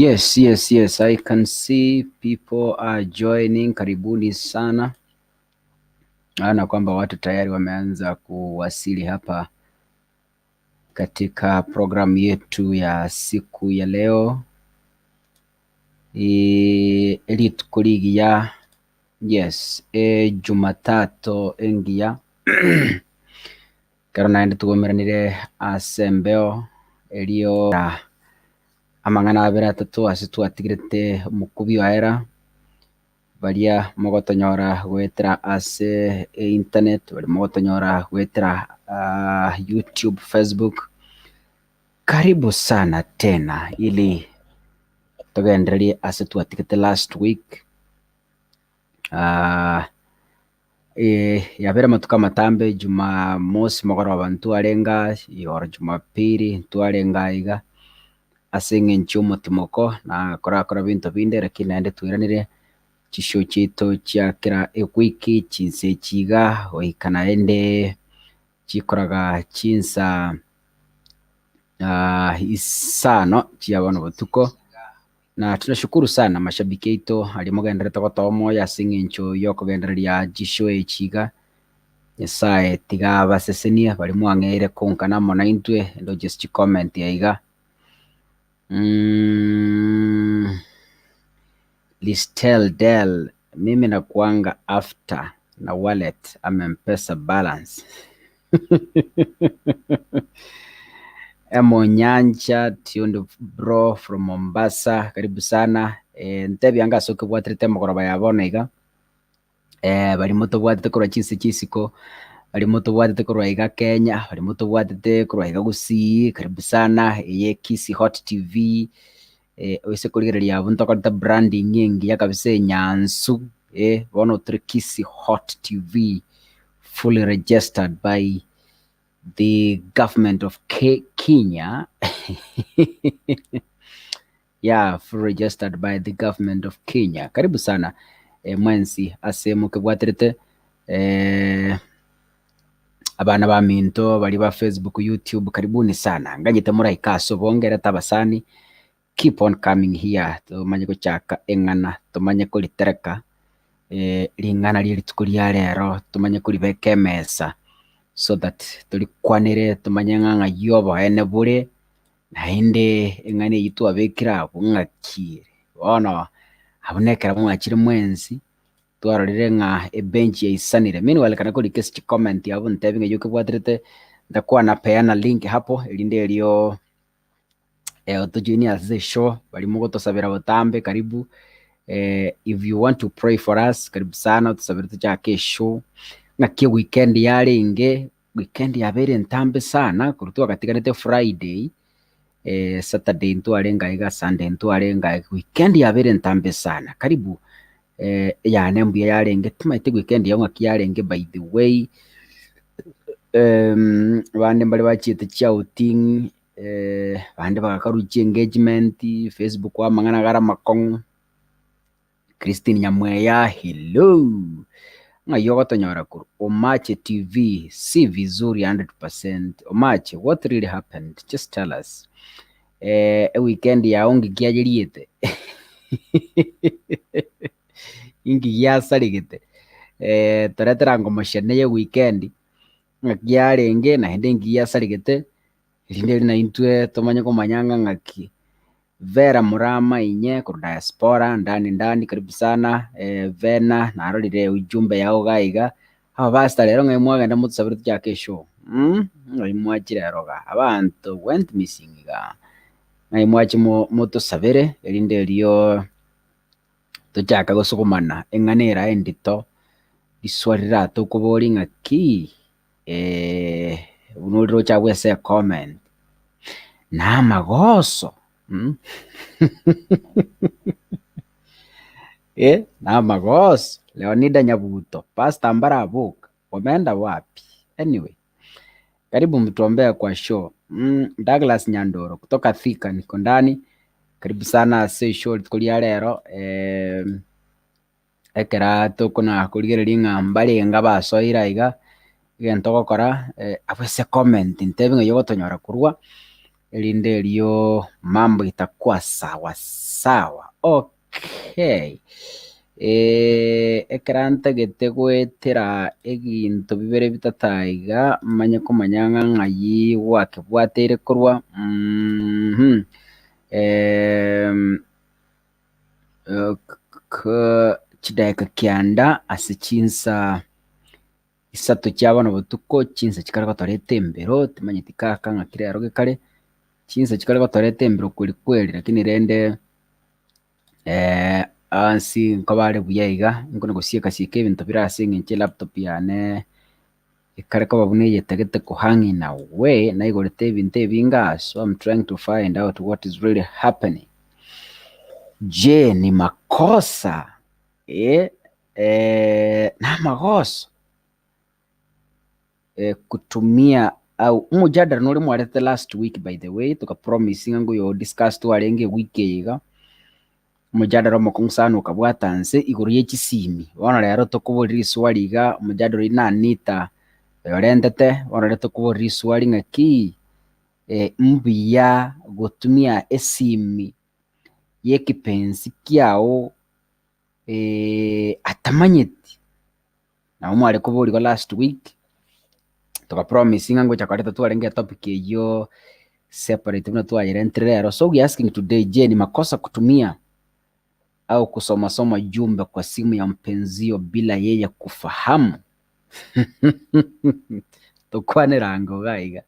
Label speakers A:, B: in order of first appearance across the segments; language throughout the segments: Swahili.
A: Yes, I can see people are joining. Karibuni sana. Naona kwamba watu tayari wameanza kuwasili hapa katika programu yetu ya siku ya leo. Elite kuligia Jumatatu engia karo naende tugomeranire asembeo elio amang'ana abere atatu ase twatigirete omokubi waera baria mogotonyora gwetera ase internet bari mogotonyora gwetera YouTube, Facebook. Karibu sana tena ili tugendererie ase twatigete last week. Yabere matuka matambe Jumamosi mogoroba ntwarenga igoro Jumapili ntwarenga iga ase eng'encho omotimoko na korakora binto binde, lakini naende twiranire chisio chito chia kera ewiki chinse chiga goika naende chikoraga chinsa isano chia bono botuko, na tunashukuru sana mashabiki aito ali mogenderete gotoa moyo ase eng'encho ya okogendereria chisio echiga. Nyasaye tiga abasesenia bari mwang'eire konkana amo naintwe endo just chicomment yaiga. Listel Del, mimi nakuanga after na wallet ama Mpesa balance. Emo Nyanja tuned bro from Mombasa, karibu sana. Ntebi anga soke bwatrete mogoroba yabona iga. Bari moto bwatete korwa chinse chisiko, bari moto bwatete korwa iga Kenya, bari moto bwatete korwa iga Gusii, karibu sana. Yeye Kisi Hot TV, oise kurigereria abo ntokorete branding engiya kabisa enyansu, bono turi Kisi Hot TV, fully registered by the government of Kenya. Yeah, fully registered by the government of Kenya. Karibu sana mwensi ase mukebwaterete abana ba minto bari ba Facebook, YouTube, karibuni sana. Nganyite muraikaso bongere tabasani. Keep on coming here. Tumanye guchaka eng'ana, tumanye kulitereka ling'ana liri tukulia rero, tumanye kulibeka mesa, so that tulikwanire tumanye ng'ang'a yobo ene bure naende eng'ane yitu abekira abung'akire bono abunekera mwachire mwensi twarorire ng'a ebench ya isanire. Meanwhile kana kuri kesi comment yabo ntebinga yuke bwaterete ndakuwa na peana link hapo elinde elio otujuniors the show bali mugo tosabira botambe karibu. If you want to pray for us, karibu sana tusabira tujake show ng'akie weekend yale inge weekend yabere ntambe sana kurutua katiganete Friday, Saturday ntwarenga iga, Sunday ntwarenga, weekend yabere ntambe sana. Karibu ya nembia yarenge tumaite weekend ya ng'akie yarenge. By the way, bande mbali bachite outing, bande bakaruchi engagement Facebook wa mang'ana gara makong. Christine Nyamweya, hello. Ngayo gotonyora kuru Omache TV si vizuri 100%. Omache, what really happened? Just tell us. Weekend ya ongi kiajiriete ingi ya sarigete toretera ngomoshene ye weekend ng'aki arenge naende ngiya sarigete rinde na intwe tomanye komanyanga ng'aki Vera Murama inye ku diaspora ndani karibu sana Vena narorire ujumbe yao gaiga aba basta rero ngai mwagenda mutusabire tya kesho ngai mwachire roga abantu went missing ga ngai mwachi mutusabire rinde rio tuchaka gusugumana eng'anera endito iswarira tukubori ng'aki unuriro chagwese comment na magoso na magoso Leonida Nyabuto Pastor Mbarabuka wameenda wapi? Anyway, karibu mtuombea kwa show. Douglas Nyandoro kutoka Thika niko ndani. Karibu sana say show tukulia lero ekera tukuna kuligereria ng'ambari ngabasoira iga gento gokora abese comment ntebe ngayo gotonyora kurwa elinde rio mambo itakuwa sawa sawa. Okay. Ekerante gete gwetera eginto bibere bitataiga manye komanyanga ng'ayi wake bwatere korwa chidaika kianda ase chinsa isato chiabona botuko chinsa chikara gotorete embero timanye tikaka ng'akire aro gekare chinsa chikara gotorete embero kweli lakini rende ansi nkobare buyaiga nkona gosieka sieke ebinto birase ng'enche laptop yane ikare ko babune yetagete kuhangi na we na igorete ebinto ebinga, so I'm trying to find out what is really happening. Je, ni makosa na magoso kutumia au mujadala nuri mwarete last week by the way tuka promising ngo yo discuss tu arenge week yiga mujadala mukungsano kabwatanse iguru y'ekisimi bona rero tukuburira iswali iga mujadala inanita yorendete bona rero tukuburira iswali ng'aki mbuya gutumia esimi yekipenzi kyao atamanyeti na umwale kuburirwa last week tuka promising ngo chakareta tuarenge topic eyo separate na tuayere entrerero. So we asking today, je, ni makosa kutumia au kusoma jumbe kwa simu ya mpenzio bila yeye kufahamu? Tukwane rango gaiga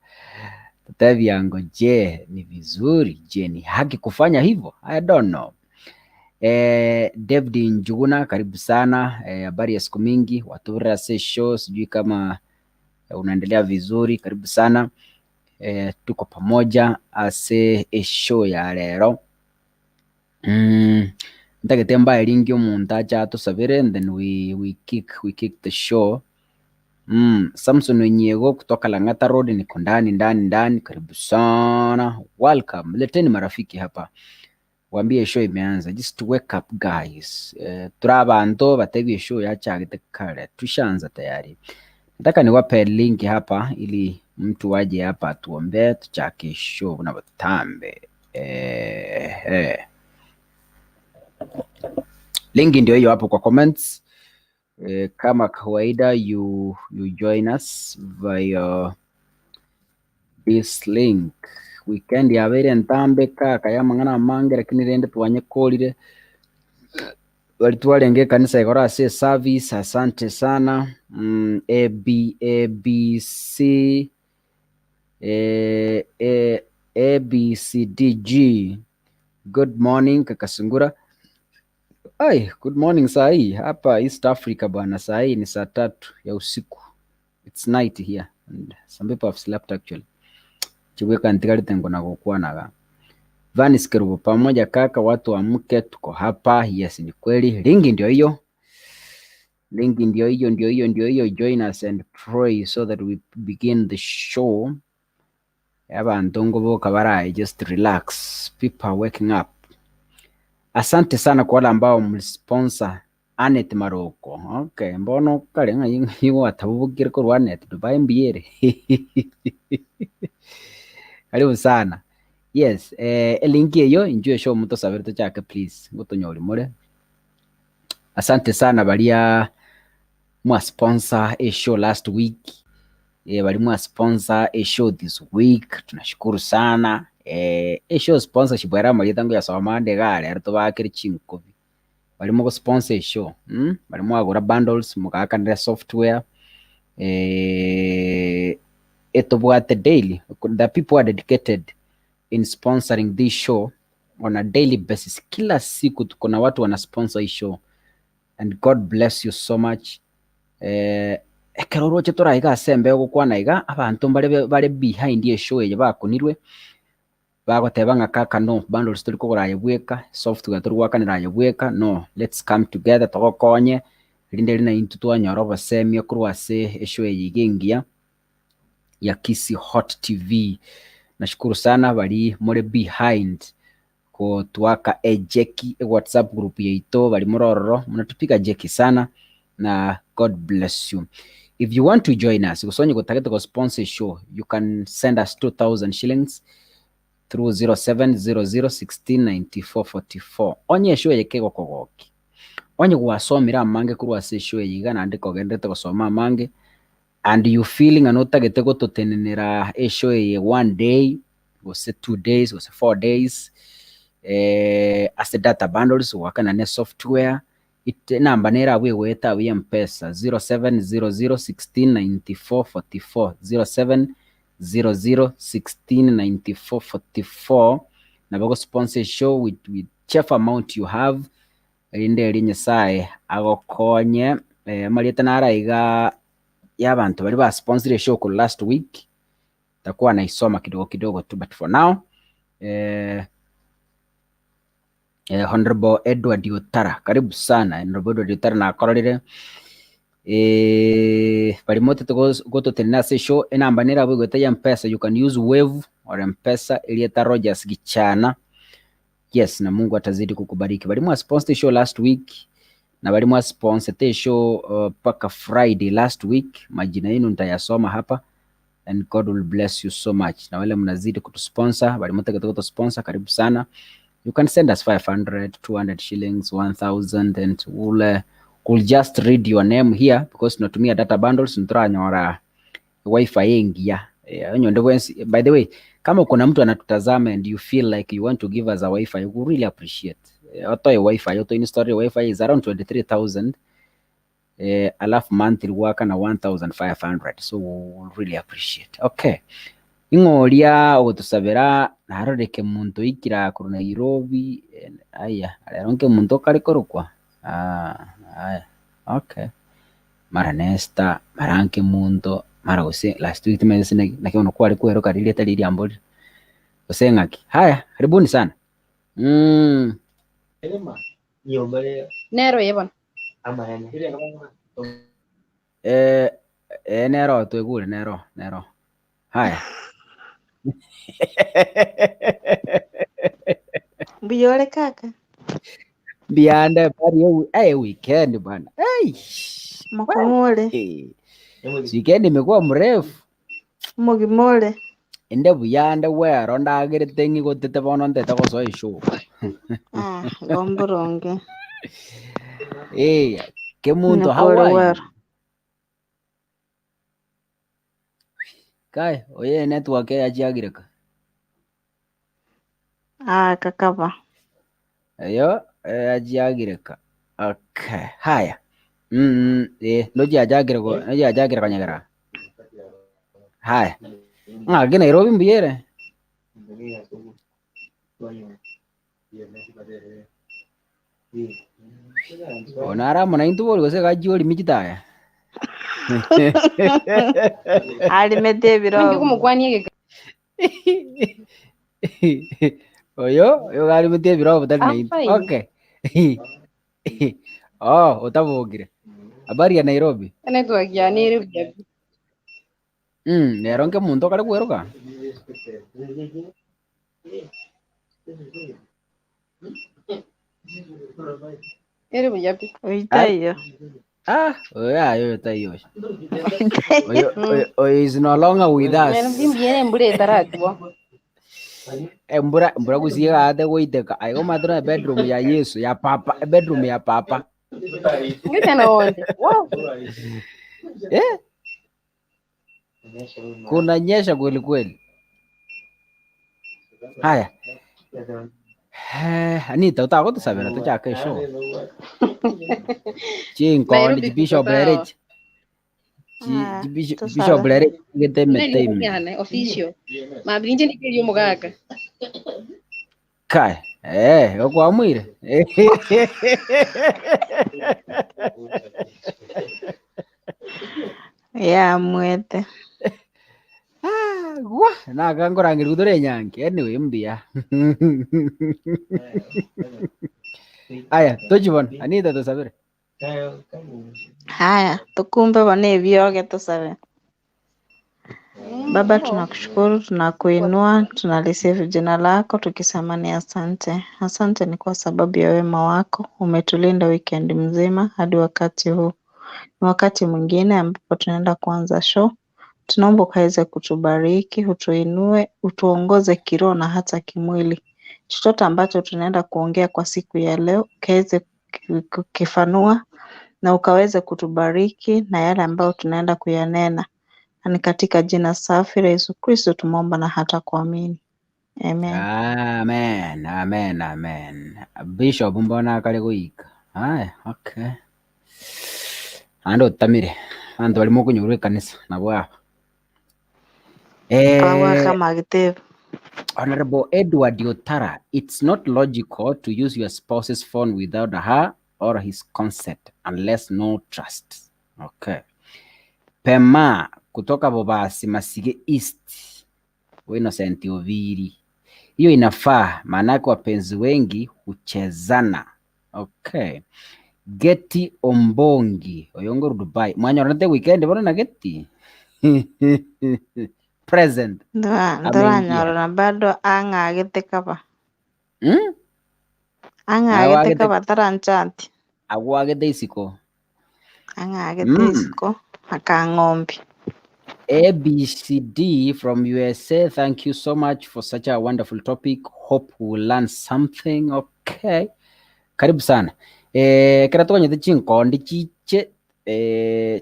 A: tutavi yango, je ni vizuri, je ni haki kufanya hivyo? I don't know. David Njuguna karibu sana, habari ya siku mingi, watura se show, sijui kama unaendelea vizuri, karibu sana. Tuko pamoja ase show ya lero. Ntagete mbaye lingi omuntu acha tusabire and then we kick the show. Samson Nyego kutoka Lang'ata Road niko ndani, karibu sana, welcome. Leteni marafiki hapa waambie show imeanza, just wake up guys. Turabanto bateguye show yachagite kare, tushaanza tayari. Nataka niwape link hapa ili mtu waje hapa tuombe tuchake show na batambe. Link ndio hiyo hapo kwa comments. Kama kawaida you join us via this link. Weekend ya bere ntambe kaka ya mangana mange lakini rende tuwanye kolire walituwalenge kanisa igora se service. Asante sana. ABCDG good morning kaka Sungura. Ay, good morning sahi hapa East Africa bwana, sahi ni saa 3 ya usiku. It's night here and some people have slept actually. Chiweka ntikali tengo na kukua naga. Vanis Kerubo pamoja kaka, watu wa mke tuko hapa. Yes, ni kweli. Lingi ndio hiyo. Join us and pray so that we begin the show. Yaba ndongo boka barai, just relax. People are waking up. Asante sana kwa wale ambao mlisponsor Anet Maroko. Okay, mbono kale hiyo atabubukire ko Anet Dubai mbiere. Karibu sana. Yes, linki hiyo enjoy show mto sabirito chake please. Ngotonyoli mure. Asante sana balia mwa sponsor a show last week, bali mwa sponsor a show this week. Tunashukuru sana. A show sponsorship era mali tangu ya soma ndegale arito bakiri chinkovi. Bali mwa sponsor a show, bali mwa gura bundles mukakanira software. Etobwate daily. The people are dedicated in sponsoring this show on a daily basis. Kila siku tuko na watu wana sponsor hii show, and God bless you so much. Ekeroro chetora iga sembe gukwana iga abantu bari behind ye show ye bakunirwe bagoteba nga kaka no bundles turi kugura yebweka software turi gwakanira yebweka no, let's come together togokonye rinde rina into twanyoro basemye kurwase show yigengia ya Kisi Hot TV. Nashukuru sana bali more behind ko tuwaka jeki WhatsApp group yeito bali mororo mnatupika jeki sana na God bless you. If you want to join us kusonye kutageta ko sponsor show, you can send us 2,000 shillings through 0700169444. Onye show yekego kogoki onye gwasomira mange kurwase show yigana ndiko gendete gusoma mange, and you feeling anotagete gototenenera show ye 1 day was 2 days was 4 days as the data bundles wakana ne software it number nera we weta we Mpesa 0700169444 0700169444 na bago sponsor show with whichever amount you have inde linye sae agokonye marieta naraiga y'abantu bari ba sponsor show ko last week takuwa naisoma kidogo tu, but for now Honorable Edward Utara, karibu sana Honorable Edward Utara na akororire bari mote goto tenina se show enamba nera bwe gota ya Mpesa. You can use Wave or Mpesa Elieta Rogers gichana. Yes, na Mungu atazidi kukubariki. Bari mwa sponsor show last week na bali mwa sponsor show paka Friday last week. Majina yenu nitayasoma hapa, and God will bless you so much. Na wale mnazidi kutusponsor bali mtaka kutusponsor, karibu sana. You can send us 500, 200 shillings, 1,000, and we'll just read your name here because tunatumia data bundles nturanyora wifi yengi ya by the way, kama kuna mtu anatutazama and you feel like you want to give us a wifi, we really appreciate. Auto wifi, auto install wifi is around 23,000. Alafu monthly waka na 1,500, so we'll really appreciate. Okay, ingoria ogutusabira naroreke muntu ikira kuru Nairobi aya aronke muntu karikorukwa aya okay mara nesta maranke muntu mara ose last week tumesene nakiona kwa alikuwa eroka lile tali amboli osengaki. Haya, karibuni sana.
B: Elema nyombele
C: Nero yebon.
B: ama yani ile kama
A: nero twegure nero. Haya.
C: Biyole kaka.
A: Bianda bari weekend bana.
C: Makumole.
A: Weekend imekuwa mrefu.
C: Mugimole.
A: Ende buyanda wero ndagire tengi gotete bono ndete goso isho.
C: Gomboronge.
A: Ke muntu Hawaii. Kai, oye network ya jiagireka.
C: Kakaba.
A: Ayo, ajiagireka. Okay, haya. Noji ajagireka kanyagara. Haya. Ngage Nairobi mbiyere. Onara mona intubori gose gajioli mijitaya.
C: Alimete biro.
D: Ngi kumugwaniye
A: Oyo gari mete biro butali na into. Okay. Utabogire. Habari ya Nairobi?
D: network ya niri byabi.
A: Neronke muntu kare kweruka.
D: Eri byabi.
C: Oitayo.
A: Oyo tayo. Oyo is no longer with us.
D: Mbimbiere mbure taratwa.
A: Mbura kusiga ade goiteka. Ayo madro bedroom ya Yesu ya papa, bedroom ya papa.
D: Ngine naonde. Wow.
A: Kuna nyesha kweli kweli. Haya. Anita utako tusabira tucha kesho. Chinko ndi Bishop Blerich. Bishop Blerich ngete metime.
D: Yana official. Mabrinje ndikiri mugaga.
A: Kai. Okwamwire.
C: Ya mwete.
A: Gwa na kangorangir kudore nyange anyway mbia. Aya tojibon Anita tusabire.
C: Haya, tukumbe bone vyoge tusabe. Baba, tunakushukuru, tunakuinua, tunalisifu jina lako tukisema ni asante. Asante ni kwa sababu ya wema wako, umetulinda weekend mzima hadi wakati huu. Ni wakati mwingine ambapo tunaenda kuanza show. Tunaomba ukaweze kutubariki, utuinue, utuongoze kiroho na hata kimwili. Chochote ambacho tunaenda kuongea kwa siku ya leo, ukaweze kukifanua na ukaweze kutubariki na yale ambayo tunaenda kuyanena. Ni katika jina safi la Yesu Kristo tumeomba na hata kuamini. Amen.
A: Amen. Amen. Amen. Bishop mbona kale kuika. Haya, okay. Ando tamire. Ando walimo kunyure kanisa na bwa.
C: Pawa kama gitebo.
A: Honorable Edward Yotara, it's not logical to use your spouse's phone without her or his consent unless no trust. Okay. Pema kutoka Bobasi Masige East. Innocent Oviri. Hiyo inafaa maanake wapenzi wengi huchezana. Okay. Geti Ombongi Oyongoro Dubai. Mwanya orante weekend bora na Geti. Present.
C: Ndora nyoro bado angagite kaba. Angagite kaba taranchanti.
A: Agwagete isiko.
C: Angagite isiko akangombi.
A: ABCD from USA, thank you so much for such a wonderful topic. Hope we will learn something. Okay. Karibu sana. Kira tukanyete chinko ndi chiche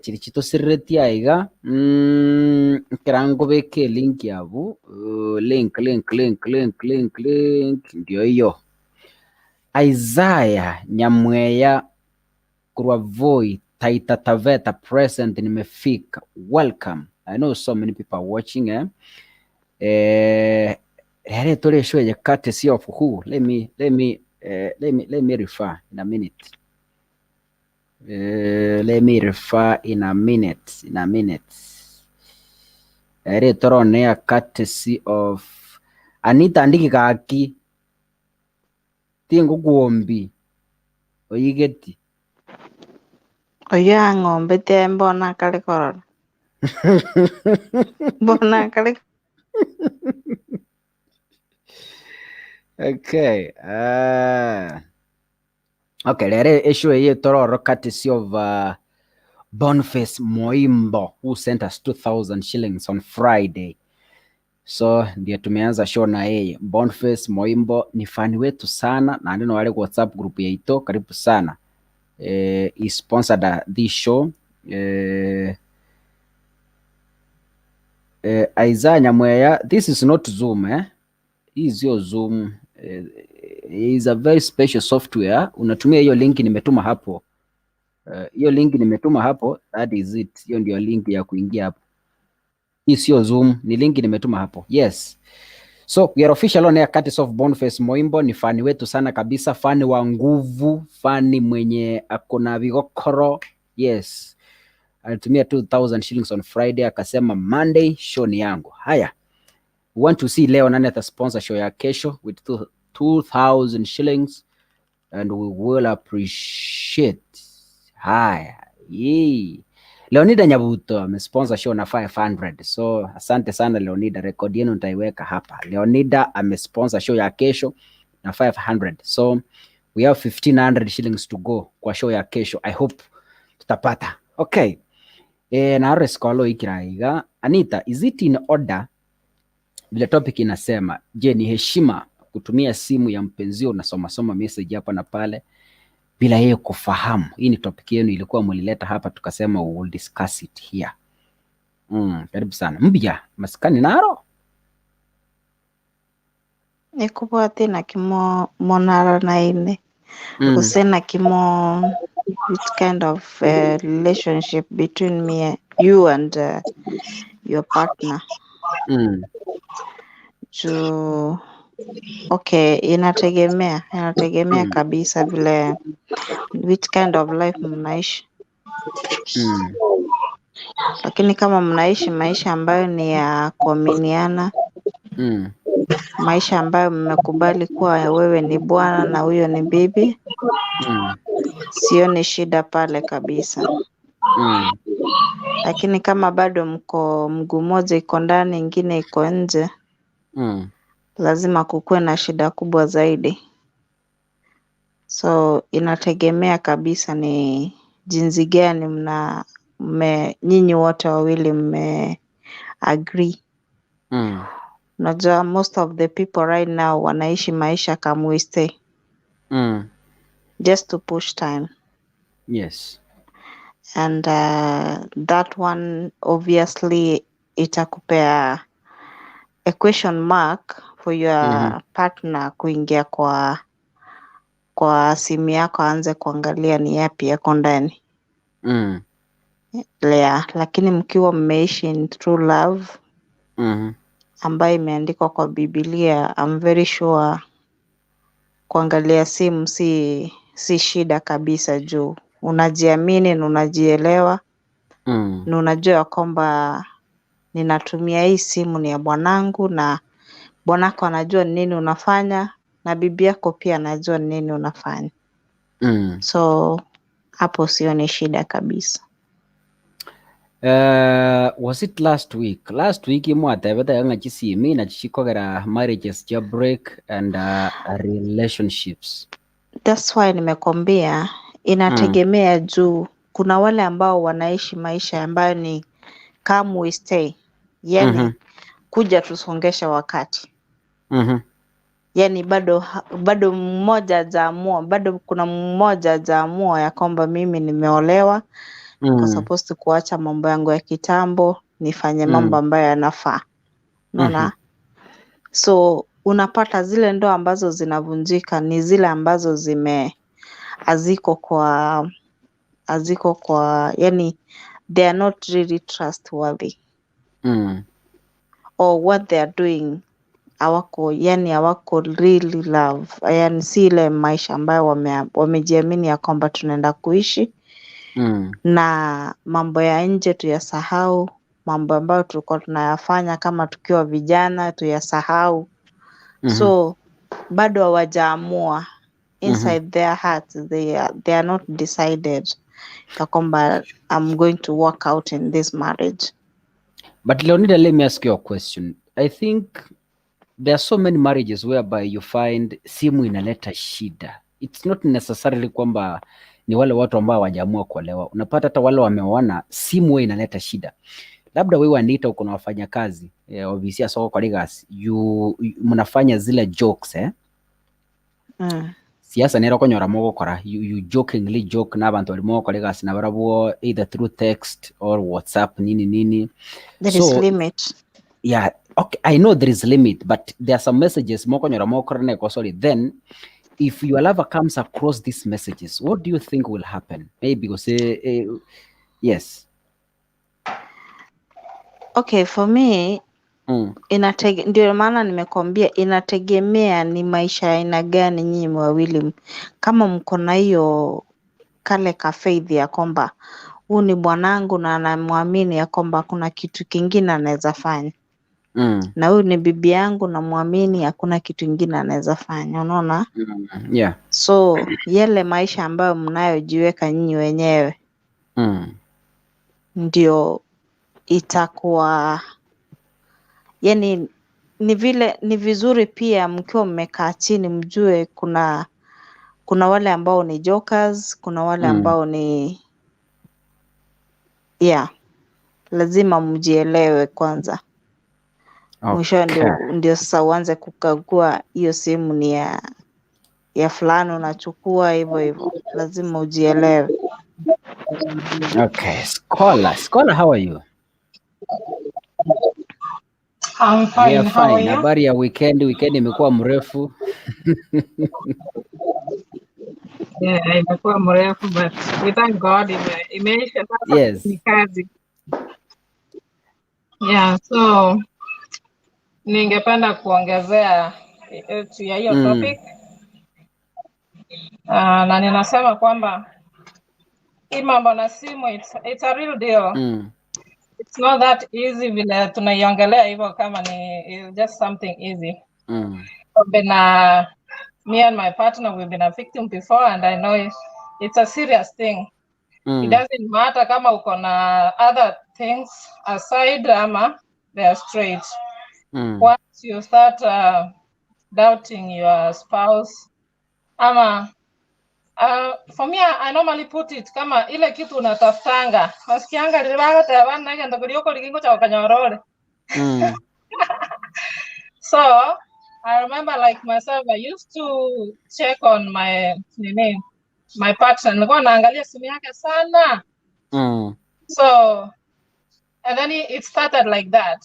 A: chiri chito sirreti aiga kirango beke link yabu link ndio hiyo. Isaiah Nyamweya Kurwa Voi Taita Taveta present nimefika. Welcome. I know so many people are watching. Tole show ya courtesy of who? Let me refer in a minute. Let me refer in a minute. Torone ya courtesy of Anita andiki kaki. Tingo kuombi. Oyigeti.
C: Oya ngombe te mbona kale korora. Mbona kale.
A: Okay. Okay, lere issue ye tororo courtesy of Boniface Moimbo who sent us 2,000 shillings on Friday. So ndio tumeanza show na yeye. Boniface Moimbo ni fani wetu sana na ndio wale WhatsApp group yetu, karibu sana. He sponsored this show. Isaiah Nyamweya, this is not Zoom, Is your Zoom. Is a very special software. Unatumia hiyo link nimetuma hapo. Hiyo link nimetuma hapo, that is it. Hiyo ndio link ya kuingia hapo. Hii sio Zoom, ni link nimetuma hapo. Yes. So we are official on air courtesy of Boniface Moimbo. Ni fani wetu sana kabisa, fani wa nguvu, fani mwenye akona vigokoro. Yes. Alitumia 2,000 shillings on Friday, akasema Monday show ni yangu. Haya. We want to see leo nani ata sponsor show ya kesho with 2,000 shillings and we will appreciate. Haya. Yee. Leonida Nyabuto amesponsor show na 500. So asante sana Leonida, record yenu nitaiweka hapa. Leonida amesponsor show ya kesho na 500. So we have 1,500 shillings to go kwa show ya kesho. I hope tutapata. Okay. Na reskolo ikiraiga. Anita, is it in order? Bila topic inasema, je, ni heshima kutumia simu ya mpenzio na soma message hapa na pale? bila yeye kufahamu. Hii ni topic yenu ilikuwa mlileta hapa, tukasema we will discuss it here. Karibu sana. Mbya maskani naro
C: Nikubwate na kimo monara na ine. Usena kimo which kind of relationship between you and your partner. Okay, inategemea kabisa vile which kind of life mnaishi. Lakini kama mnaishi maisha ambayo ni ya kuaminiana, maisha ambayo mmekubali kuwa wewe ni bwana na huyo ni bibi, sioni shida pale kabisa. Lakini kama bado mko mguu moja iko ndani ingine iko nje, lazima kukuwe na shida kubwa zaidi. So inategemea kabisa ni jinsi gani nyinyi wote wawili agree. Unajua most of the people right now wanaishi maisha kama we stay. Just to push time.
A: Yes.
C: And that one obviously itakupea a question mark for your partner kuingia kwa simu yako aanze kuangalia ni yapi yako ndani. Lakini mkiwa mmeishi in true love, ambayo imeandikwa kwa Biblia, I'm very sure kuangalia simu si shida kabisa juu unajiamini na unajielewa. Na unajua kwamba ninatumia hii simu ni ya bwanangu na bwanako anajua nini unafanya na bibi yako pia anajua nini unafanya. So hapo sioni shida kabisa.
A: Was it last week? Last week imwatebeta yanga chisimi na chikogera marriages ja break and relationships.
C: That's why nimekwambia inategemea juu kuna wale ambao wanaishi maisha ambayo ni come we stay. Yani kuja tusongesha wakati. Yani bado mmoja hajaamua, bado kuna mmoja hajaamua ya kwamba mimi nimeolewa. Kwa supposed kuacha mambo yangu ya kitambo nifanye mambo ambayo yanafaa. Unaona? So unapata zile ndoa ambazo zinavunjika ni zile ambazo haziko kwa yani they are not really trustworthy. Or what they are doing hawako really love. Yani si ile maisha ambayo wamejiamini ya kwamba tunaenda kuishi. Na mambo ya nje tuyasahau, mambo ambayo tulikuwa tunayafanya kama tukiwa vijana tuyasahau. So bado hawajaamua inside their hearts, they are not decided ya kwamba I'm going to work out in this marriage.
A: But Leonida, let me ask you a question. I think there are so many marriages whereby you find simu inaleta shida. It's not necessarily kwamba ni wale watu ambao hawajaamua kuolewa. Unapata hata wale wameoana simu inaleta shida. Labda wewe Anita uko na wafanya kazi obviously soko kwa legacy mnafanya zile jokes siasa nero konyora mogo kora you jokingly joke na abantu balimo kwa legacy na barabo either through text or WhatsApp nini.
C: There is limit.
A: Yeah, okay, I know there is limit, but there are some messages moko nyora mogo kora ne ko sorry. Then if your lover comes across these messages, what do you think will happen? Maybe because yes.
C: Okay, for me ndio maana nimekwambia inategemea ni maisha aina gani nyinyi wawili. Kama mko na hiyo kale ka faith ya kwamba huyu ni bwanangu na anamwamini ya kwamba kuna kitu kingine anaweza fanya. Na huyu ni bibi yangu na muamini hakuna kitu kingine anaweza fanya, unaona?
A: Yeah.
C: So yale maisha ambayo mnayojiweka nyinyi wenyewe ndio itakuwa yani ni vizuri pia mkiwa mmekaa chini mjue kuna wale ambao ni jokers, kuna wale ambao ni lazima mjielewe kwanza. Mwisho ndio sasa uanze kukagua hiyo simu ni ya ya fulani unachukua hivyo, lazima ujielewe.
A: Okay, Scholar, how are you?
E: I'm
A: We
E: fine.
A: are
E: How are
A: fine.
E: you?
A: Habari ya weekend imekuwa mrefu.
E: Yeah, imekuwa mrefu, but we thank God imeisha sasa.
A: Yes.
E: Ni kazi. Yeah, so ningependa kuongezea ya hiyo topic. Na ninasema kwamba hii mambo na simu it's a real deal. It's not that easy vile tunaiongelea hivyo kama it's just something easy. Me and my partner, we've been a victim before, and I know it's a serious thing. It doesn't matter kama uko na other things aside ama they're straight. Once you start doubting your spouse ama for me, I normally put it kama ile kitu unatafutanga wasikianga libaga tabana ngenda kulioko likingo cha wakanyorole. So I remember, like myself, I used to check on my partner. Nilikuwa naangalia simu yake sana. So and then it started like that.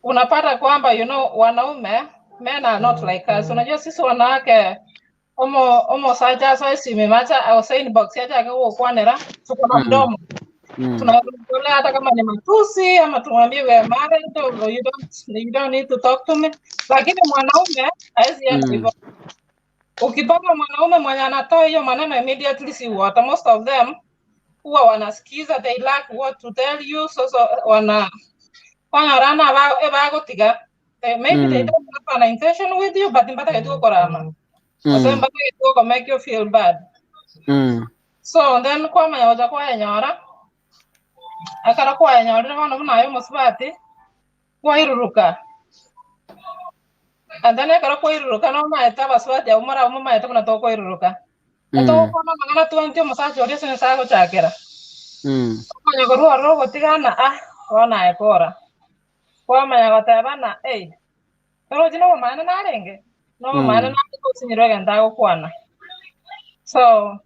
E: Unapata kwamba wanaume, men are not like us. Unajua sisi wanawake omo saja so simu macha au say inbox yacha kwa kwanera tuko na mdomo. Tunaongea hata kama ni matusi ama tumwambie wewe married or you don't need to talk to me. Lakini mwanaume haizi hivyo. Ukipata mwanaume mwenye anatoa hiyo maneno immediately, si what most of them huwa wanasikiza, they lack what to tell you, so wana rana bago tiga. Maybe they don't have an intention with you, but mbata ketu korama. So mbata ketu make you feel bad. So then kwa mayoja kwa nyora akara kwa nyora wana mnayo musbati kwa iruruka. And then akara kwa iruruka no maeta baswati au mara mu maeta kuna to kwa iruruka. Eto kwa mangana tuanti musacho ori sene sago chakera. Kwa nyogoro ro gotigana wana ekora. Kwa manya gotabana pero jino mana na renge. No mana na ko sinyiro ganda go kwana. So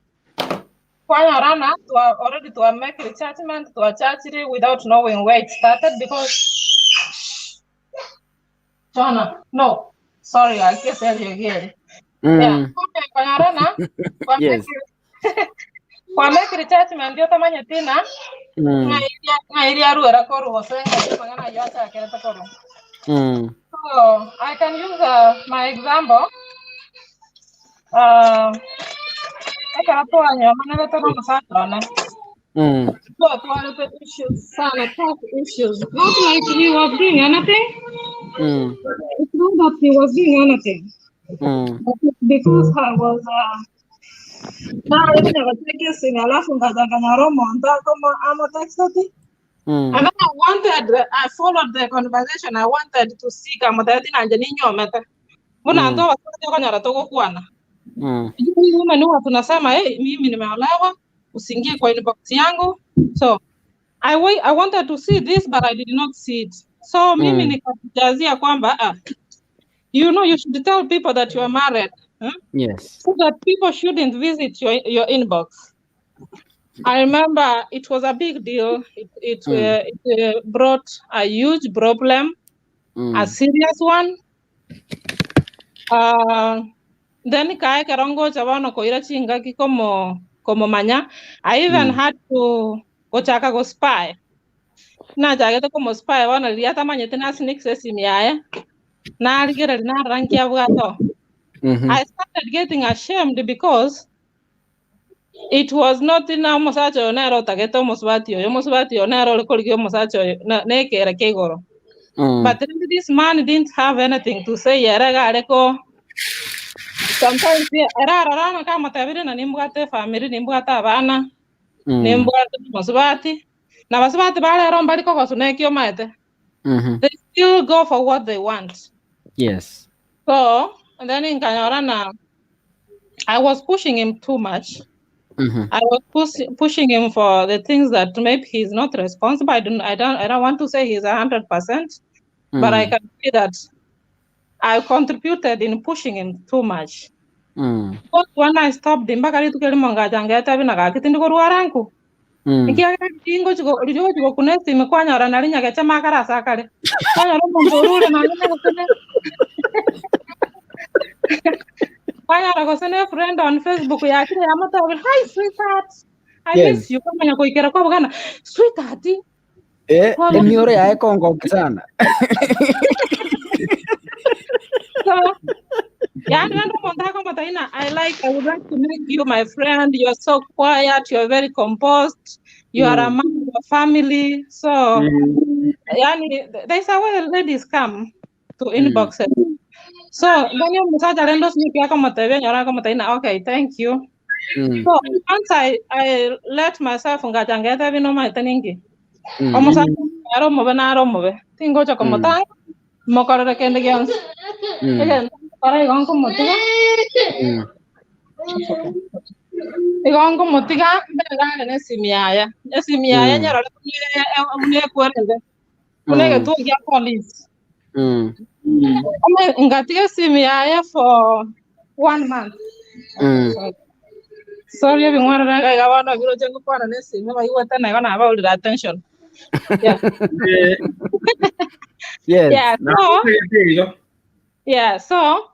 E: kwa rana to already to make rechargement to a chargery without knowing where it started, because no, sorry, I can't tell you again. Yeah, kwa rana
A: Yes.
E: Kwa make rechargement ndio tamanya tina na iria ruera koru wasenga mangana yote aketa koru. So I can use my example. Eka hapo anyama na leto na masatone. But one of the issues, issues. Not like he was doing anything. It's not that he was doing anything. Because I was and then I followed the conversation. I wanted to see tunasema mimi nimeolewa, usiingie kwa inbox yangu. So I wanted to see this, but I did not see it. So mimi nikajazia kwamba you should tell people that you are married.
A: Yes.
E: So that people shouldn't visit your inbox. I remember it was a big deal. It brought a huge problem, a serious one. Then kae karongo chabano koira chingaki como manya. I even had to go spy. Na jagete como spy wana liata manyete na sneak sesimi yae. Na aligera na ranki abugato. I started getting ashamed because it was not in a musacho nero tageto musbatio nero likolgio musacho ne kera kegoro. But this man didn't have anything to say. Sometimes era kama tabiri na nimbugate family nimbugata abana nimbugate musbati na basbati bale ron bali koko sunekio maete. They still go for what they want.
A: Yes.
E: So and then in Kanyorana I was pushing him too much. I was pushing him for the things that maybe he's not responsible. I don't want to say he's 100%, but I can say that I contributed in pushing him too much. But when I stopped him, bakari tukeli monga jangeta binaga kitindi ko ruaranku. Nikia kingo chuko kunesti mekwanya ora nalinya kecha makara sakale. Kwanya ro monzorule na nene kene. Kwanya ro kosene friend on Facebook ya kile amata hi sweetheart. I miss you kama kuikera kwa bwana. Sweetheart.
A: Miore ya Kongo sana.
E: So, I would like to make you my friend. You're so quiet. You're very composed. You are a man of a family. So, there's a way ladies come to inbox it. So, then you message okay, thank you. So, once I let myself ngajangeta bino maitaningi. Almost I Tingo chokomotang. Mokorere kende gyans. Again, para igon ko motiga. Igon ko motiga daga ne simiaya. Ne simiaya nyaro ne kuerende. Kunega tu ya police. Ngatiga simiaya for 1 month. Sorry, we want to ga wana biro jengo kwa ne simiaya iwa tana iwana about the attention. Yeah. Yes. Yeah, so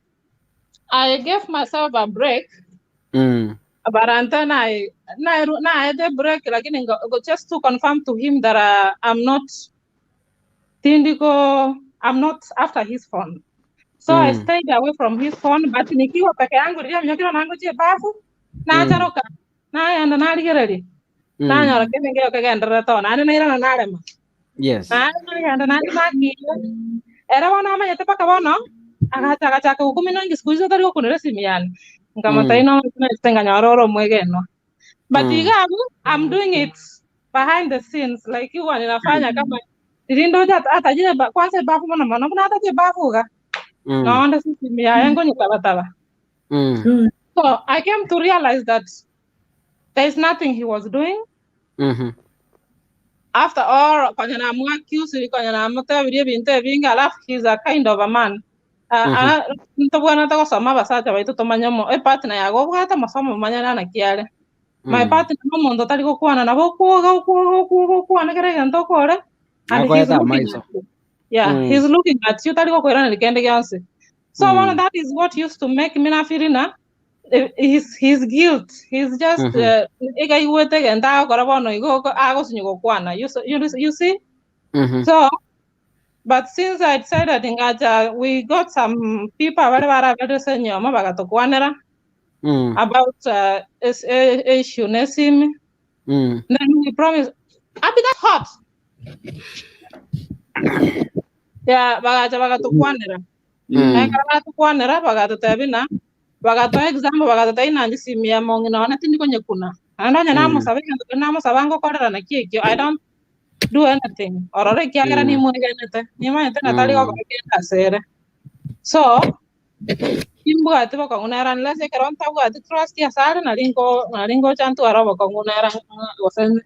E: I gave myself a break. But then I had a break, like just to confirm to him that I'm not after his phone. So I stayed away from his phone. But nikiwa peke yangu ndio mnyakira nangu je bafu na charoka na yanda na ligere na nyara kene ngeo kagenda to na ira na rema.
A: Yes.
E: Na yanda na magi era wana ma yete paka bono akacha kukumi nangi siku hizo tari kunere simiani ngamata ino tenga nyororo mwegeno. But I'm doing it behind the scenes, like you want inafanya kama nilindo hata jile kwanza bafu mwana mwana kuna hata je bafu ga naona sisi mia yangu ni tabataba. So I came to realize that there is nothing he was doing. After all, kwenye na mwaki kwenye na mta video binte vinga alafu he's a kind of a man. Ntabwana ta kusoma basata baitu tomanyamo partner yago bwata masomo manyana na kiale. My partner no ndo tali kokwana na kokwana kere ntokore. And he's looking at you. Yeah, he's looking at you tali kokwera ni kende gyanse. So one of that is what used to make me na feeling his guilt. He's just ega iwete genda kora bono igo ago sunyo kokwana. You see? So but since I decided we got some people about issue nesim. Then we promised I'll be that hot. Yeah, bagato kwanera. Bagato kwanera bagato tabina. Bagato exam bagato taina simia mongi na wana tindi kwenye kuna. Ananya namo sabango kora na kiki. I don't do anything. Orore kia kera ni mwengenete. Ni mwengenete natali kwa kenda sere. So, imbu ati baka unera nlese kera ontabu ati trust ya sare na lingo chantu arobo kwa unera wasen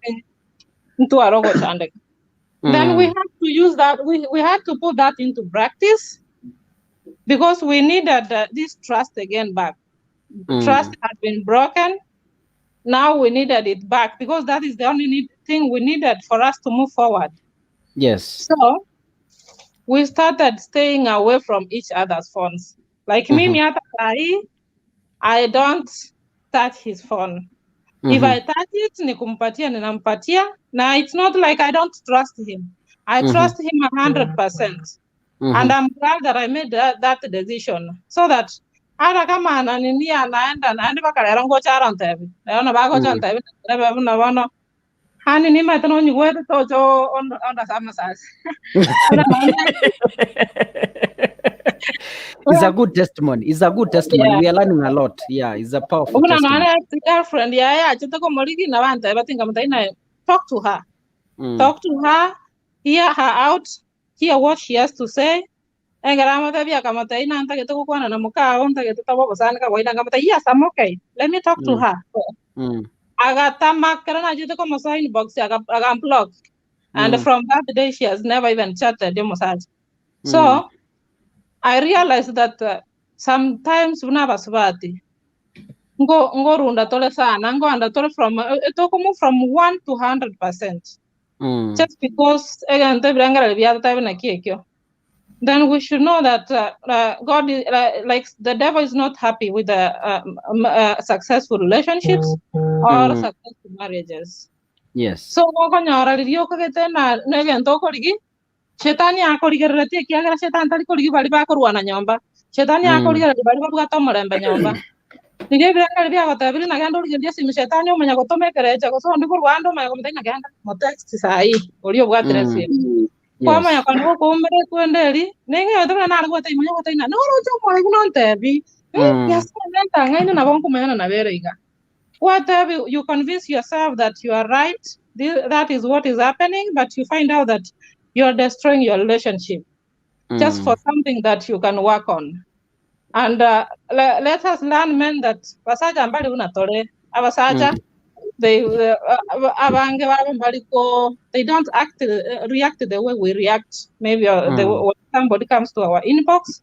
E: ntu arobo chande. Then we have to use that. We had to put that into practice because we needed this trust again back. Trust had been broken. Now we needed it back because that is the only thing we needed for us to move forward.
A: Yes.
E: So we started staying away from each other's phones. Like me, I don't touch his phone. If I touch it, ninampatia. Now it's not like I don't trust him. I trust him 100%. And I'm glad that I made that decision. So that hata kama ananinia anaenda bakala ngo charon tebi. Naona bago chan tebi. Na bano hani ni matano ni wewe tojo onda sama sasa.
A: It's a good testimony. It's a good testimony. Yeah. We are learning a lot. Yeah, it's a powerful testimony.
E: Girlfriend, talk to her. Talk to her, hear her out, hear what she has to say. Yes, I'm okay. Let me talk to her. And from that day, she has never even chatted. So I realized that sometimes ngo runda tole sana ngo anda tole from to move from 1 to 100%. Just because again the brangara biya ta na kiekyo. Then we should know that God is, like the devil is not happy with the successful relationships or successful marriages.
A: Yes.
E: So wakanyara liyo kagete na negento koligi shetani akoligerera tie kiagera shetani tali koligi bali bakorwana nyomba shetani akoligerera bali babuga tomorembe nyomba nige biranga bya gotabiri na gando ligendia simu shetani umenya gotomekereje goso ndi kurwando manya komutenya ganda mo text sai oliyo bwatire simu kwa manya kwano kumere kwendeli nenge yotoka na algo tai manya gotaina no rojo mo iguno ntebi yasenta ngaini na bonku menya na berega. Whatever you convince yourself that you are right, that is what is happening, but you find out that you are destroying your relationship just for something that you can work on. And let us learn, men, that basaja mbali unatore abasaja they don't react the way we react. Maybe when somebody comes to our inbox,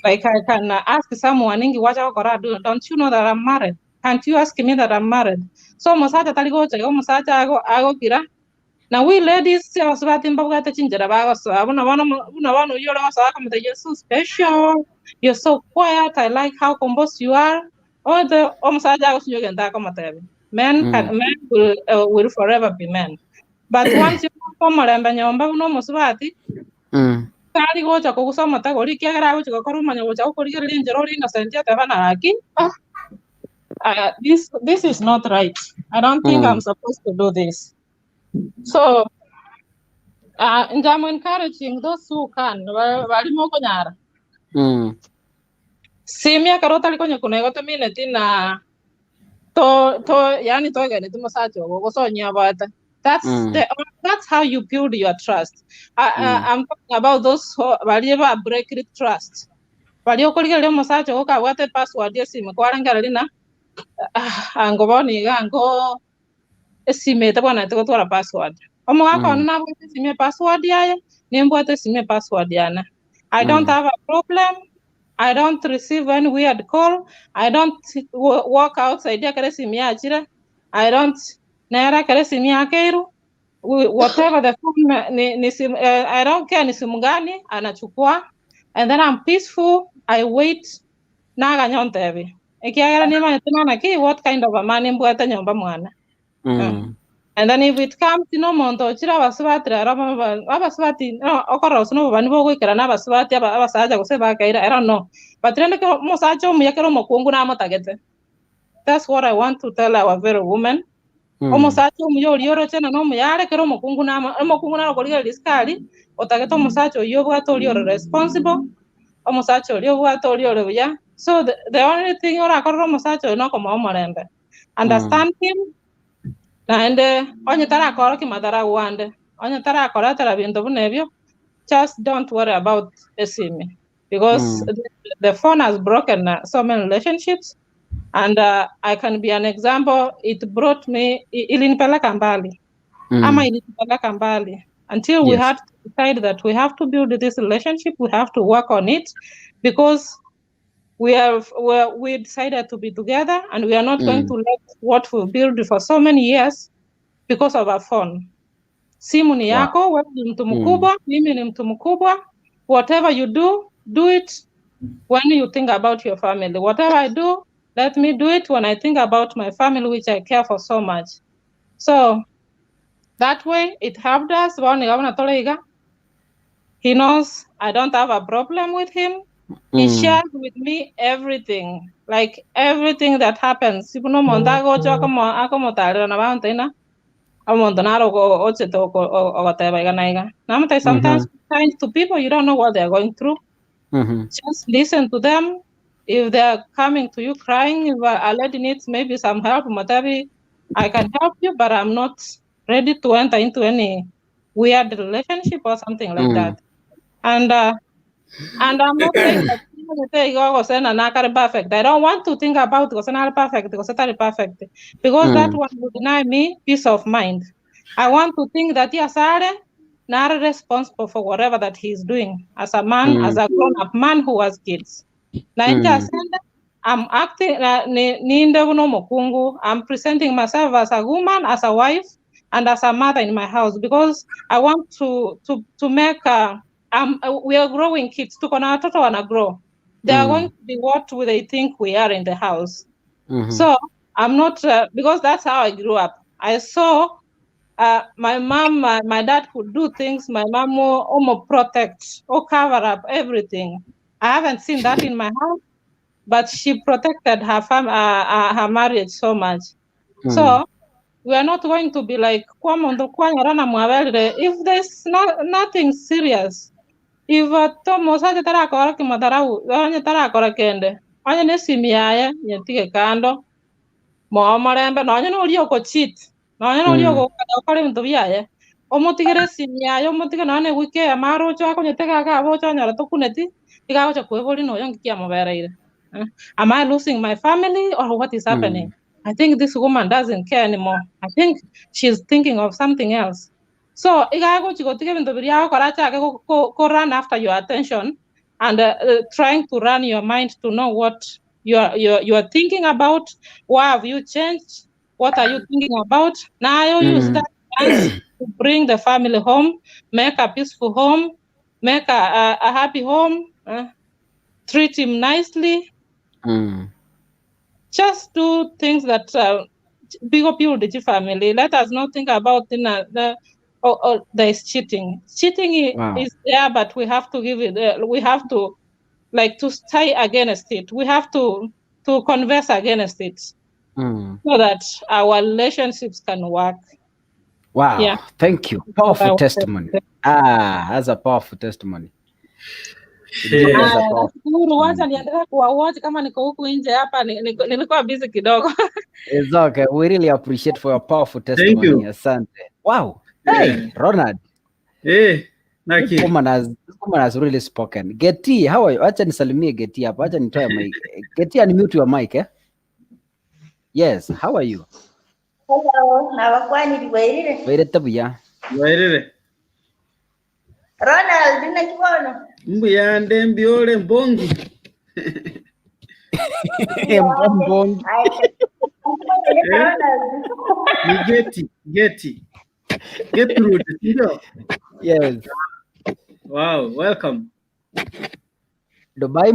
E: like I can ask someone, don't you know that I'm married? Can't you ask me that I'm married? So Mosaja Taligocha, Mosaja Ago Kira. Now we ladies was about in Bogata Chinjara, so I want to you're so special, you're so quiet, I like how composed you are. Or the Omosaja you can talk about men will forever be men. But once you come and no Mosvati, Kali gocha kusoma ta gori kiagara gocha koruma nyocha ukori linjero lina sentia tavana haki. This is not right. I don't think I'm supposed to do this. So and I'm encouraging those who can wali moko nyara. Simia karota liko nyakuna yote minute na to yani to gani tumasacho goso nyabata. That's how you build your trust. I'm talking about those who break trust. Waliokolika mosacho oka wate password yesimu kwaranga lina angoboni gango esime tabona tukotwara password. Omo wako na esime password yaye nimbo esime password yana. I don't have a problem. I don't receive any weird call. I don't walk outside ya kare simu ya achira. I don't naira kare simu ya keiru. Whatever the phone I don't care ni simu gani anachukua, and then I'm peaceful. I wait naga nyontevi ikiagera ni mane tunana ki what kind of a man mbwata nyomba mwana and then if it comes no monto chira baswati abaswati okoro sino bani bogwikira na baswati abasaja guseba kaira I don't know but rende ko mosacho muyakero mokungu na motagete. That's what I want to tell our very women. Omosacho muyori yoro chena no muyare kero mokungu na kolia diskali otageto mosacho yobo atolio responsible omosacho yobo atolio ya. So the only thing ora korro mosacho no como omorembe understand him na ende onye tara koro ki madara wande onye tara koro tara bindo bunebyo. Just don't worry about esime because the phone has broken so many relationships. And I can be an example. It brought me ilinipeleka mbali. Ama ilinipeleka mbali. Until we had to decide that we have to build this relationship, we have to work on it, because we decided to be together, and we are not going to let what we build for so many years because of a phone. Simu ni yako, wewe ni mtu mkubwa, mimi ni mtu mkubwa. Whatever you do, do it when you think about your family. Whatever I do, let me do it when I think about my family, which I care for so much. So that way, it helped us. He knows I don't have a problem with him. He shares with me everything, like everything that happens. Sometimes to people, you don't know what they're going through. Just listen to them. If they're coming to you crying, if a lady needs maybe some help, maybe I can help you, but I'm not ready to enter into any weird relationship or something like that. And I'm not saying that perfect. I don't want to think about perfect because that one will deny me peace of mind. I want to think that yes, not responsible for whatever that he's doing as a man, as a grown-up man who has kids. I'm acting I'm presenting myself as a woman, as a wife, and as a mother in my house because I want to make we are growing kids. Tuko na watoto wana grow. They are going to be what they think we are in the house. So I'm not because that's how I grew up. I saw my mom, my dad could do things. My mom will protect or cover up everything. I haven't seen that in my house, but she protected her marriage so much. So we are not going to be like if there's nothing serious. If Tomo saje tara kora ki madarau, onye tara kora kende. Onye ne simiaye, nyentike kando. Mo marembe, no onye no rio ko cheat. No onye no rio ko kore mtubiaye. Omotigere simiaye, omotigere no ne wike amaro cho ko nyeteka ka bo cho nyara to kuneti. Ika cho kweboli no yongi kia mobereire. Am I losing my family or what is happening? I think this woman doesn't care anymore. I think she's thinking of something else. So, go run after your attention and trying to run your mind to know what you're thinking about. Why have you changed? What are you thinking about? Now you use that chance to bring the family home, make a peaceful home, make a happy home, treat him nicely. Just do things that big up your family. Let us not think about there's cheating. Cheating is there, but we have to give it. We have to to stay against it. We have to converse against it so that our relationships can work.
A: Wow! Yeah. Thank you. Powerful testimony. That's a powerful testimony. It's okay. We really appreciate for your powerful testimony.
F: Thank you.
A: Asante. Wow. Hey, Ronald.
F: Hey,
A: this woman has really spoken. Getty, how are you? Acha nisalimie Getty hapa. Acha nitoe mic. Getty, unmute your mic, eh? Yes, how are you?
G: Hello, nabakwani wairire.
A: Wairire tabuya.
F: Wairire.
G: Ronald, ndinakibona.
F: Mbuyande mbiole mbongi.
A: Mbongi.
F: Getty. Get through the video.
A: Yes.
F: Wow, welcome.
A: Dubai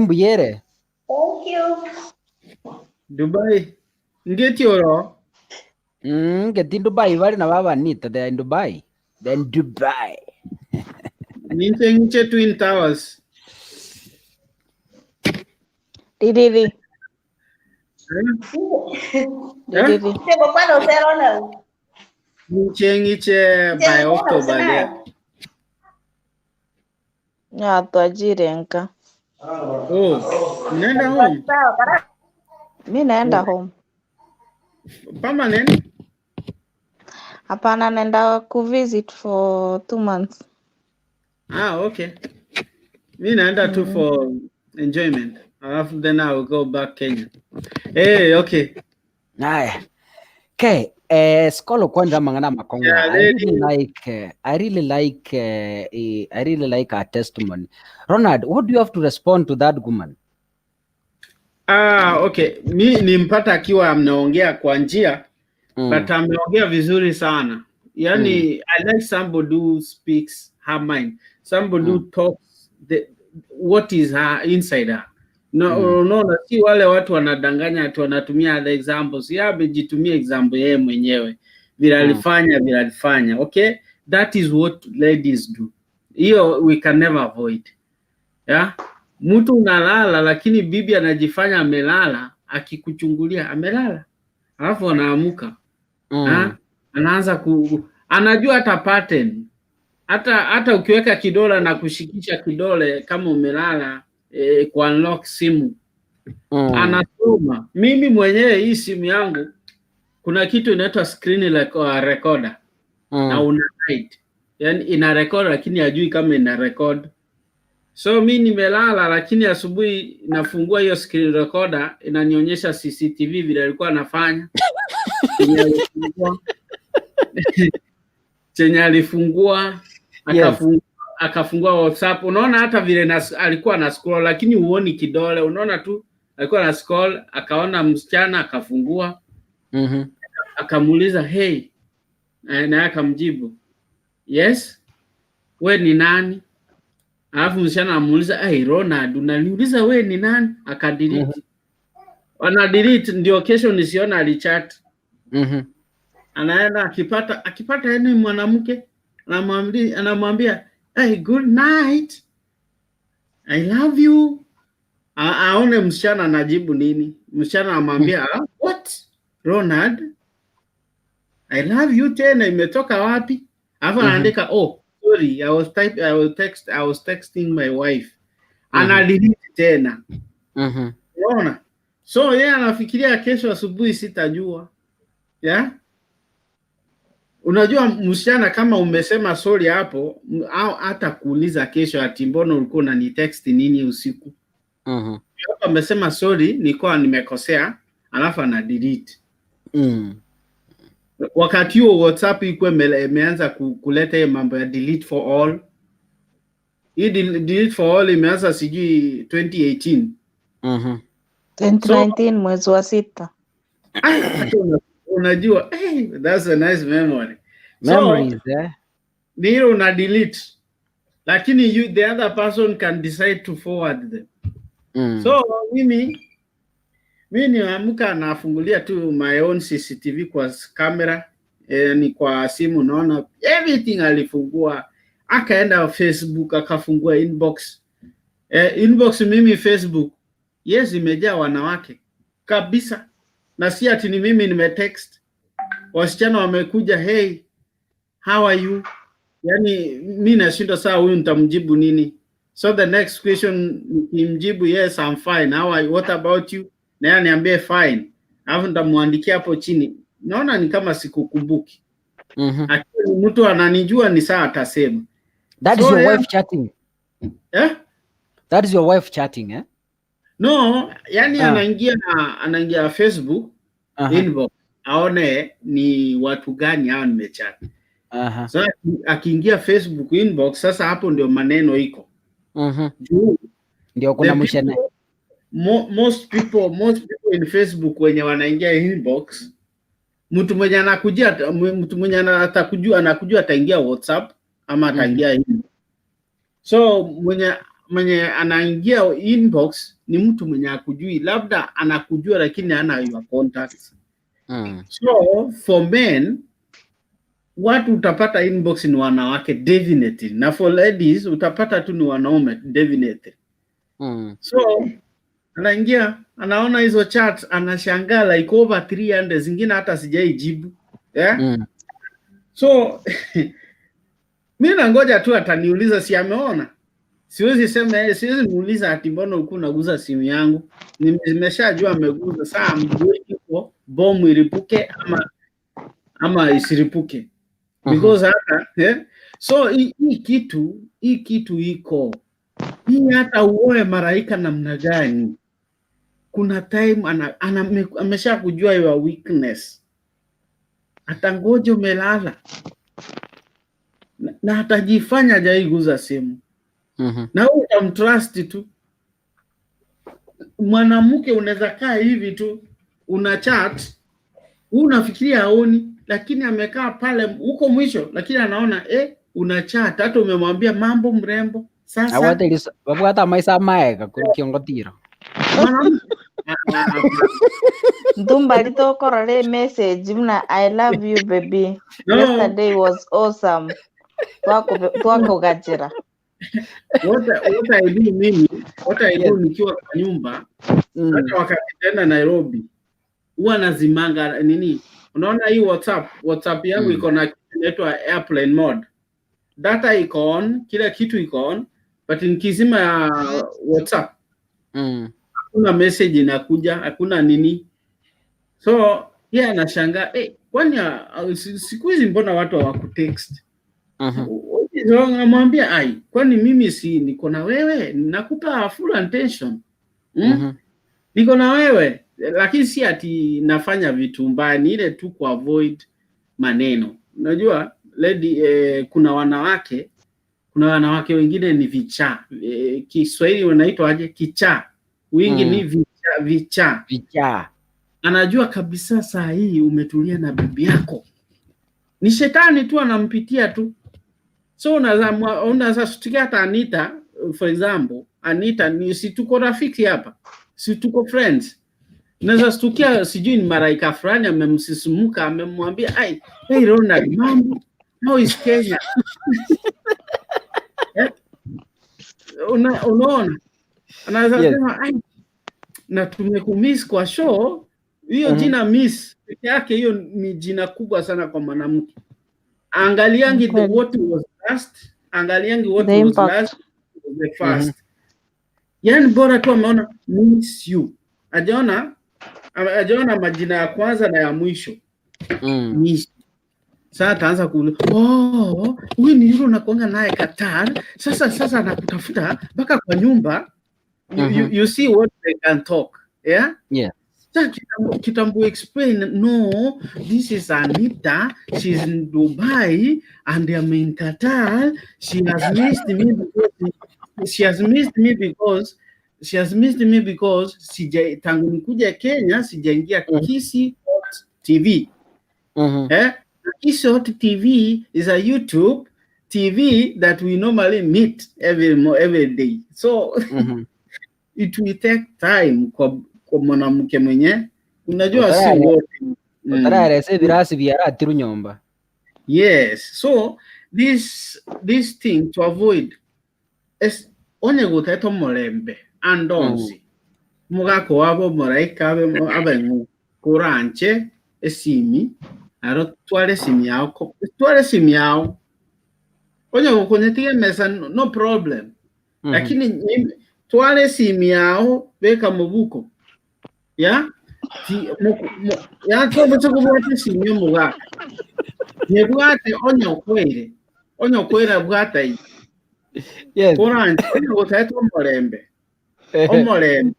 A: mbuyere.
G: Thank you.
F: Dubai. Ngeti oro.
A: Ngeti Dubai bali na baba nita. They are in Dubai. They're in Dubai.
F: Nche Twin Towers.
C: Didi.
F: Didi.
G: Sema kwani Ronald.
F: Nche by October there.
C: Ya tuajiri nka.
F: Oh, nenda home.
C: Mimi naenda home.
F: Permanent?
C: Hapana, naenda kuvisit for 2 months.
F: Okay. Mimi naenda tu for enjoyment. Then I will go back Kenya. Hey, okay.
A: Haya. Okay, skolo kwanza mangana makonga.
F: Yeah,
A: I really like her testimony. Ronald, what do you have to respond to that woman?
F: Okay. Mi nimpata akiwa mnaongea kwa njia, but ameongea vizuri sana. Yani, I like somebody who speaks her mind. Somebody who talks what is her inside her. No, si wale watu wanadanganya atu wanatumia the examples. Amejitumia example yeye mwenyewe. Vile alifanya. Okay? That is what ladies do. Hiyo we can never avoid. Yeah? Mtu unalala lakini bibi anajifanya amelala, akikuchungulia amelala. Alafu anaamuka. Anaanza anajua hata pattern. Hata ukiweka kidole na kushikisha kidole kama umelala kwa unlock simu. Anasoma. Mimi mwenyewe hii simu yangu kuna kitu inaitwa screen recorder. Na una hide. Yani ina record lakini hajui kama ina record. So mimi nimelala lakini asubuhi nafungua hiyo screen recorder inanionyesha CCTV vile alikuwa anafanya. Chenye alifungua akafungua WhatsApp. Unaona hata vile alikuwa na scroll lakini huoni kidole. Unaona tu alikuwa na scroll, akaona msichana akafungua. Akamuuliza hey, na akamjibu yes, we ni nani? Alafu msichana amuuliza hey Ronald, unaniuliza we ni nani? Akadelete. Ana delete ndio kesho nisiona alichat. Anaenda akipata yani mwanamke anamwambia hey good night, I love you. Aone msichana anajibu nini. Msichana anamwambia what Ronald, I love you tena imetoka wapi? Alafu anaandika oh sorry, I was texting my wife. Ana delete tena. Unaona? So yeye anafikiria kesho asubuhi sitajua. Yeah? Unajua msichana kama umesema sorry hapo au hata kuuliza kesho ati mbona ulikuwa unanitext nini usiku? Hapo amesema sorry nilikuwa nimekosea, alafu ana delete. Wakati huo WhatsApp ilikuwa imeanza kuleta mambo ya delete for all. Hii delete for all imeanza sijui 2018.
C: 2019 mwezi wa 6.
F: Unajua hey, that's a nice memory.
A: Memories,
F: Nilo una delete. Lakini the other person can decide to forward them. So mimi niamka nafungulia tu my own CCTV kwa camera, ni kwa simu naona everything alifungua. Akaenda Facebook akafungua inbox. Inbox mimi Facebook yes imejaa wanawake kabisa. Na si ati ni mimi nimetext. Wasichana wamekuja hey how are you? Yani mimi nashinda saa huyu nitamjibu nini? So the next question nimjibu yes I'm fine. How are you? What about you? Na yeye niambie fine. Alafu nitamwandikia hapo chini. Naona ni kama sikukumbuki. Akili mtu ananijua ni saa atasema.
A: That is your wife chatting.
F: That
A: is your wife chatting, eh?
F: No, yani anaingia Facebook inbox aone ni watu gani hao nimechat. So akiingia Facebook inbox sasa hapo ndio maneno iko.
A: Ndio kuna mshana.
F: Most people in Facebook wenye wanaingia inbox, mtu mwenye anakujua ataingia WhatsApp ama ataingia inbox. So mwenye anaingia inbox ni mtu mwenye akujui, labda anakujua lakini hana your contacts. So for men watu utapata inbox ni wanawake definitely, na for ladies utapata tu ni wanaume definitely. So anaingia anaona hizo chat anashangaa like over 300 zingine hata sijaijibu. So mimi nangoja tu ataniuliza si ameona. Siwezi muuliza ati mbona uko unaguza simu yangu. Nimeshajua ameguza, saa mjui iko bomu ilipuke ama isiripuke. Because hata so hii kitu iko. Hii hata uoe maraika namna gani. Kuna time amesha kujua your weakness. Atangoja umelala. Na atajifanya hajaiguza simu. Na utamtrust tu. Mwanamke unaweza kaa hivi tu una chat, unafikiria haoni, lakini amekaa pale huko mwisho lakini anaona una chat, hata umemwambia mambo mrembo. Sasa
A: hata maisa maeka kiongodiro.
C: Ndumba litokorore message mna I love you baby. Yesterday was awesome. Twako gajira.
F: What I do nikiwa kwa nyumba, hata wakati tena Nairobi, huwa nazimanga nini? Unaona hii WhatsApp yangu iko na inaitwa airplane mode. Data iko on, kila kitu iko on, but nikizima WhatsApp, hakuna message inakuja, hakuna nini. So yeye anashangaa, kwani siku hizi mbona watu hawakutext? Namwambia kwani mimi si niko na wewe, nakupa full attention. Niko na wewe, lakini si ati nafanya vitu mbaya, ni ile tu ku avoid maneno. Unajua lady, kuna wanawake wengine ni vichaa. Kiswahili wanaitwa aje? Kichaa. Wingi ni
A: Vichaa.
F: Anajua kabisa saa hii umetulia na bibi yako. Ni shetani tu anampitia tu. So unaweza shtukia hata Anita, for example, Anita ni si tuko rafiki hapa. Si tuko friends. Unaweza shtukia sijui ni malaika fulani amemsisimuka, amemwambia hey Ronald, mambo, how is Kenya? Unaona? Anaweza sema na tumekumiss kwa show. Hiyo jina miss peke yake hiyo ni jina kubwa sana kwa mwanamke. Angaliangi what was last, angaliangi what was last, the first. Yani bora tu ameona miss you. Ajaona majina ya kwanza na ya mwisho. Miss. Sasa ataanza kuuliza, huyu ni yule unakuanga naye Qatar. Sasa anakutafuta mpaka kwa nyumba. You see what they can talk. Yeah?
A: Yeah.
F: Kitambo explain, no, this is Anita, she's in Dubai and I'm in Qatar. She has missed me because tangu nikuja Kenya sijaingia Kisi TV. Kisi TV is a YouTube TV that we normally meet every day. So it will take time kwa mwanamke mwenye unajua si wote
A: utararese virasi vyaratiru nyomba.
F: Yes, so this thing to avoid is onye guteto molembe andonzi mugako wabo moraika abengu kuranche esimi aro twale simi yao onye gukonyetie mesa no problem. Lakini twale simi yao beka mubuko ya tobo bwate simi muga ne bwate onyo kwere bwata yi.
A: Yes.
F: Kuranche onye guteto molembe omorembe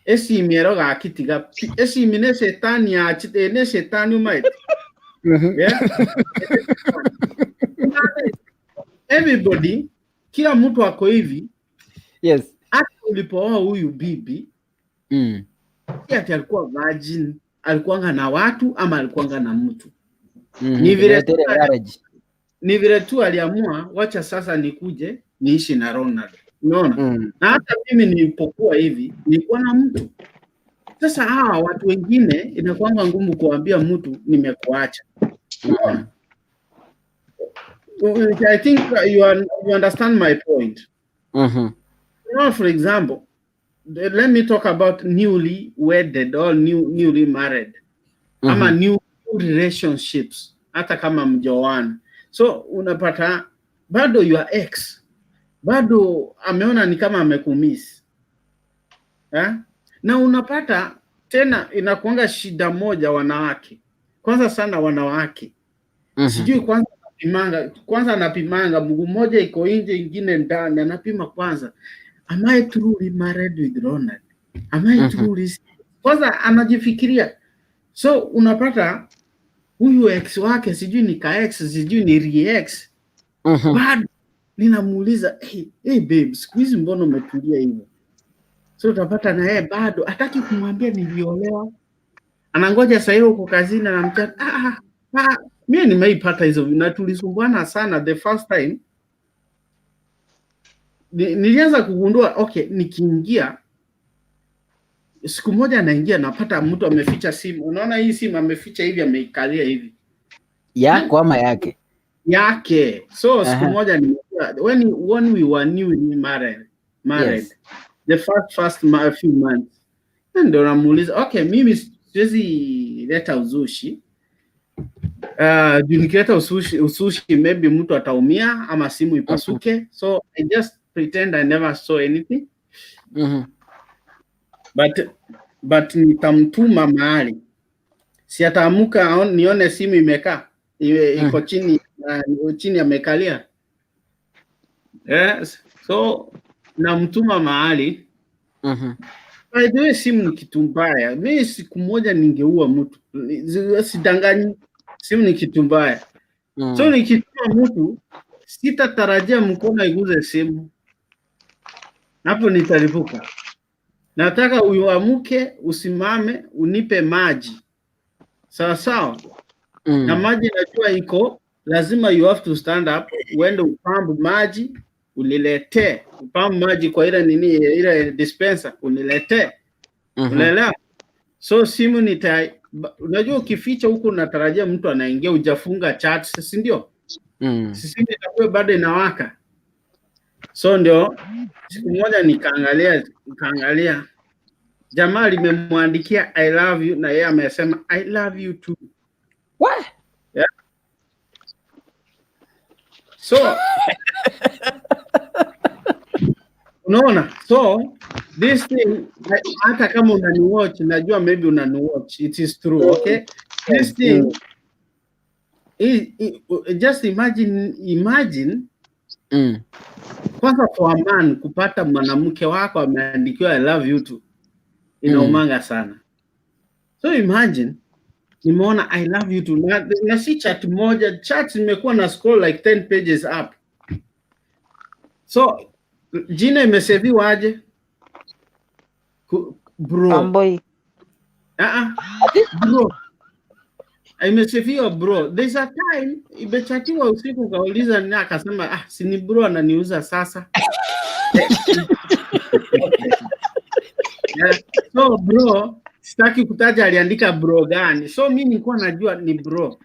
F: esimi ero gakitiga esimi ne setani achite ne setani umaite. Everybody, kila mtu ako hivi.
A: Yes.
F: Hata ulipooa huyu bibi ati alikuwa virgin, alikuanga na watu ama alikuanga na mtu. Ni vile tu aliamua wacha sasa nikuje niishi na Ronald. Unaona? Na hata mimi nilipokuwa hivi nilikuwa na mtu. Sasa hawa watu wengine inakuanga ngumu kuambia mtu nimekuacha. I think you understand my point. For example, let me talk about newly wedded or newly married. Ama new relationships. Hata kama mjoana. So unapata bado your ex bado ameona ni kama amekumiss. Na unapata tena inakuanga shida moja wanawake. Kwanza sana wanawake. Sijui kwanza anapimanga mguu mmoja iko nje ingine ndani, anapima kwanza. Am I truly married with Ronald? Am I truly? Kwanza anajifikiria. So unapata huyu ex wake sijui ni ka ex, sijui ni re-ex. Bado ninamuuliza, hey babe, siku hizi mbona umetulia hivyo? So utapata na yeye bado hataki kumwambia niliolewa. Anangoja sasa hiyo uko kazini na mchana. Mimi nimeipata hizo na tulisumbuana sana the first time. Nilianza kugundua nikiingia siku moja naingia napata mtu ameficha simu. Unaona hii simu ameficha hivi ameikalia hivi.
A: Yako ama yake?
F: Yake. So siku moja when we were newly married. Yes. The first few months. Ndio namuuliza, mimi siwezi leta uzushi. Nikileta usushi maybe mtu ataumia ama simu ipasuke. So I just pretend I never saw anything. But nitamtuma mahali. Si ataamuka nione simu imekaa. Iko chini amekalia. Yes. So namtuma mahali. By the way, simu ni kitu mbaya. Mimi siku moja ningeua mtu. Sidanganyi. Simu ni kitu mbaya. So nikituma mtu sitatarajia mkono iguze simu. Hapo nitalipuka. nataka uamke, usimame, unipe maji. Sawa sawa. Na maji najua iko, lazima you have to stand up, uende upambu maji, uniletee. Upambu maji kwa ile dispenser, uniletee. Unaelewa? So simu unajua ukificha huko unatarajia mtu anaingia, hujafunga chat, si ndio? Sisi itakuwa bado inawaka. So ndio siku moja nikaangalia jamaa limemwandikia I love you na yeye amesema I love you too.
A: What?
F: Yeah. So unaona, so this thing, hata kama unaniwatch, najua maybe unaniwatch, it is true, okay? This thing, just imagine kwanza for a man kupata mwanamke wako ameandikiwa I love you too, inaumanga sana. So imagine, nimeona I love you too, na si chat moja, chat imekuwa na scroll like 10 pages up. So jina imeseviwa aje? Bro.
C: Amboy.
F: Bro. Imeseviwa bro. There's a time imechatiwa usiku kauliza nini, akasema si ni bro ananiuza sasa. Yeah. So bro, sitaki kutaja aliandika bro gani. So mimi nilikuwa najua ni bro.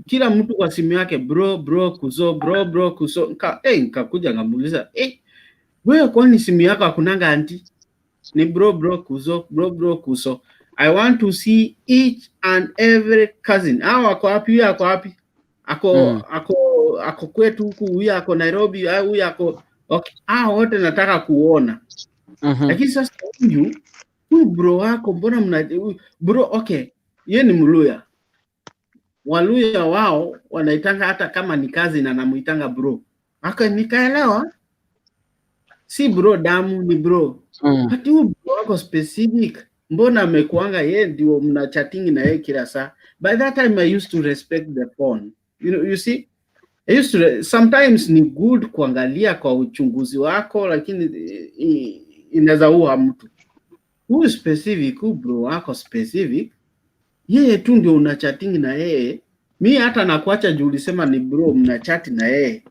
F: Kila mtu kwa simu yake bro kuzo. Nikakuja ngamuuliza, wewe kwani simu yako hakunanga anti? Ni bro kuzo. I want to see each and every cousin. Ako wapi? Ako kwetu huku, huyu ako Nairobi, huyu ako okay. Wote nataka kuona. Lakini sasa huyu bro wako mbona bro, okay. Yeye ni Mluya. Waluya wao wanaitanga hata kama ni kazi na namuitanga bro. Nikaelewa. Si bro damu, ni bro. Hati huyu bro wako specific. Mbona amekuanga yeye ndio mna chatting na yeye kila saa. By that time I used to respect the phone. You see? I used to, sometimes ni good kuangalia kwa uchunguzi wako, lakini inaweza uwa mtu. Huyu specific, huyu bro wako specific. Yeye tu ndio una chatting na yeye. Mimi hata nakuacha juu ulisema ni bro mna chat na yeye.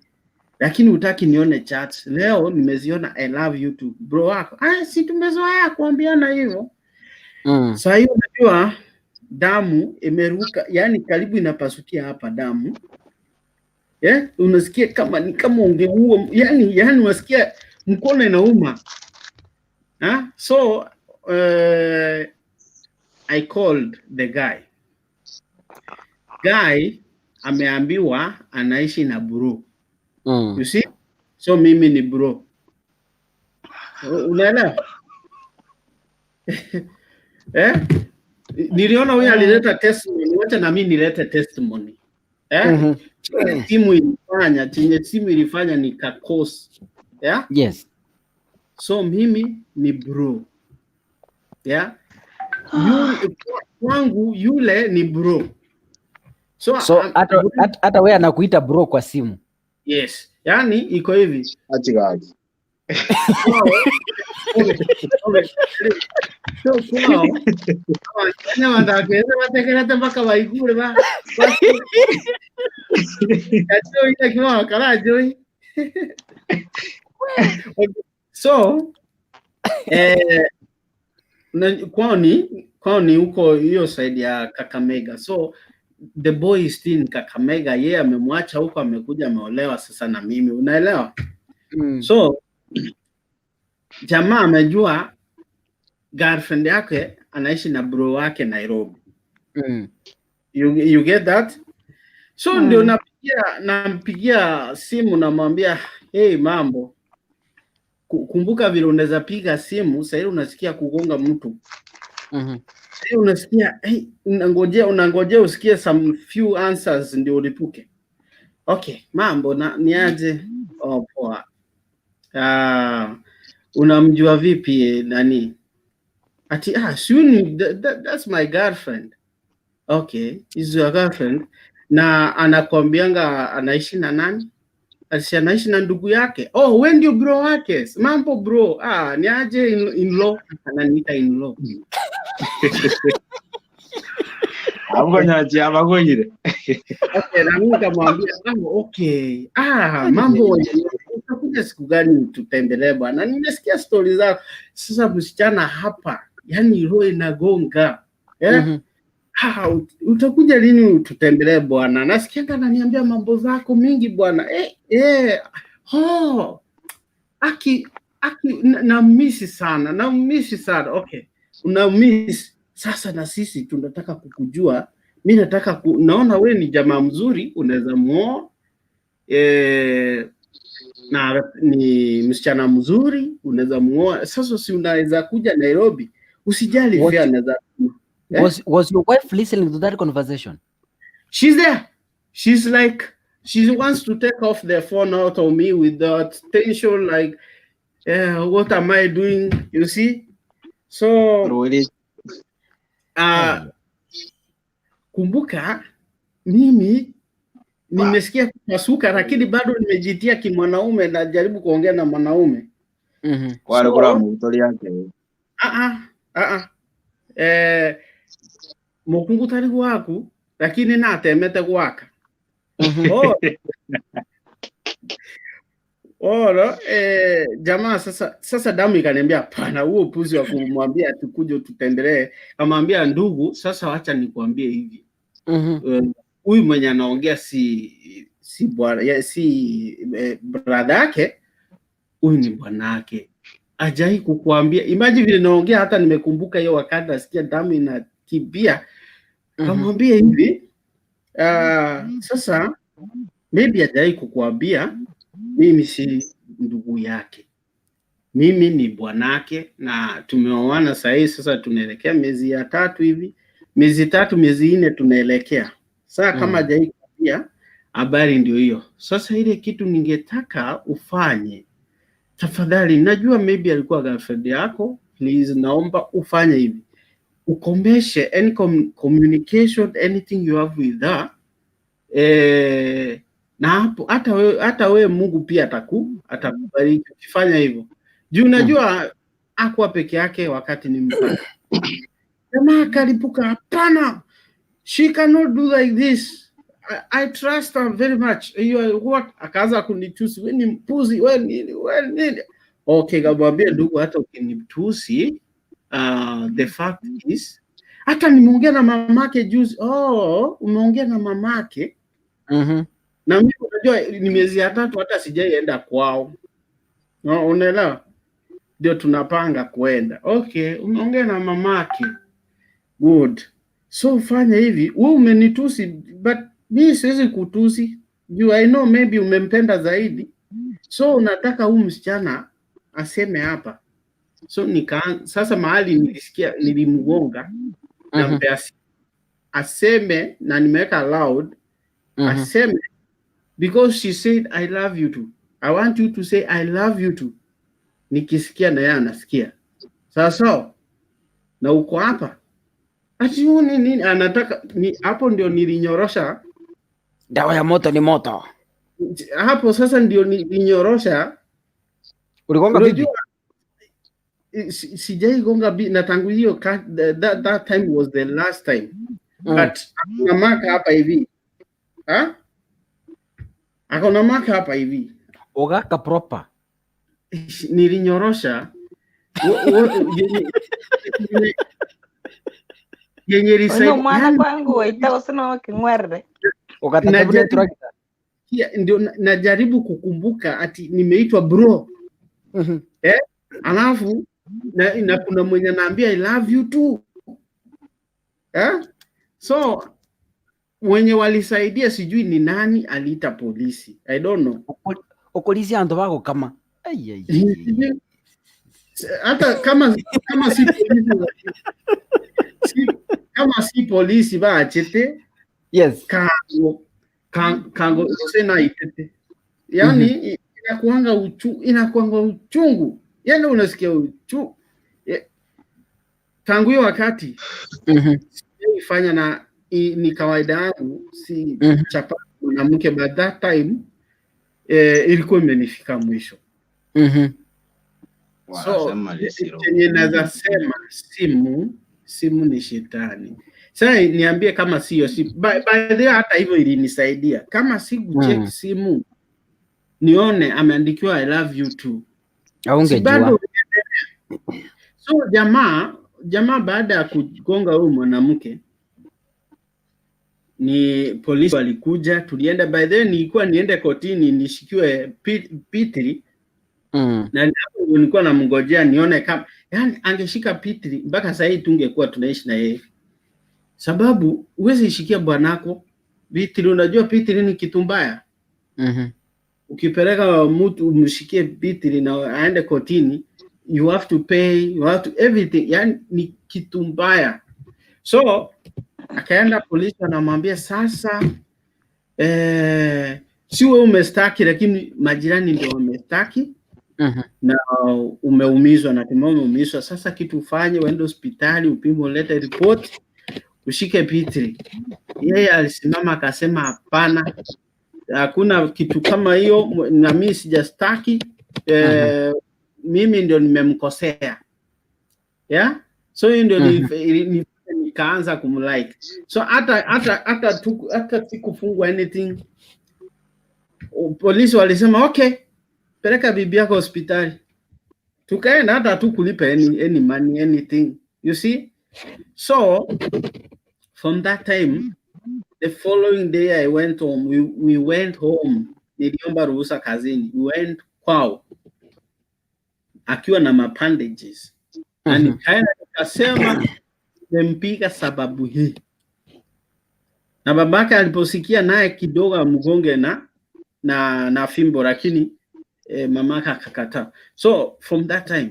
F: Lakini hutaki nione chat. Leo nimeziona I love you too. Bro wako. Si tumezoea kuambiana hivyo. Sasa hiyo unajua damu imeruka, yani karibu inapasukia hapa damu. Unasikia kama ungeua, yani unasikia mkono inauma. So I called the guy ameambiwa anaishi na bro. You see? So mimi ni bro. Unaelewa? Niliona huyu alileta testimony, wacha na mimi nilete testimony. Simu ilifanya nikakosa.
A: Yes.
F: So mimi ni bro. Wangu yule ni bro. So
A: hata wewe anakuita bro kwa simu.
F: Yes. Yani iko hivi.
H: Achigaji.
F: So kwao wanataka watekeleze mpaka waigure ba. So kwao ni huko hiyo side ya Kakamega. So the boy is still in Kakamega, yeye amemwacha huko, amekuja ameolewa sasa na mimi, unaelewa? So jamaa amejua girlfriend yake anaishi na bro wake Nairobi. You get that? So ndio nampigia simu namwambia, hey mambo, kumbuka vile unaweza piga simu sasa unasikia kugonga mtu. Unasikia unangojea usikie some few answers ndio ulipuke. Okay, mambo niaje? Poa. Unamjua vipi nani? Ati soon that's my girlfriend. Okay, is your girlfriend? Na anakuambianga anaishi na nani? anaishi na ndugu yake. Oh, wewe ndio bro wake. Mambo bro. Ni aje in-law, ananiita in-law.
H: Hapo nyaje abagonyire.
F: Okay, na mimi nikamwambia okay. Mambo utakuja siku gani tutembelee bwana? Nimesikia stories zako. Sasa msichana hapa, yani roho inagonga. Utakuja lini tutembelee bwana? Nasikia ananiambia mambo zako mingi bwana. Namisi sana. Okay. Unamisi. Sasa na sisi tunataka kukujua. Mimi nataka naona wewe ni jamaa mzuri, unaweza muoa. Na ni msichana mzuri, unaweza muoa. Sasa si unaweza kuja Nairobi. Usijali pia anaweza.
A: Was your wife listening to that conversation?
F: She's there. She's like, she wants to take off the phone out of me with that tension, like, what am I doing? You see? So, kumbuka, mimi nimesikia kupasuka, lakini bado nimejitia kimwanaume na jaribu kuongea na mwanaume.
H: Wale kula mutoli yake.
F: Mukungu tari gwaku, lakini natemete gwaka. Jamaa sasa damu ikaniambia pana, huo upuzi wa kumwambia tukuje tutembelee. Kamwambia ndugu, sasa acha nikwambie hivi. Huyu mwenye anaongea si bwana, brother yake, huyu ni bwanake. Ajai kukuambia. Imagine vile naongea, hata nimekumbuka hiyo wakati nasikia damu inakimbia. Kamwambia hivi, sasa maybe ajai kukuambia mimi si ndugu yake. Mimi ni bwanake na tumeoana sasa tunaelekea miezi ya 3 hivi. Miezi 3, miezi 4 tunaelekea. Sasa kama ajai kukuambia, habari ndio hiyo. Sasa ile kitu ningetaka ufanye, tafadhali, najua maybe alikuwa girlfriend yako, please naomba ufanye hivi. Ukomeshe any communication, anything you have with her. Na hapo hata wewe Mungu pia atakubariki ukifanya hivyo. Juu unajua hakuwa peke yake wakati nimpata. Jamaa kalipuka, hapana. She cannot do like this. I trust her very much. What? Akaanza kunitusi, wewe ni mpuzi, wewe nini? Okay, kamwambia ndugu, hata ukinitusi, the fact is, hata nimeongea na mamake juzi. Umeongea na mamake? Na mimi unajua ni miezi ya 3 hata sijaienda kwao. Unaelewa? Ndio tunapanga kuenda. Okay, umeongea na mamake. Good. So fanya hivi, wewe umenitusi, but mimi siwezi kutusi. I know maybe umempenda zaidi. So unataka huyu msichana aseme hapa. So sasa mahali nilisikia nilimgonga na aseme, na nimeweka loud, aseme, because she said I love you too. I want you to say I love you too. Nikisikia na yeye anasikia. Sasa na uko hapa. Ati nini anataka hapo ndio nilinyorosha.
A: Dawa ya moto ni moto.
F: Hapo sasa ndio nilinyorosha.
A: Uligonga bibi?
F: Sijai gonga bibi na tangu hiyo that time was the last time. But akona maka hapa hivi. Akona maka hapa hivi.
A: Ogaka proper.
F: Nilinyorosha. Yenye risai
C: mwana kwangu waita usina wakingwerde.
F: Ndio najaribu kukumbuka ati nimeitwa bro. Alafu na kuna mwenye anaambia I love you too. So wenye walisaidia sijui ni nani, aliita polisi. I don't know.
A: Polisi ando wako kama
F: hata kama si polisi kama si polisi baachete.
A: Yes.
F: Kango sena itete. Yani inakuanga uchungu. Yani unasikia uchungu. Tangu hiyo wakati ifanya na ni kawaida yangu si chapa mwanamke, but that time ilikuwa imenifika mwisho. So chenye naweza sema simu ni shetani. Sasa niambie kama sio by the way, hata hivyo ilinisaidia. Kama sikucheck simu nione ameandikiwa I love you too,
A: haungejua.
F: So jamaa baada ya kugonga huyu mwanamke, ni polisi walikuja, tulienda. By the way, nilikuwa niende kotini nishikiwe P3 na nilikuwa namngojea nione kama yani angeshika P3 mpaka sasa hivi tungekuwa tunaishi na yeye, sababu uwezi ishikia bwanako P3. Unajua P3 ni kitu mbaya. Ukipeleka mtu umshikie P3 na aende kotini, you have to pay, you have to everything, yani ni kitu mbaya. So akaenda polisi, anamwambia sasa si wewe umestaki, lakini majirani ndio wamestaki na umeumizwa, na kama umeumizwa sasa kitu ufanye, uende hospitali upime, ulete report, ushike P3. Yeye alisimama akasema hapana, hakuna kitu kama hiyo, na mimi sijastaki, mimi ndio nimemkosea. Yeah, so hiyo ndio nikaanza kumlike. So hata sikufungwa anything. Polisi walisema okay, peleka bibi yako hospitali. Tukaenda, hata tukulipa any money, anything, you see. So from that time, the following day I went home. We went home. Niliomba ruhusa kazini. We went kwao akiwa na mabandages. Na nikaenda nikasema nimpiga sababu hii. Na babake aliposikia naye kidogo amgonge na fimbo, lakini mamaka akakataa. So from that time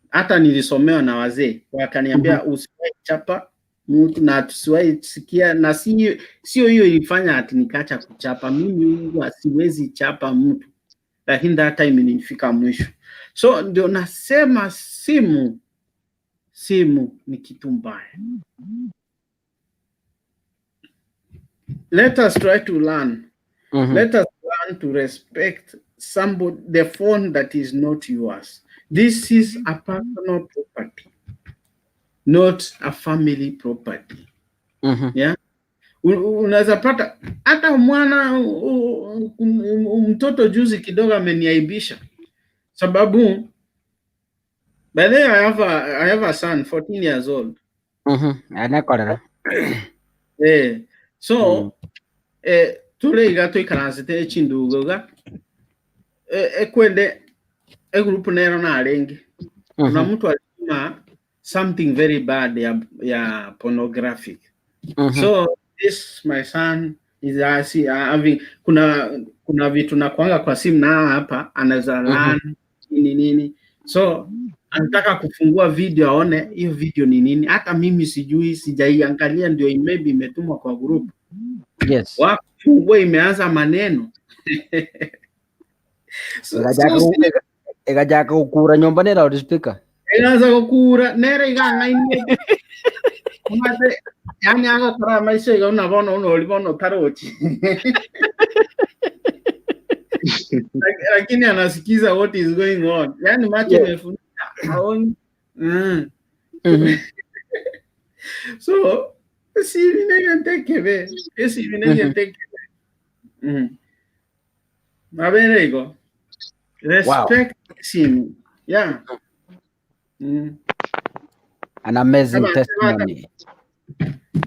F: hata nilisomewa na wazee wakaniambia usiwahi chapa mtu na tusiwahi sikia, na sio hiyo ilifanya ati nikaacha kuchapa. Mimi huwa siwezi chapa mtu, lakini that time nilifika mwisho. So ndio nasema simu ni kitu mbaya. Let us try to learn. Let us learn to respect somebody, the phone that is not yours. This is a personal property, not a family property. Yeah. Unaweza pata hata mtoto juzi kidogo ameniaibisha, sababu by the way, I have a son 14 years old.
A: Anakorera.
F: So tule gato ikaranzite chindugoga ekwende group nero na arengi. Kuna mtu alisema something very bad ya pornographic. So this my son is having kuna vitu na kuanga kwa simu na hapa anaweza learn nini. So anataka kufungua video aone hiyo video ni nini. Hata mimi sijui, sijaiangalia, ndio maybe imetumwa kwa group.
A: Yes.
F: Wafungua imeanza maneno.
A: Egajaka kukura nyumba ni loudspeaker.
F: Egaanza kukura nere iganga ine. Umate yani agakora maisha iga unabona ulibono tarochi. Lakini anasikiza what is going on. Yani macho yamefunika haoni. So si vinenge tekebe. Si vinenge tekebe. Maberego. Respect him. Yeah.
A: An amazing testimony.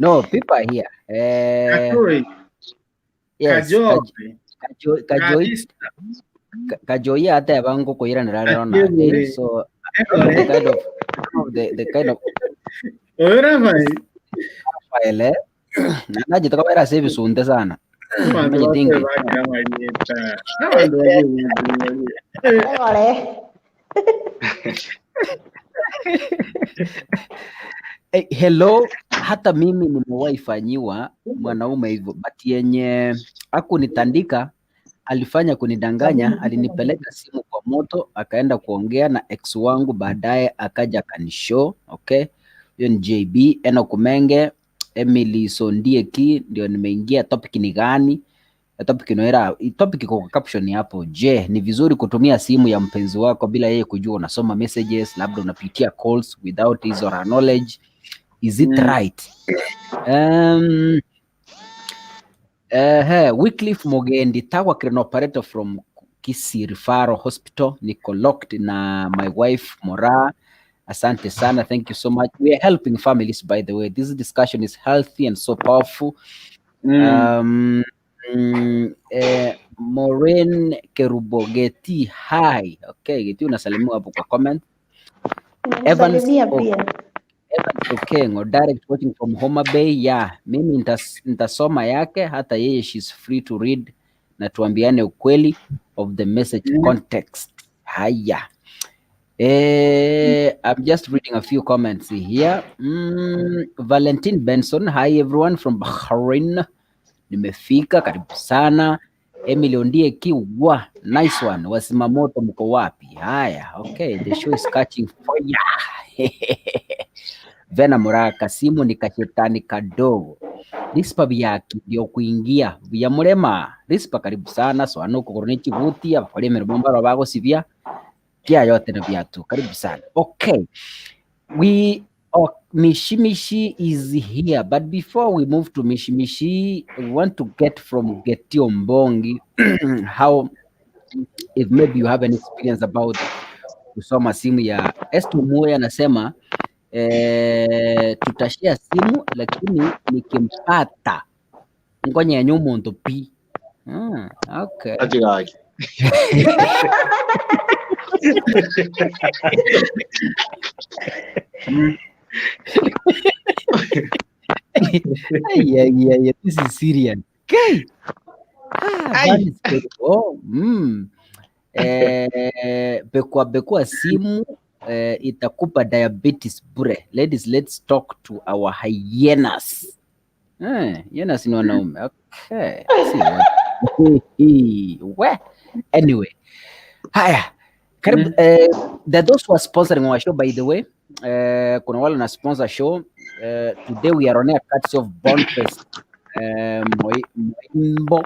A: No, people are here. Yes. Kajoi hata yabango kuira nirarero na. So the kind of
F: Ora vai.
A: Ele na jitaka bara save sunde sana. Hello, hata mimi nimewahi fanyiwa mwanaume hivyo, but yenye hakunitandika, alifanya kunidanganya. Alinipeleka simu kwa moto, akaenda kuongea na ex wangu, baadaye akaja kanishow. Okay, hiyo ni JB Eno Kumenge, Emily Sondieki, ndio nimeingia. Topic ni gani? topic inoera topic iko caption hapo. Je, ni vizuri kutumia simu ya mpenzi wako bila yeye kujua unasoma messages, labda unapitia calls without his or her knowledge? Is it right? Wycliffe Mogendi, Tawa crane operator from Kisii Referral Hospital. Niko locked na my wife Mora. Asante sana, thank you so much. We are helping families, by the way. This discussion is healthy and so powerful. Maureen Kerubogeti, hi. Okay, Geti unasalimiwa hapo kwa comment. Evans Okengo, direct watching from Homa Bay. Yeah, mimi nitasoma yake, hata yeye she's free to read na tuambiane ukweli of the message context. Haya. I'm just reading a few comments here. Valentine Benson, hi everyone from Bahrain. Nimefika, karibu sana. Emily Ondie Kiwa, nice one. Wasimamoto mko wapi? Haya, okay, the show is catching fire. Vena Muraka, simu ni kashetani kadogo. Rispa biyaki ndio kuingia vya murema. Rispa karibu sana. So anuko koronichi vuti ya wale meromba robago sivya. Kia yote na viatu. Karibu sana. Okay. Mishimishi is here, but before we move to Mishimishi, we want to get from Getio Mbongi how, if maybe you have an experience about kusoma simu ya Esto Moya. Anasema tutashia simu lakini nikimpata ngonya ya nyumo ndo pi. Okay.
H: Achigaki.
A: Yeah, this is serious. Okay. Bekua simu itakupa diabetes bure. Ladies, let's talk to our hyenas. Hyenas ni wanaume. Okay. Anyway. Haya. Karibu, those who are sponsoring our show, by the way, kuna wale na sponsor show. Today we are on air courtesy of Boniface Moimbo.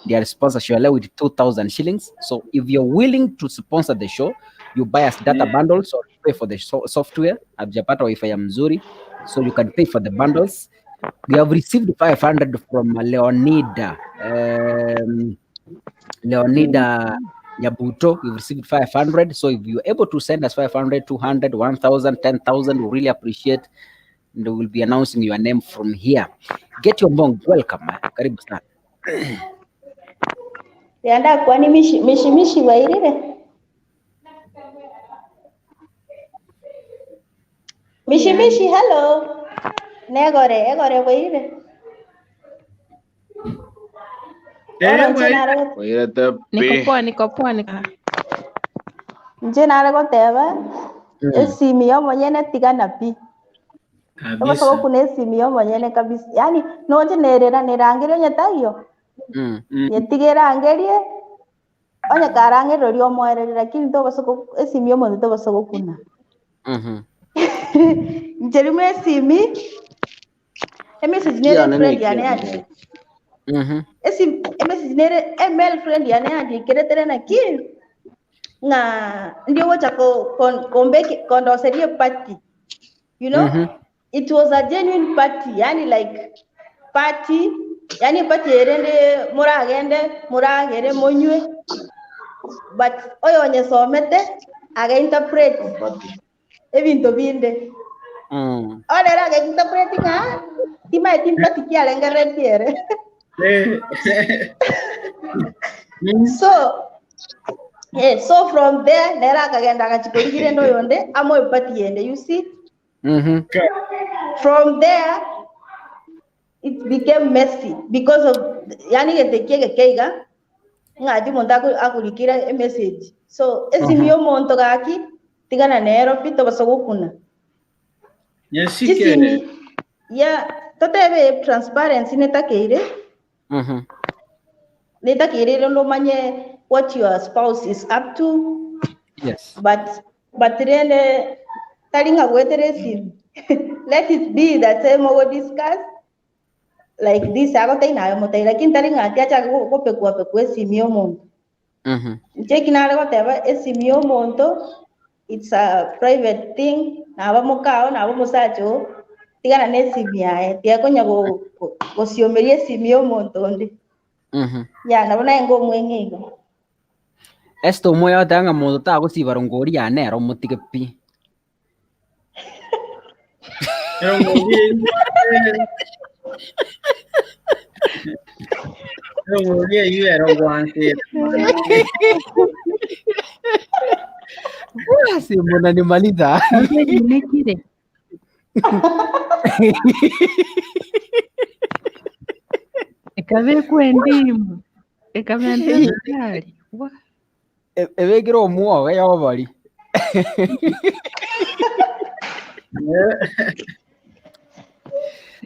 A: Their sponsor show with 2,000 shillings. So if you're willing to sponsor the show, you buy us data bundles or pay for the software. Abjapata wifi ya mzuri, so you can pay for the bundles. We have received 500 from Leonida. Leonida Nyabuto, we've received 500. So if you're able to send us 500, 200, 1,000, 10,000, we really appreciate. And we will be announcing your name from here. Get your bong, welcome. Karibu sana.
G: Yanda kwani mishi wairire. Mishi, hello. Egore wairire.
C: Niko poa.
G: Nje nare goteba. Esimi yo monyene tigana pi. Kama soko kuna esimi yo monyene kabisa. Yani noje nerera nerangire nyatayo. Yetigera angerie. Onya karangire rio moere lakini to basoko esimi yo mondo to basoko kuna. Njerimu esimi. Message nere friend yane ati. Message nere email friend yane ati keretere na ki. Nga ndio wacha kombeki kondoserie party, you know. It was a genuine party, yani like party, yani party erende muragere monywe, but oyo onye somete aga interpret ebinto binde onera aga interpret nga tima party kiale ngare tiere. So from there, nera kagenda kachikongire ndo yonde amo ipati yende, you see. From there, it became messy because of yani getekege keiga ngati mondaku akulikira message. So esimio monto gaki tigana nero pito basogukuna.
F: Yes,
G: ya totebe transparency netakeire. Netakeire ndo manye what your spouse is up to.
A: Yes.
G: But then telling a waitress, let it be that same we discuss. like this akote nayo mutei lakini tari ngati acha kopekua esimu y'omuntu ncheki nare goteba esimu y'omuntu it's a private thing naba mukao naba musacho tigana n'esimu yae tiakonya gociomeria esimu y'omuntu ndi ya nabona ngo mwengigo
A: esto moyo tanga mundu ta gucibara ngori ya nero mutige pi si mbona nimaliza
C: Nikire. Ekabe kwendimu. Ekabe antari.
A: ebegiro omuoga yobari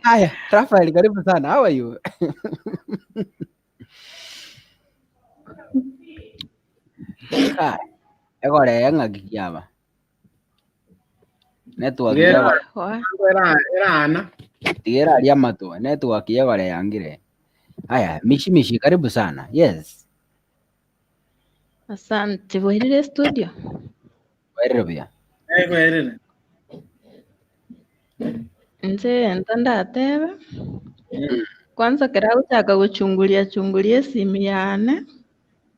A: Haya, Rafael, karibu sana. How are you? Egore ng'agikiaba. Network
F: Era ana.
A: Tigera aria matwa. Network egore yangire. Haya, Mishi, karibu sana. Yes.
C: Asante. Wairire studio.
A: Wairire pia.
F: Wairire.
C: Nze ntandatebe. Kwanza kirauchaka guchungulia simu yane.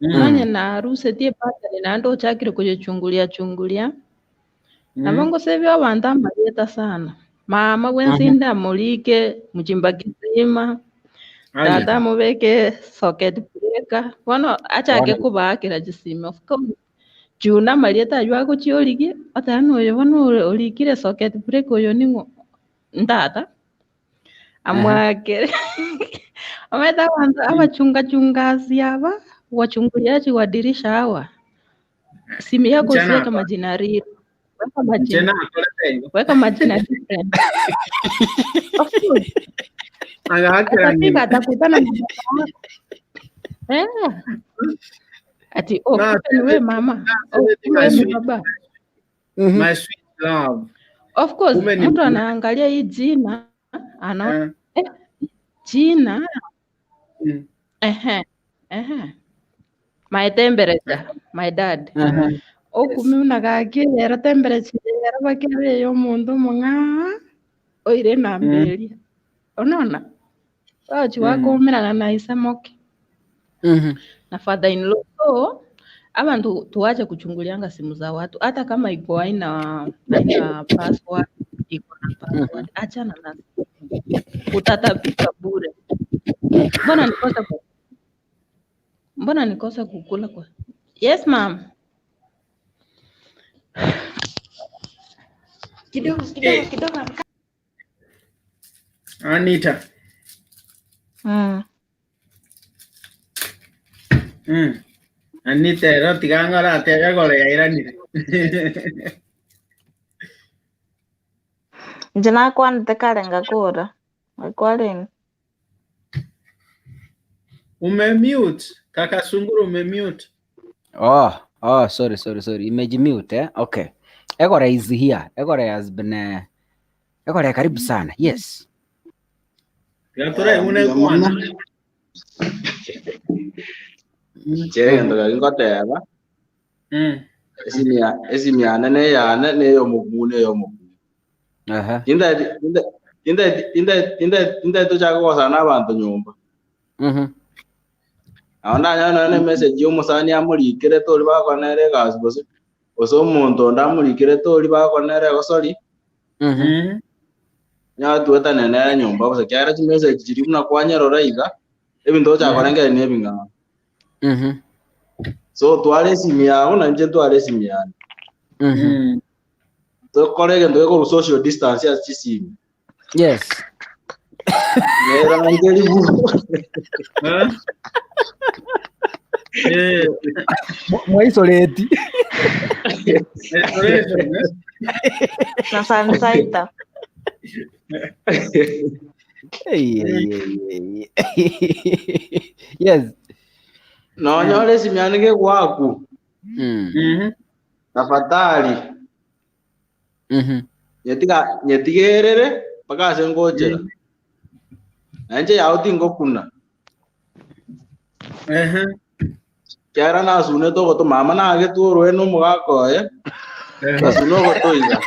C: Nonye narusetie battery nando chakire kuchungulia. Nabongo sevyo abantu amalieta sana. Mama wensinda mulike mujimba kisima. Tata mubeke socket breaker. Bono achake kubakira jisima. Of course. Juna malieta ywa kuchioligi atano yo bono olikire socket breaker yo ningo ndata. Amwake. Ameta kwanza abachunga siaba wachunguliaji wa dirisha hawa. Simu yako usiweke majina real. Weka majina different. Of course. Atafika atakutana na baba. Ati we mama. We baba.
F: My sweet love.
C: Of course, mtu anaangalia hii jina anaona jina my temperature, my dad. Okumuna gakira temperature yara bakire yo mundu munga oire na mbeli. Unaona? Wachi wako umira na isamoke. Na father in law abantu tuache kuchungulianga simu za watu hata kama iko haina password iko na password achana na utatapika bure. Mbona nikosa kukula kwa yes ma'am kidogo
F: Anita Anita era tigangara tega gore yairani
C: Jana kwan tekarenga kura kwaleni
F: umemute kaka sunguru umemute
A: sorry image mute okay egore is here egore has been egore karibu sana yes
F: yatura una
H: Chegendo ngoteba esimyana ne yo mugune inda tuchakosa n'abantu nyumba aona nyana ne message yo musani amulikire tori bakonere gasbose oso muntu ndamulikire tori bakonere gosori nya tueta nene nyumba bose kyara chi message chiri muna kwanyero raiga ebintu chakorenge nebinga so twale simya una nje twale simya so kolege ndo ko social distance as chisimu
A: yes
H: era ngeli bu
A: isolate
C: na sansaita
A: yes
H: no nyole simyani ke kwaku tafadhali nyetigerere pakase ngojera nanje yauti ngokuna kyara na sune to to mama na age tu ro eno mugako asuno go to iga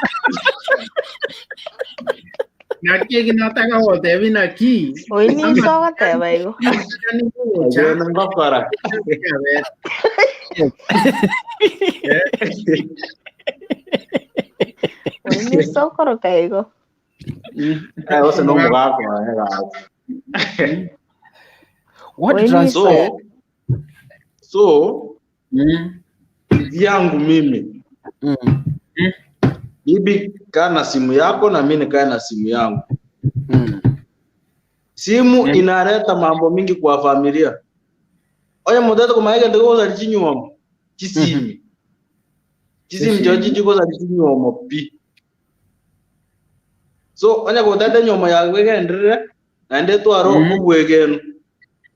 F: Naki kinataka wote vina ki.
C: Oini soga teba igo.
H: jana ngokora
C: Oini sokoro kaigo.
H: ose no mugako
A: What
C: Oini
A: translate?
H: so yangu mimi bibi kaa na simu yako na mimi nikae na simu yangu. Simu inaleta mambo mingi kwa familia. Oya mudete kumaika ndiko za chinyuomo. Chisimi joji jiko za chinyuomo pi. So onya kudete nyomo ya wege ndire na ndetu aro kubwegenu.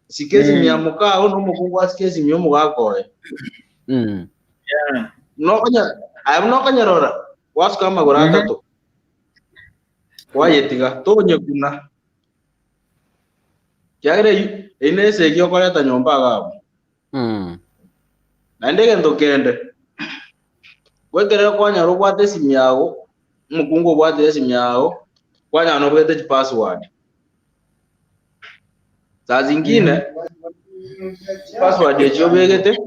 H: Sikezi miamuka au no mukungu asikezi myomo gakoe.
F: Yeah.
H: No onya ayo no kanya rora. Wasu kama gorata to. Wayetiga to nyekuna. Kyagere inese kyo koleta nyomba gabo. Na ndege ndokende. Wekere kwanya ro kwate simu yawo. Mukungu bwate simu yawo. Kwanya no bwete password. Saa zingine password yecho begete.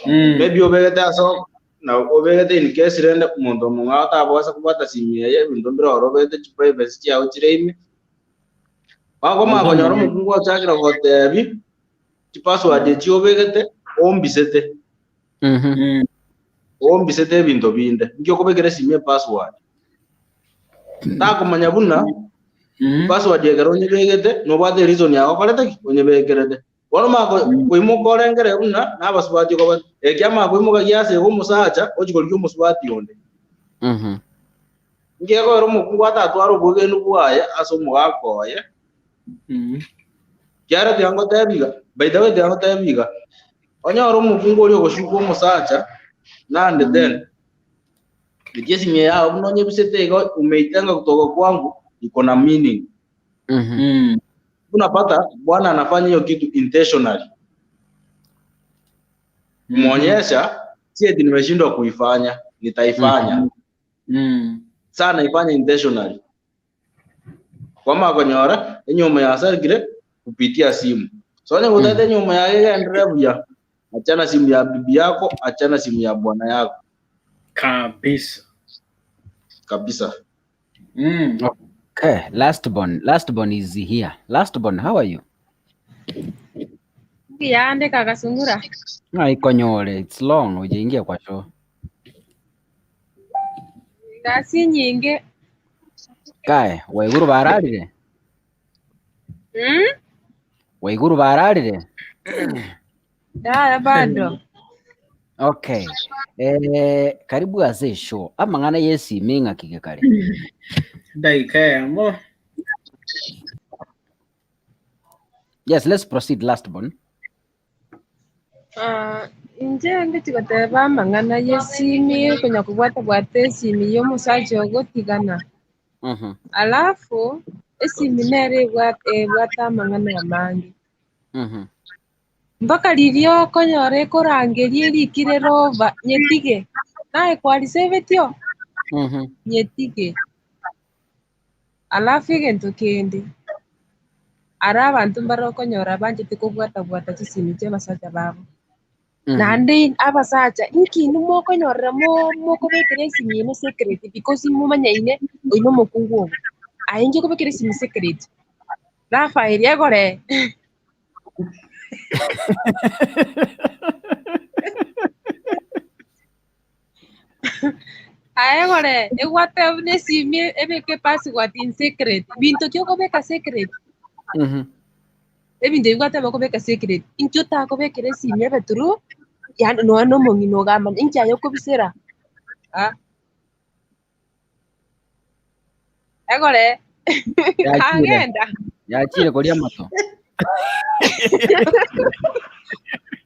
H: Maybe obegete aso na obegete in case rende umuntu mungata abasa kubata simu ye bintu mbiro ro bete privacy yawo kireme. Wako makonyoro mukungu achakira gotebi password yecho begete ombisete. Ombisete bintu binde. Ngyo kubegere simu password. Takumanya buna password yegero nyebegete no bade reason yawo kolete onyebegerede. Wono mako kuimo korengere buna nabasubati ko ekyama kuimo kagiase ko musacha ochikolyo musubati onde. Ngego ro mukungu atatwaro bogenu bwaye aso mugakoye. Kyara byango tabiga by the way byango tabiga onyoro mukungu oli ogoshuko musacha nande then Nikiesi mie yao mnonye bisete ego umeitenga kutoka kwangu iko na meaning. Unapata bwana anafanya hiyo kitu intentionally. Muonyesha sie nimeshindwa kuifanya nitaifanya. Sana ifanye intentionally. Kwa konyora enyoma ya sargire kupitia simu. So ni kudade nyoma ya yeye ndrebuya. Achana simu ya bibi yako, achana simu ya bwana yako. Kabisa.
A: Okay, last born is here. Last born, how are you?
D: Yande kaka sungura.
A: Ikonyole, it's long ujaingia kwa show.
D: Kasi nyingi.
A: Kae, waiguru bararire? Waiguru bararire?
D: Da bado.
A: Okay. Karibu aze show. Ama ngana yesi minga kike kare.
F: Daika mo.
A: Yes, let's proceed last born.
D: Nje ngitibata mangana yesimi kunya kubwata simi yo musaje ogotigana. Alafu esimi nere bwata mangana ya mangi. Mpaka livyo konyore korangerie likire rova nyetige. Nae kwali sevetio. Nyetige. Alafu igento kende. Ara abantu barokonyora banje tikobwata chisimi che basaja babo. Nande abasaja ikintu mokonyora moko bekere simi no secret because mumanya ine oino mokungu. Ainge kubekere simi secret. Rafael yagore. Ayagore egwate ne simi ebeke password in secret. Binto kyo kobeka secret. Ebinde igwate bakobeka secret. Incho ta kobekere simi ebeturu. Ya no mongi no gaman incha yoko bisera. Egore. Agenda.
A: Ya chile kolia mato.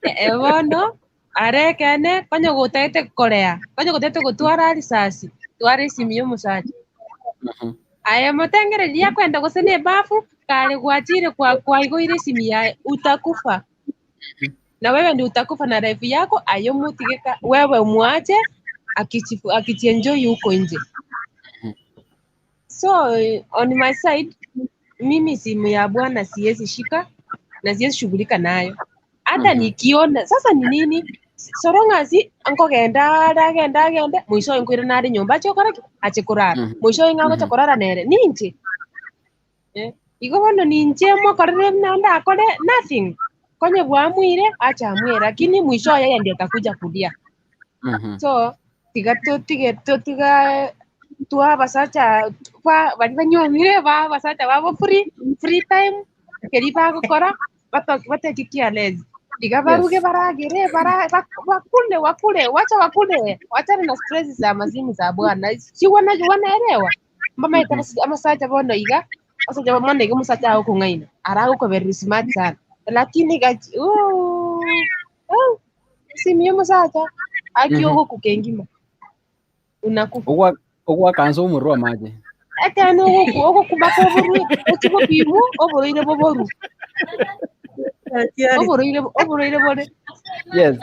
D: Ewono arekene konyo gutete korea. Konyo gutete gutwara risasi. Tware simi yo musaji. Aya motengere lia kwenda gusene bafu kale kuachire kwa ile simu ya utakufa. Na wewe ndio utakufa na life yako ayomutigeka wewe muache akijienjoy huko nje. So on my side mimi simu ya bwana siwezi shika na siwezi shughulika nayo. Hata nikiona sasa ni nini? Sorongazi anko genda mwisho inkwira nari nyumba chokora achekurara. Mwisho ingako chokorara nere ninje. Iko bono ninje mo korere nanda akore nothing. Konye bwamwire acha amwire lakini mwisho yeye ndiye atakuja kulia. So tiga tua basacha bali banyomire basacha babo free time keriba gukora batakikia lezi tiga baruge baragere wakule wacha na stress za mazimu za bwana si wanaelewa mama itaka amasacha bono iga asaja mwana iga musacha au kungaina arago ko very smart sana lakini gaji si mimi musacha akiogo kukengima unakufa
A: ogwa kanzo umurwa maje
D: ate no ogo kubako buru otuko bimu oboroire boboru oboroire bore
A: yes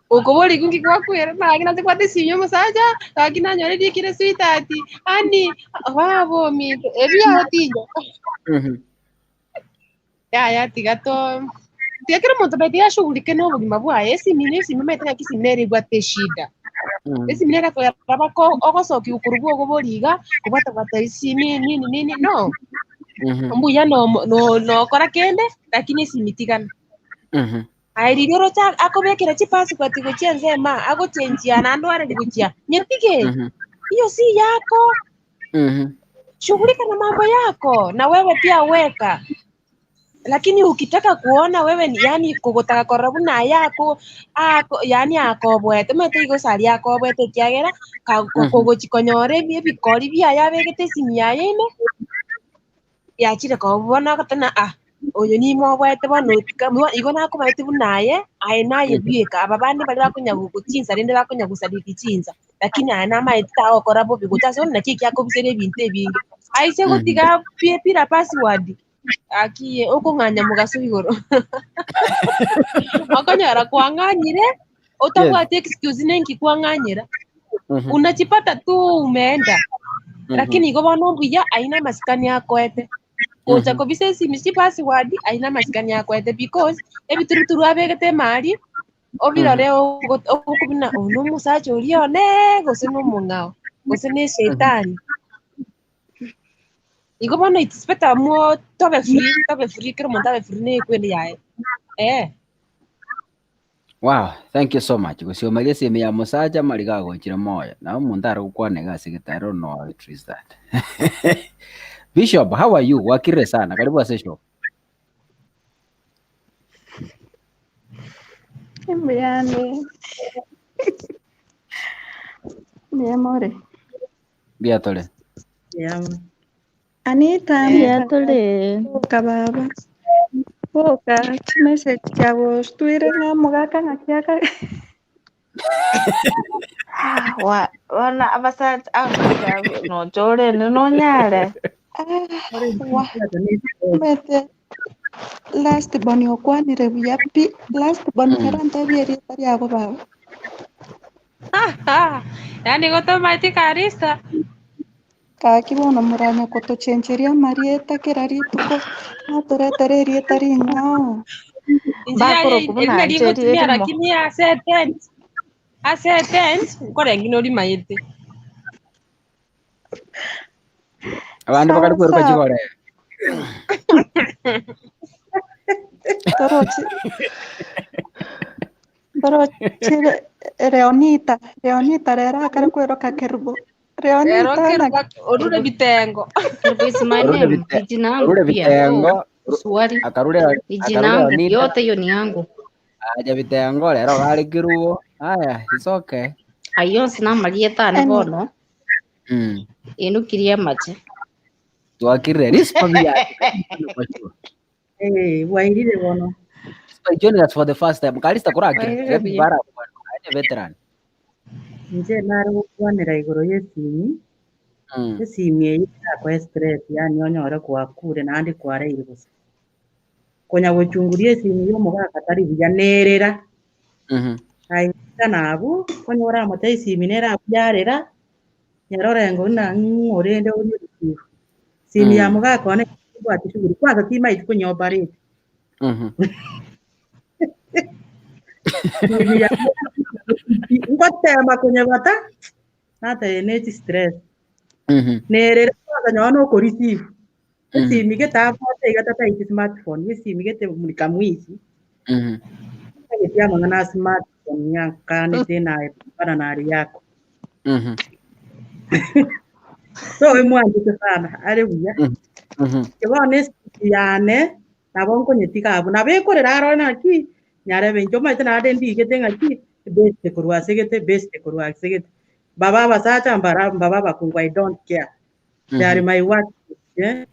D: ukobori kungi kwakwera nagina zikwate sinyo musaja agina nyore dikire sweetati ani wabo mi ebya otinyo ya tigato tiakira muntu betia shughulike no bugima bwaye simu metena kisineri gwate shida esi minera ko yarabako ogosoki ukurubu ogoboriga kubata isi nini no mbuya no kora kende lakini simitigana airiro cha akobekera chipasi kwa tigo chenzema ago chenjia na ndo ara diguchia nyepige hiyo si yako shughulika na mambo yako na wewe pia weka. Lakini ukitaka kuona wewe ni yani kugotaka korabu na yako yani akobwete mete igosari akobwete kiagera kogochikonyore bikori bia yabegete simya yene yachire kobona katana oyo ni mobwete bono igona kobaite bunaye naye bieka ababandi bali bakunyagu kuchinza rende bakunyagusadiki chinza lakini ana maita okorabo bigutaso na kiki akobisere binte bingi aise gutiga pira password akiye okunganya mugaso igoro akanyara kwanganyire utabwate excuse nengi kwanganyira unachipata tu umeenda lakini iko bono buya aina maskani yako ete ocha kobise simisi password aina maskani yako ete because ebituruturu abegete mali obirore okubina ono musacho lione gose no mungao gose ne shetani iko bono it's better mo tobe free kero montabe free ne kweli yae
A: wow thank you so much gusiomalia simu ya musaja maliga gochira moya na umuntu aragukwane gasi gitaro no how it is that Bishop, how are you? Wakire sana. Karibu wa session.
C: Mbiani. Biamore.
A: Biatole.
C: Anita, biatole. Kababa. Boka, chimese chavo, stuire na mugaka ngakiaka. Wana abasa no chore no nyare. Mete last boni okwani rebuya pi last boni karanta bieri tari ako baba.
D: Yani goto maiti karista.
C: Kaki bono muranya koto chencheria marieta kerarituko atore tare tari ngao.
D: Bakoro kubuna cheri lakini asset kore nginori maiti.
A: Abantu bakari kweruka chikore.
C: Torochi Leonita rera kare kweruka kerubo. Leonita
D: orure bitengo.
I: Isimani jina langu pia. Swali. Jina langu yote hiyo ni yangu.
A: Aja bitengo lero gari kirubo. Haya, it's okay.
I: Ayo sina marieta ni bono. Inu kiria mache.
A: Tuakire rispa bia.
J: Wairire bono.
A: Joining us for the first time. Kalista kurake. Bara veteran.
J: Nje naro kwanira igoro yesini. Simu kwa stress yani onyore kwa kure nandi kwa reiri gusa konya guchungurie simu yo muga katari bijanerera ai kanabu konyora mate simu nera byarera nyarorengo na ngorende uri simu ya muga kone kwa tishuguri kwa tima itukunyobare simu ya ngotema kwenye bata nata eneti stress nerera kwa nyono ko receive simu geta gata ita smartphone simu gete mulika mwizi ya mangana smartphone yakane tena para nari yako so imwandike sana aleluya kibone yane nabonko nyetika abu nabeko rero naki nyare benjo maite na dendi gete ngaki best kurwa segete baba basacha mbara baba bakungwa I don't care they are my what yeah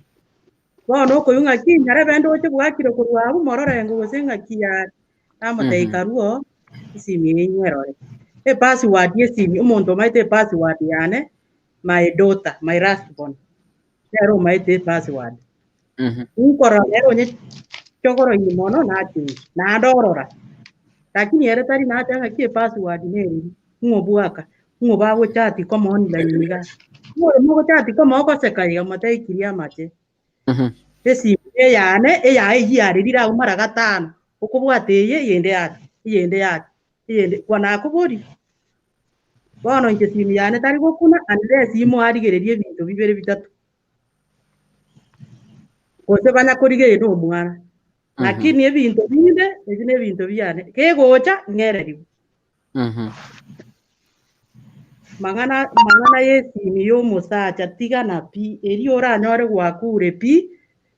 J: bono ko yunga ki nyare bendo che bwakiro kurwa abu mororengo gosenga kiya amateika ruo simi nyerore password yesimi umuntu maite password yane my daughter my last born yaro maite password ukora yaro nye chokoro yimono na dorora lakini yere tari na tanga ki password neri ngobuaka ngobago chati kama online niga mo chati kama ko sekai ga matai kiria mate simi yane yari dira umara gatano ukubwate yende kwana kuburi bono nke simu yane tari gukuna ande simu arigererie bintu bibere bitatu kose banya kurige no mwana lakini ebintu binde ezine bintu byane kegocha ngereri mangana yesimu yo musacha tigana pi eri ora nyore gwakure pi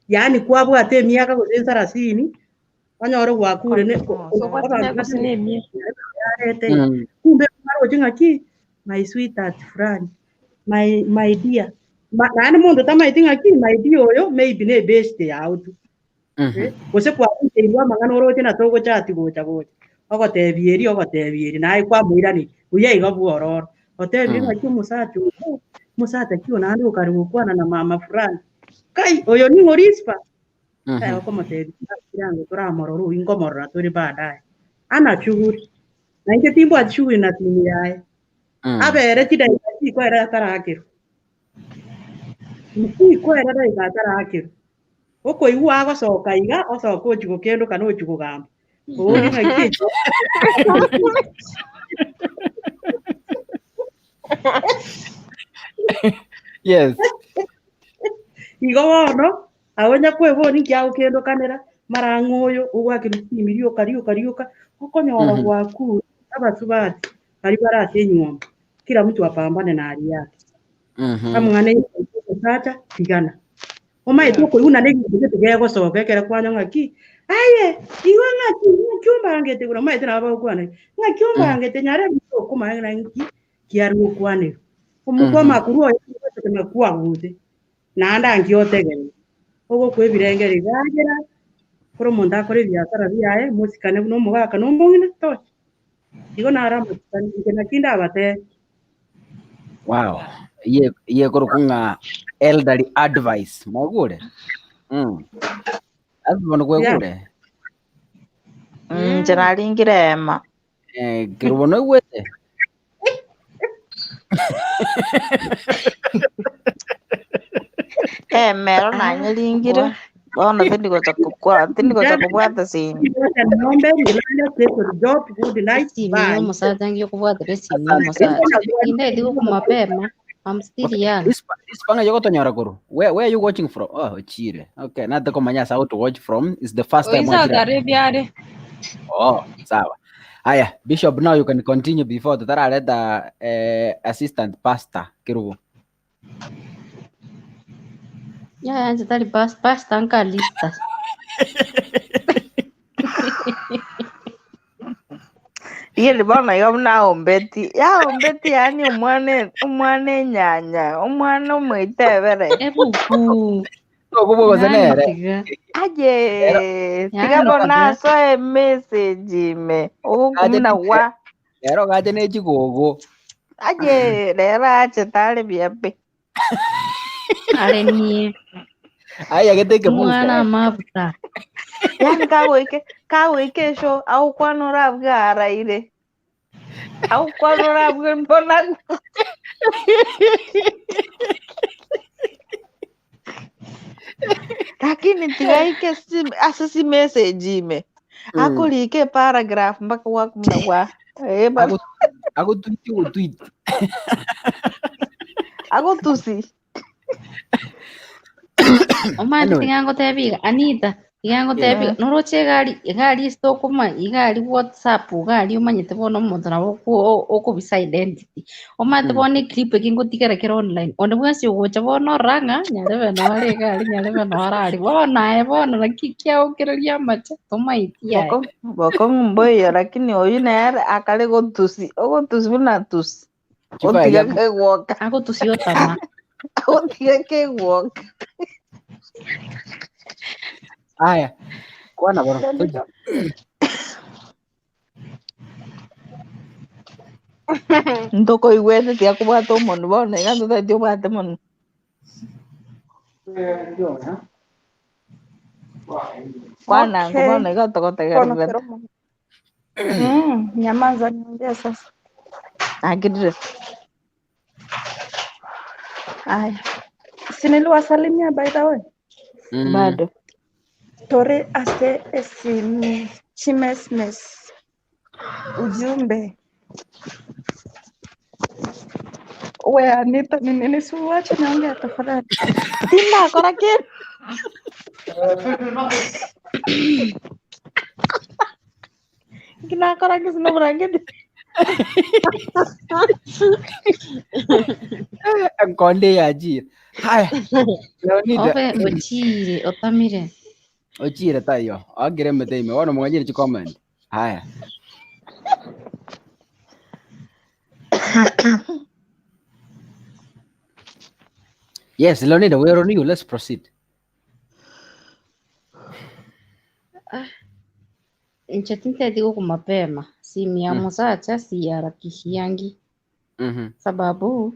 J: yani kwabwate miaka gosenza rasini anyore gwakure ne kumbe maro jingaki my sweetheart friend my dear nani mundu tama itinga ki my dear oyo maybe ne best out kose kwa ilwa mangana oroje na togo chati gocha ogotebieri na kwa mwirani uye igabu ororo otebi ngaki musata kio nandi ukaribu kwana na mama friend kai oyo ni ngorispa kai kama tebi yangu turamororo ingomorora turi baadaye ana chuguri na inge timbo achuguri na timu yae abere kidai kwa era tarakiro kwa era tarakiro oko iwa gocoka iga osoka ochugo kendo kana ochugo gamba uri ngaki
A: yes
J: igo wono awonya kweboni kya ukendo kanera marangoyo ugwakira imirio kariuka ukonyora gwaku abasubati bari barasenywa kila mtu apambane na hali yake amwana sasa tigana omaye tuko yuna negi tegego soke kera kwanya ngaki aye iwe ngaki cyumba ngete kuna maye tena aba kwana ngacyumba ngete nyare ko maye ngiki kiaru kwane umukwa makuru tena kwa gude nanda ngiotegene ogo kwebirenge rigagera koro monda kore byakara byaye musikane no mugaka no mbongina to igo nara musikane kinda abate
A: wow ye koro kunga elderly advice mogure azbono kwegure
C: Njararingirema
A: kirubono gwete
C: mero na nyaringire bono tindigocha kubwata simu
I: Simu musaza ngio kubwatire simu musaza inde digo kumapema I'm still young.
A: This panga yogo tonyora kuru. Where are you watching from? Oh, Chile. Okay, not the komanya how to watch from. It's the first time watching. Oh, sawa. Aya, Bishop, now you can continue before the let the assistant pastor Kirubu.
I: Ya anza tali pasta anka lista.
C: Yeli bona yomna ombeti yani umwane nyanya umwana umwitebere
I: ebuku
A: kubo zenere
C: aje tiga bona so message me okumna wa
A: ero gaje ne chigogo
C: aje lera ache tale biabe
I: Are nie.
A: Aya geteke
I: Mwana mafuta.
C: Yani kagoike show au kwano rabga araire. Au kwano rabga mbona. Lakini tigaike asisi message ime. Akulike paragraph mpaka wakumna wa.
A: Ako tweet.
C: Ako tusi.
I: Omandi tingango tebiga Anita. Tingango tebiga noroche gari stokuma igari WhatsApp gari umanyete bono omonto nabo okobisa identity. Omate bono clip kingo tigera online. Onde bwasi ogocha bono ranga nyarebe no are gari nyarebe no arari. Bono bono nakikia okereria macha tomaitia.
C: Boko mboyo lakini oyine akale gotusi. Ogotusi buna tusi. Otiga ke woka.
I: Ako tusi otama.
C: Otiga ke woka.
A: Aya. Kwana boro.
C: Ndoko igwete tia kubata omondu bono iganto tati obate mono. Kwana ngobono iganto gotegerera.
K: Nyamaza niongea sasa.
C: Agidre.
K: Aya. Si niliwasalimia by the way?
C: Bado.
K: Tore ase esimi chimesmes. Ujumbe. We Anita ni nini siwache naongea tafadhali.
C: Tina kora kid. Kina kora kis no branged.
A: Konde yaji. Haya.
I: Obe ochire otamire.
A: Ochire tayo. Agire mteime. Wana mwajiri chi comment. Haya. Yes, Leonida, we're on you. Let's proceed.
I: Nchatinta digo mapema. Simu ya musacha siharakishiangi. Sababu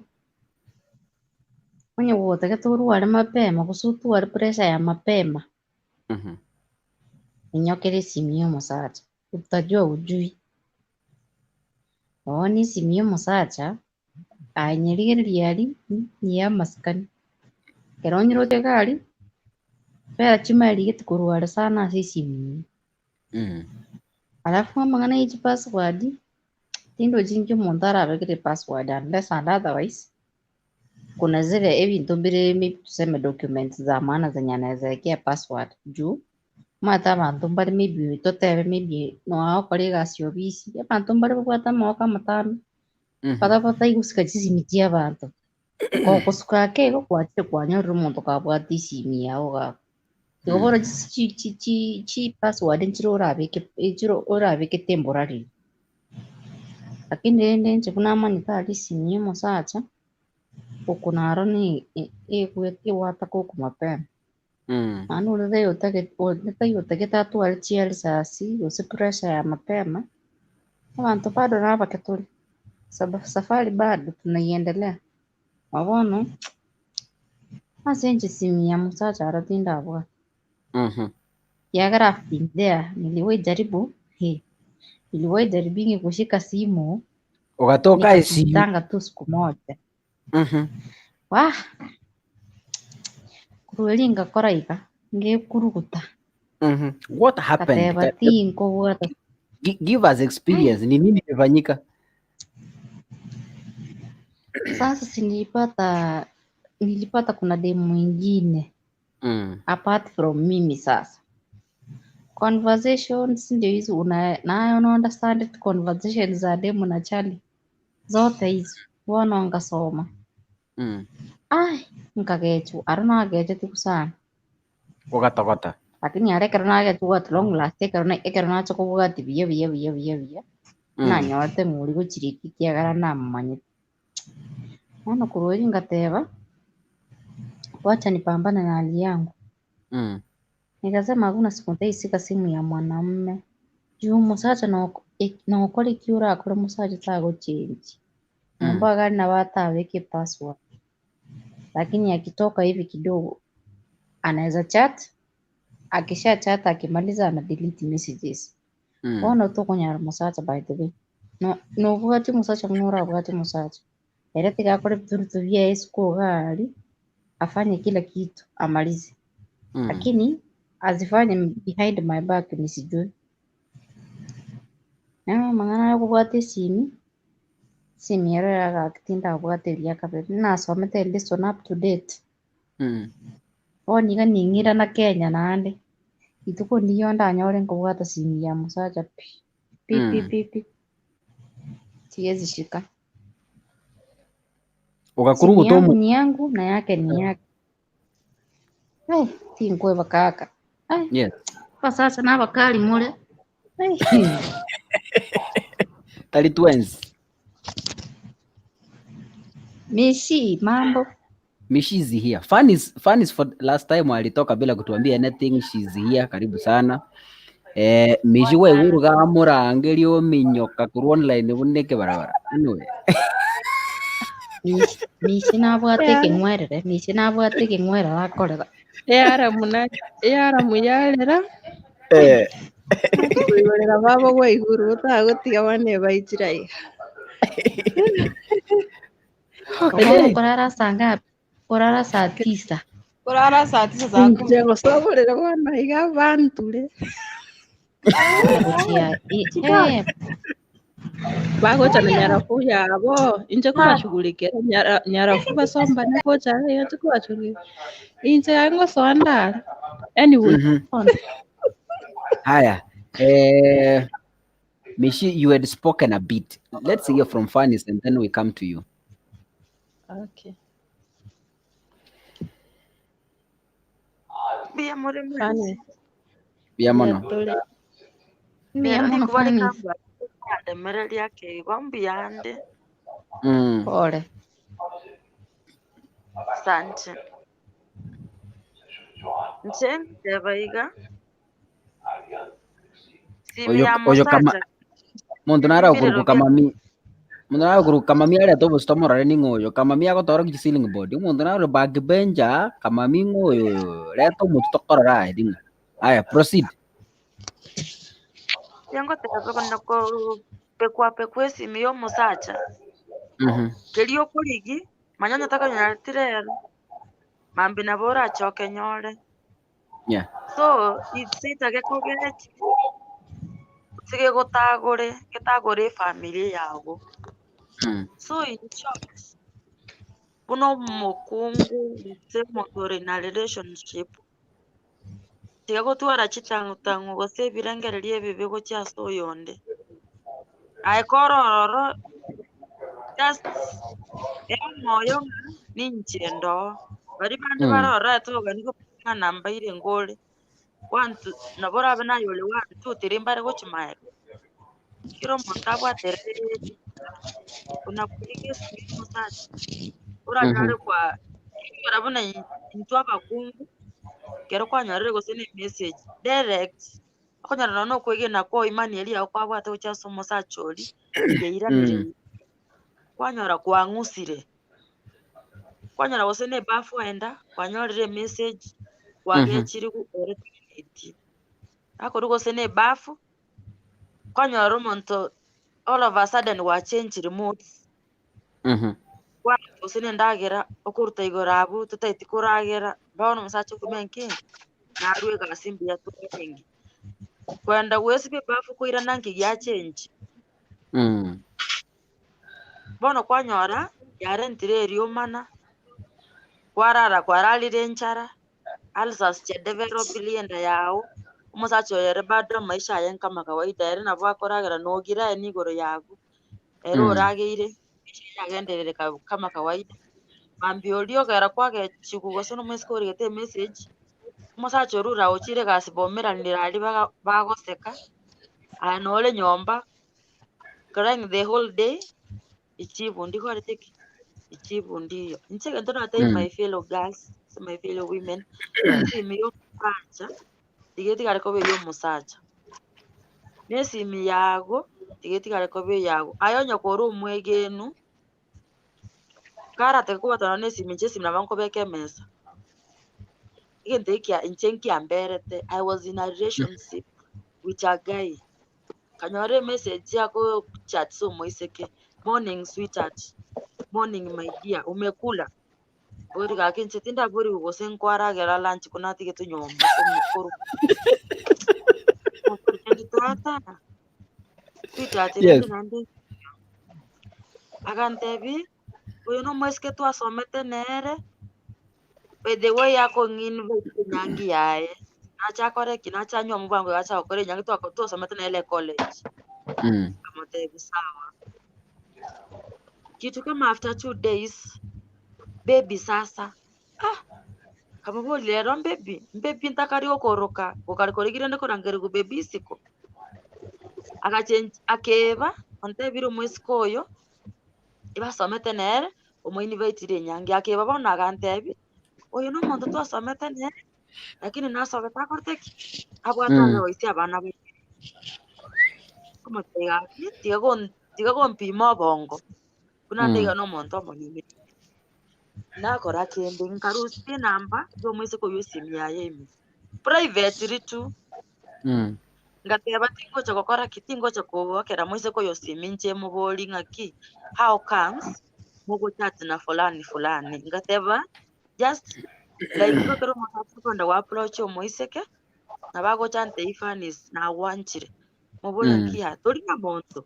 I: mwenye wote keturu wale mapema kusutu wale presha ya mapema. Inyokere simu ya musacha. Utajua ujui. Oni simu ya musacha. Anyerigeri yali ni ya maskani. Keronyi rote gari. Pera chima yaligeti kuruwale sana si simu. Alafu mangana hichi password. Tindo jingi montara abegere password unless and otherwise. Kuna zile ebintu biremi tuseme documents za maana zenye anaweza wekea password juu mata abantu bari maybe totebe maybe no akore gasio bisi abantu bari bwata moka matano pata igusika chizimitia abantu kosuka kego kwatire kwanyorera omonto kabwata isimi yao gako igobora chi password nchiro orabeke temporary lakini rende nche kunamanyita ali isimi y'omusacha okunaro ni iwata kuku mapema anu urire utageta atware chiari sasi use pressure ya mapema abantu bado nabake tuli safari bado tunaiendelea mabono asenje simu ya musacha aratinda abwa yagara there niliwahi jaribu kushika simu
A: ukatoka ICU
I: tanga tu siku moja wah kurulinga koraika ngekuruguta
A: what happened?
I: Katebatinko what
A: Give us experience. Ni nini imefanyika?
I: Sasa nilipata kuna demu mwingine apart from mimi. Sasa conversations ndio hizo una understand it, conversations za demu na chali zote hizo wana ngasoma ai nkagechu arona geje sana
A: Kogata
I: lakini areka na gechu what long last ekero na choko bugati biya na nyote muri guchiriki kiagara na manye wana kurori ngateba wacha nipambane na hali yangu. Nikasema hakuna siku nitaishika simu ya mwanamume. Juu musacha na ukore kiura akore musacha tago change. Mbaga na bata weke password. lakini akitoka hivi kidogo anaweza chat, akisha chat akimaliza ana delete messages. Ono to kunyara musacha by the way. No bwati musacha munora bwati musacha. Era tigakore vitu vya esiko gari afanye kila kitu amalize. Lakini azifanye behind my back nisijue. Mangana ya kubwate simu yero ya kitinda kubwate ya kabisa nasomete listen up to date. Niga ningira na Kenya nande ituko niyo ndanyore kubwata simu ya musacha pi siwezi shika.
A: Ugakurugu
I: Simu yangu
A: tomu
I: ni yangu na yake ni yake. Tinkwe bakaka.
A: yes.
I: Kwa sasa na bakali mule.
A: Tali twins.
I: Mishi mambo.
A: Mishi is here. Fun is for last time alitoka bila kutuambia anything. She's here. Karibu sana. Mishi we uruga murange o minyoka kuru online buneke barabara. Anyway.
I: Mishi nabwate kingwerere. Mishi nabwate kingwera wakorera.
D: Yara muyarera. Kuyorera babo we iguru utagotiga wane baitira iha.
I: Kurara sanga. Kurara saa 9.
D: Kurara saa 9 za njengo soborera wana iga banture. Bagocha na nyarafu yabo inje kubashughulikira nyarafu basomba nagocha yaje kubashughulikira inje yango sonda anyway.
A: Haya, Mishi, you had spoken a bit. Let's hear from Fanis and then we come to you.
K: Okay.
A: Biamono.
I: Pole.
L: Asante. Nche baiga.
A: Oyo kama muntu nara kuruku kama mi. Muntu nara kuruku kama mi ale tobo stomora ni ngoyo kama mi ako toro ki ceiling board. Muntu nara backbenja kama mi ngoyo. Leto mutu tokora ra edinga. Aya, proceed.
L: Yango tebe kono ko pekwa simu yo musacha. Kelio kuligi manya nataka nyaratirero. Mambi na bora choke nyore.
A: Yeah.
L: So itsitage kogeti. Sige getagore family yago. So in short, kuno mokungu motore na relationship. Tiga gotwara chitangutangu gose birengererie bibe go chaso yonde. Ai kororo just moyo ninchendo. Bari bandi barora toga niko namba ile ngole. 1 2 nabora bana yole 1 2 3 mbare go chimaye. Kiro montabwa tere. Kuna kulike simu sasa. Ora nyare kwa barabona intwa bakungu. Kero kwa nyare go send message direct. Akonyara no kwege na ko imani eli akwa bwate ucha somo sacholi. Yeira nire. Kwanyora kwa ngusire. Kwanyora go send bafu enda kwanyorire message wage chiri ku oreti. Ako rugo send bafu. Kwanyora monto all of a sudden wa change remotes. Kwa usine ndagera okurta igorabu tutaiti kuragera baona musacho kumenke na arwe ga simbi ya tuengi kwenda wesibe bafu kuira nanki ya change bono kwanyora yare ntireri omana kwaralire nchara alsas che develop lienda yao musacho yare bado maisha yen kama kawaida yare na bwakoragera no gira ni goro yagu ero rageire yagenderere kama kawaida ambio gara kwage chikugosono mweskori gete message musacho rura ochire gasi bomera ndirali bagoseka anole nyomba crying the whole day ichibundi kwa teki ichibundi ncheke ndo na my fellow girls my fellow women simi yo musacha tigeti gare kobe yo musacha nesimi yago tigeti gare kobe yago ayonya koru mwegenu kara te kuwa tonane siminjesi mna banko beke mesa ikendekia inchenki amberete. I was in a relationship with a guy. Kanyore message yako chat so moiseke. Morning sweetheart. Morning my dear. Umekula. Bori kakinche tinda bori ugosen kwara gela lunch kuna tike tu nyomba koru. Tata. Sweetheart
A: Yes.
L: nandi. Agantebi. Uyo no moiske tu asomete nere. By the way yako ngin nyangi yae. Nacha kore kinacha nyomu bangu acha kore nyangi tu asomete na ile college. Kamotebi sawa. Kitu kama after 2 days baby sasa kama bo lero baby ntakari okoroka ukarikorigire ndiko rangeri ku baby siko akeba ontebiro mwezi koyo ibasomete nere omo invite nyangi akeba bona agantebi oyo no muntu twasomete nere lakini nasogeta korteki abwataga oisi abana be kama tiga mpimo bongo kuna ndega no muntu omonime nakora kende nkarusi namba jo mwezi koyo simu yaye imi private ritu ngateba tingocha gukora kitingocha kuwokera mwezi koyo simu nje muboli ngaki how comes mugo chat na fulani ngateba just like gokero mutatu konda wa approach omwiseke na bago chante ifanis na wanchire mubula kia tori na monto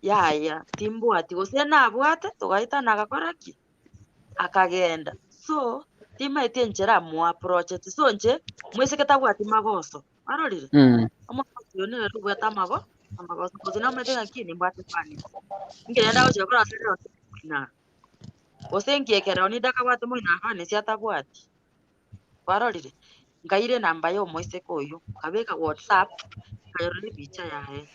L: ya timbu ati gosena abwate tugaita nagakoraki akagenda so tima etenjera mu approach so nje mwiseke tabwati magoso arorire omukozi ne rubwata amagoso kuzina metenga kini mbate fani ngenda oje bra sero na osengie kera oni dakabwate mu na fani sia tabwati arorire ngaire namba yo mwiseke oyo kabeka WhatsApp kayoroni picha yae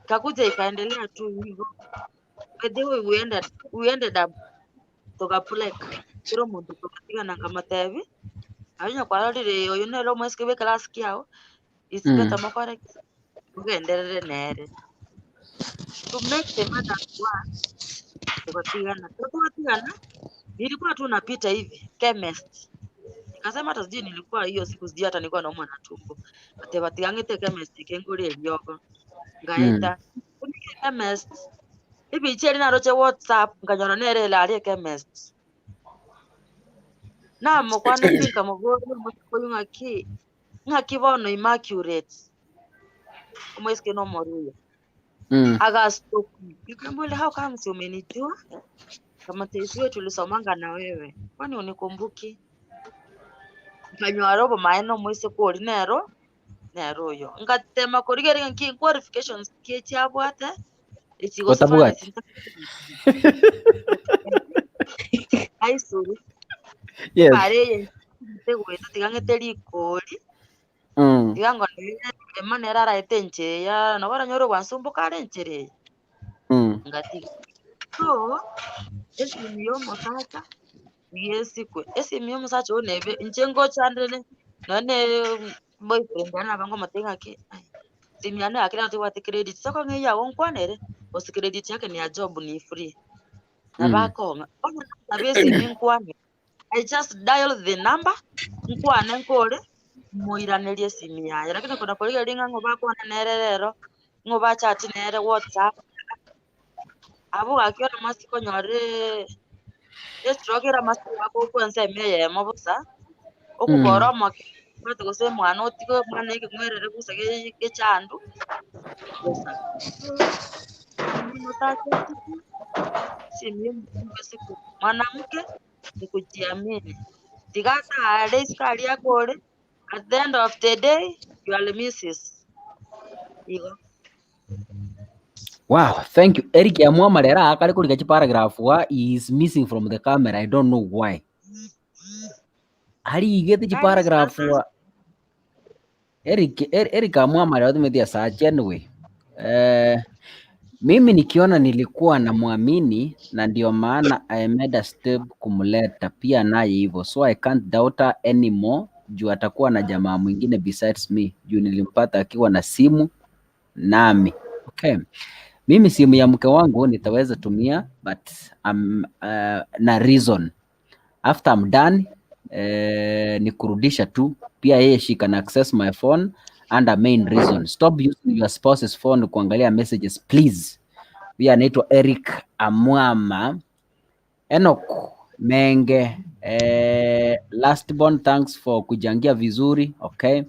L: kakuja ikaendelea tu hivyo bedewe uende da tugapuleka kiro muntu tukapiga na kamatevi abinya kwarorire oyo nero mwiseke be class kiao isipeta makore ugenderere nere to make the matter worse tukatigana nilikuwa tu napita hivi chemist nikasema hata sijui nilikuwa hiyo siku sijui hata nilikuwa naumwa na tumbo atebatiangite chemist kenguri eliogo ngaita chemist ibi cheri na roche WhatsApp nganyona nere larie chemist na mokwane pinka mogoro mokoyunga ngaki bono immaculate umweske no moruya agastop nikamwambia how comes umenijua kama tesiwe tulisomanga na wewe kwani unikumbuki nganywa robo maeno mwese ko nero yo ngatema korigere nki qualifications kie chabwate ichigo sifani sinta aisuri
A: yes
L: pare tegweta tigangeteri koli tigango emanera ra etenche ya no bara nyoro wansumbu kare nchere ngati so esimiyo mosaka yesikwe esimiyo mosacha onebe nchengo chandele none boyfriend ana bango matenga ke simiana akira tu wati credit soko ngeya wonkwanere osi credit yake ni ya job ni free na bakonga na besi minkwane I just dial the number nkwane nkore muiranerie simu yaye lakini kuna koliga linga ngoba kwa nererero ngoba chat nere WhatsApp abo akiona masiko nyore estrogira masiko ako kwense meye mabusa okukora moke bato gose mwana otiko mwana iki mwerere gusa ke chandu gusa mutake simu siku mwanamke ni kujiamini tigata aleskari yako at the end of the day you are the missus igo.
A: Wow, thank you. Eric Amwamarera akari kuri gachi paragraph wa is missing from the camera. I don't know why. Hari igete chi paragraph wa Eric Amwamarera tumetia search anyway. Mimi nikiona nilikuwa na muamini na ndio maana I made a step kumleta pia naye hivyo, so I can't doubt her anymore juu atakuwa na jamaa mwingine besides me juu nilimpata akiwa na simu nami. Okay. Mimi simu ya mke wangu nitaweza tumia, but na reason after I'm done ni kurudisha tu. Pia yeye she can access my phone under main reason. Stop using your spouse's phone kuangalia messages please. Pia anaitwa Eric Amwama. Enoch Menge, last born, thanks for kujangia vizuri. Okay.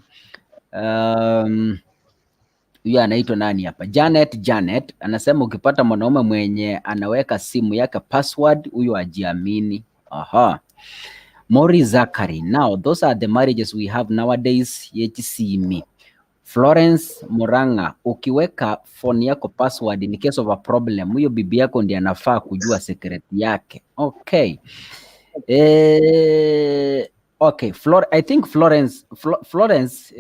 A: Huyu anaitwa nani hapa? Janet anasema ukipata mwanaume mwenye anaweka simu yake password, huyo ajiamini. Aha. Mori Zakari, now those are the marriages we have nowadays. Yechisimi. Florence Moranga, ukiweka phone yako password in case of a problem, huyo bibi yako ndiye anafaa kujua secret yake. Okay. Okay, I think Florence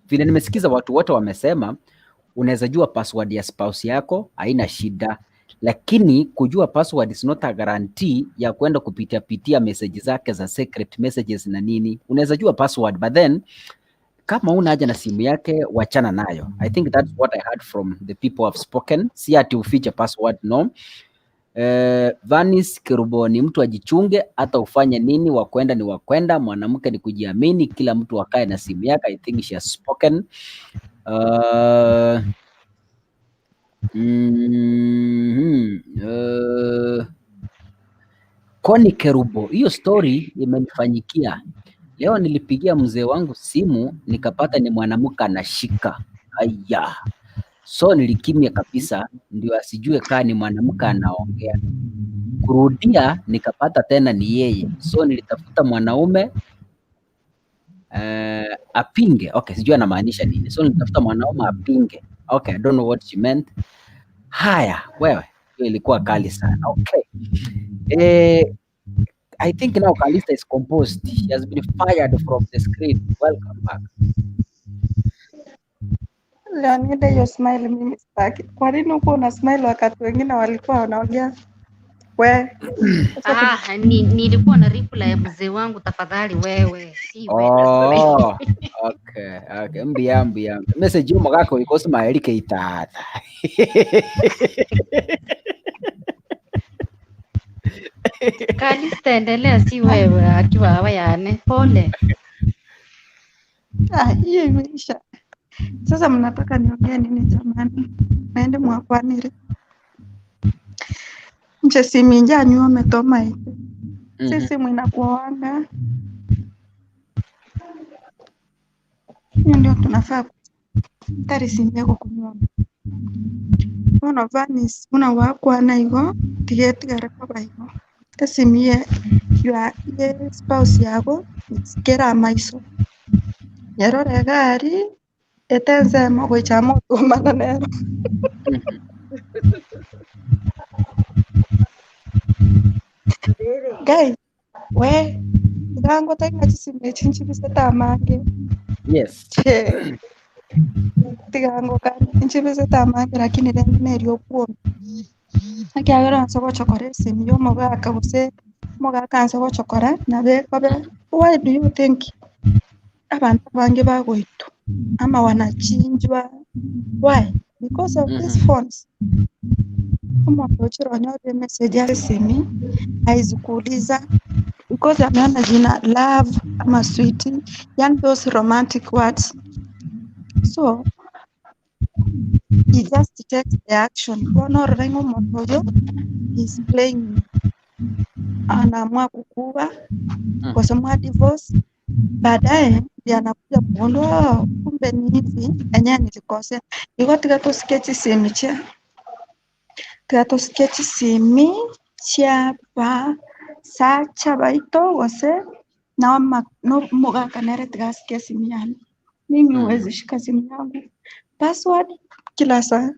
A: vile nimesikiza watu wote wamesema unaweza jua password ya spouse yako, haina shida, lakini kujua password is not a guarantee ya kwenda kupitia message zake za secret messages na nini. Unaweza jua password, but then kama una haja na simu yake wachana nayo. I think that's what I heard from the people have spoken. Si ati ufiche password, no. Vanis Kiruboni, mtu ajichunge, hata ufanye nini, wakwenda ni wakwenda, mwanamke ni kujiamini, kila mtu wakae na simu yake. I think she has spoken. Koni Kerubo, hiyo story imenifanyikia leo. Nilipigia mzee wangu simu nikapata ni mwanamke anashika. Haya, so nilikimya kabisa ndio asijue kaa ni mwanamke anaongea. Kurudia nikapata tena ni yeye, so nilitafuta mwanaume apinge. Okay, sijui anamaanisha nini, so nilitafuta mwanaume apinge. Okay, I don't know what she meant. Haya, wewe, hiyo ilikuwa kali sana. Okay. I think now Kalista is composed. She has been fired from the screen. Welcome back.
K: Leonida, hiyo smile mimi sitaki. Kwa nini uko na smile wakati wengine walikuwa wanaongea?
I: Nilikuwa na reply ya mzee wangu, tafadhali wewe. Si wewe.
A: Okay. Mbia. Message yako yako iko smile keitata.
I: Kalista, endelea, si wewe akiwa hawayane. Pole.
K: Hiyo imeisha. Sasa mnataka niongee nini jamani? Naende mwakwanire. Nje simu inja nyuo metoma hivi. Sisi mwinakuanga. Hiyo ndio tunafaa tari simu yako kunywa. Mwana vanis, mwana wakwana higo, tigeti gareka higo. Simu ye spouse yako, kera maiso. Nyerore gari, etenze mogo chamo tumana nero. Guys, we gango tenga chisimu chinchi biseta mange.
A: Yes.
K: Tigango kan chinchi biseta mange lakini dengine ryokuo. Akiagera nsoko chokore simu yo moga akabuse moga kansoko chokora na be babe. Why do you think abantu bange bagoitu ama wanachinjwa? Why? Because of these phones. Kama unachoronyo message ya simu haizikuuliza because ameona jina love ama sweetie, yani those romantic words. So he just takes the action. Bono rengo motoyo is playing. Anaamua kukua kwa sababu divorce. Baadaye ndiye anakuja kuondoa kumbe ni hivi enyewe nilikosea. Iko tikato sketch simu cha. Tikato sketch simu cha pa sacha baito wase na no moga kanere tikato sketch simu yani. Mimi huwezi shika simu yangu. Password kila saa.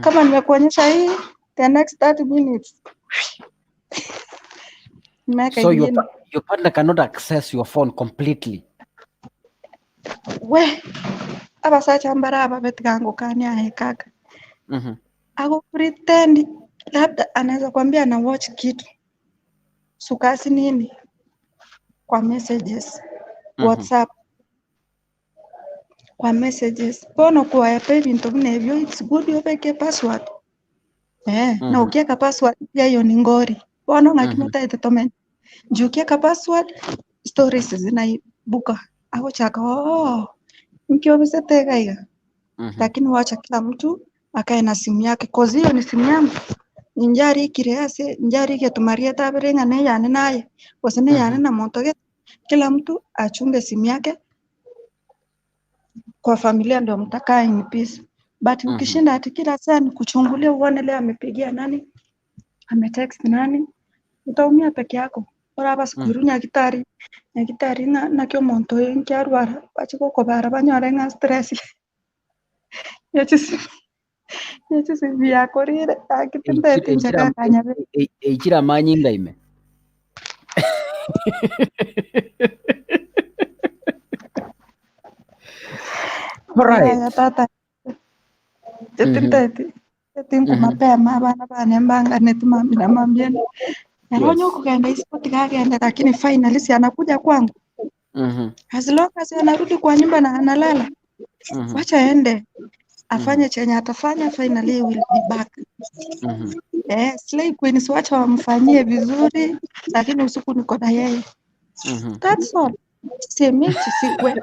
K: Kama nimekuonyesha hii the next 30 minutes.
A: So your partner cannot access your phone completely.
K: We aba sacha mbara aba betgango kani ahekaka. Ako pretend labda anaweza kuambia na watch kitu. Sukasi nini? Kwa messages. WhatsApp. kwa messages bono kwa yape bintu binebyo it's good yobeke password na ukiweka password pia hiyo ni ngori bono ngakimeta itomen juu ukiweka password stories zinaibuka au chaka mkiobisete lakini wacha kila mtu akae na simu yake cause hiyo ni simu yangu njari kirease njari ke tumaria taberenga ne yani naye wasene yani na montoge kila mtu achunge simu yake kwa familia ndio mtakaa in peace but ukishinda ati kila saa ni kuchungulia uone leo amepigia nani ametext nani utaumia peke yako ora basi kurunya gitari na kyo monto nkiarwara bachiko ko bara banyore nga stress yachisi vya korire akitenda tinjaka kanyabe
A: Echira manyi ngaime. Alright.
K: ya tata tinta mapema abana banembanga netumambira mambieni naronyo kugenda ispoti kagenda lakini finally si anakuja kwangu as long as anarudi kwa nyumba na analala wacha ende afanye chenye atafanya finally he will be back slay queens wacha wamfanyie vizuri lakini usiku niko na yeye that's all semichi sikwe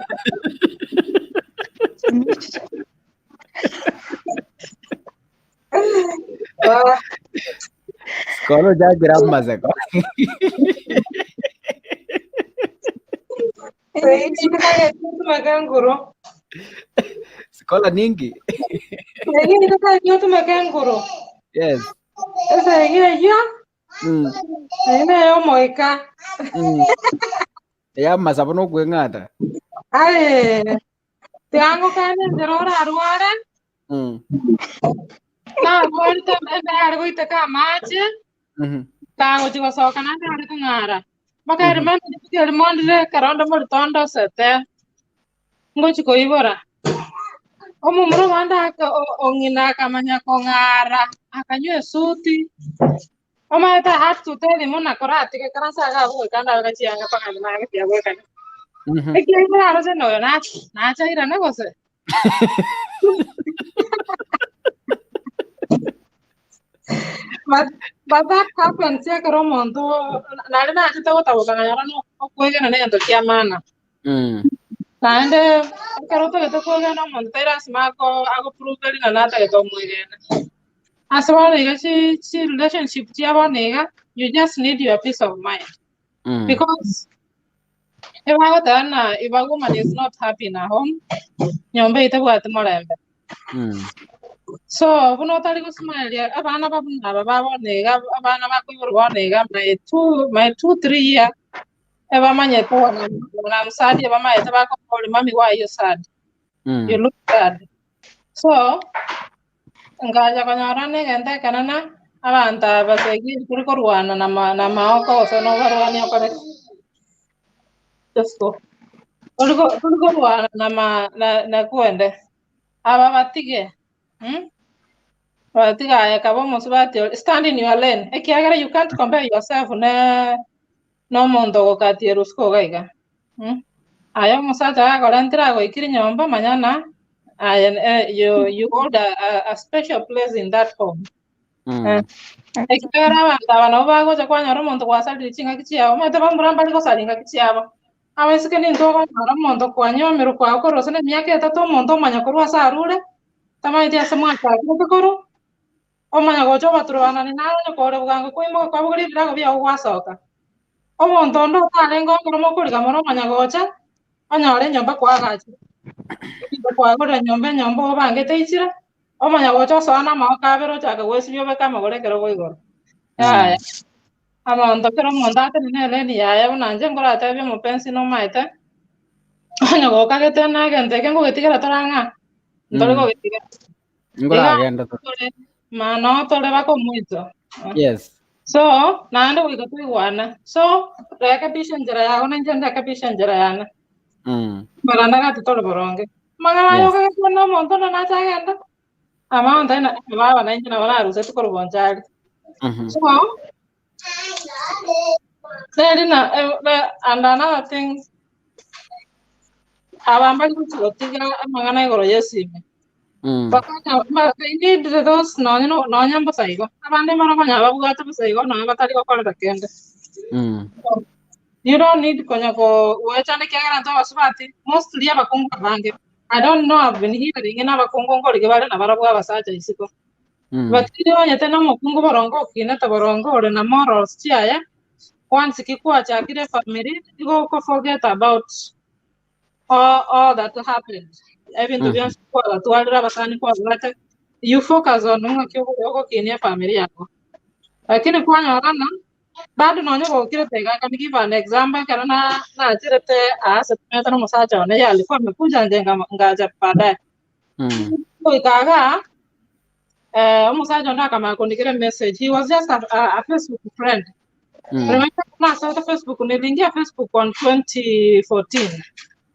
A: Skolo jagira mazeko. Skola ningi. Yes. Ya masabono kwengata.
E: Tiango kane ndirora arwara. Na vuelta algo itaka maji. Tango chico soka na ndari kungara. Makari mami ndikiri mondre karonda muri tondo sete. Ngochi ko ibora. Omumuro wanda ongina kamanya kongara akanywe suti. Oma eta hatu teli muna korati ke karasa ga go kanda ga chianga pa kana ga tia go kana. Ekiye ara se no na cha ira na gose. But that happens ya karo mondo na na chita go tawo kana yara no ko ga na ndo kia mana. Nande karo to ko ga no mondo tera smako ago prove na nata ke to muirena. As well as relationship you just need your peace of mind. Because if a woman is not happy in her home, nyombe itakuwa tumorembe. So buno tali ko Somalia abana baba nega abana bakwibura nega my 2-3 year eba manye to na msadi eba maye tabako pole mami why you sad. You look sad. So ngaja kanyarane gende kanana abanta basegi kuri korwana na maoko so no barwani akore just go kuri korwana na kuende aba batige batiga ya kabo musubati stand in your lane ekiagara you can't compare yourself no mondo go katieru sko gaiga ayo musata akora ntira go ikiri nyomba manyana you hold a special place in that home. Ekera bana bago za kwanya romondo kwa sali chinga kichiao mate bamuramba liko salinga kichiao awesike ni ndo kwa romondo kwa nyomiru kwa ko rosene miaka etatu mondo manya korwa sarure tama itia semwa kwa koro o manya gocho baturana ni nalo ko re bwango ko imo kwa bugri birago bya wasoka o mondo ndo talengo romo kuri kamoro manya gocha anyore nyomba kwa gachi kwa gore nyomba bange teisira omanya gocho sana ma kabero chaka wesibyo beka magore kero goigoro ya ama ndo kero mondate nele ni ya unanje ngora tabe mupenzi no maite anya go kagete na gente kengo getigera toranga ndore go getigera
A: ngora agenda to
E: mano tole bako muito
A: yes
E: so nande go wana so rekebisha njira ya ona njenda rekebisha njira yana maranda ga tole boronge magana yo kagete no monto na chagenda amount na baba na injina wala ruhusa tukoro bonjali so then and another thing abamba kuchotiga magana igoro yesime bakanya need those no nyambo saigo abande mara banya babugata saigo no batari gukora kende you don't need konyako wechane kiagara ndo basubati mostly abakungu bange I don't know, I've been hearing in our Congo Gibara and Abarabua Saja Isiko. But you know, Yatanamo Kungo Borongo, Kinata Borongo, or in a morals chia. Once Kikua Chakira family, you go forget about all that happened. Even to be honest, to Alabasani, you focus on Yoko Kenya family. I can't bado naona kwa kile tega kama give an example kana na tirete asa tumeta msacha ona ya alikuwa amekuja njenga ngaja baadaye kwa ikaga msacha ndo kama kundikira message, he was just a Facebook friend. Remember na sawa Facebook nilingia Facebook on 2014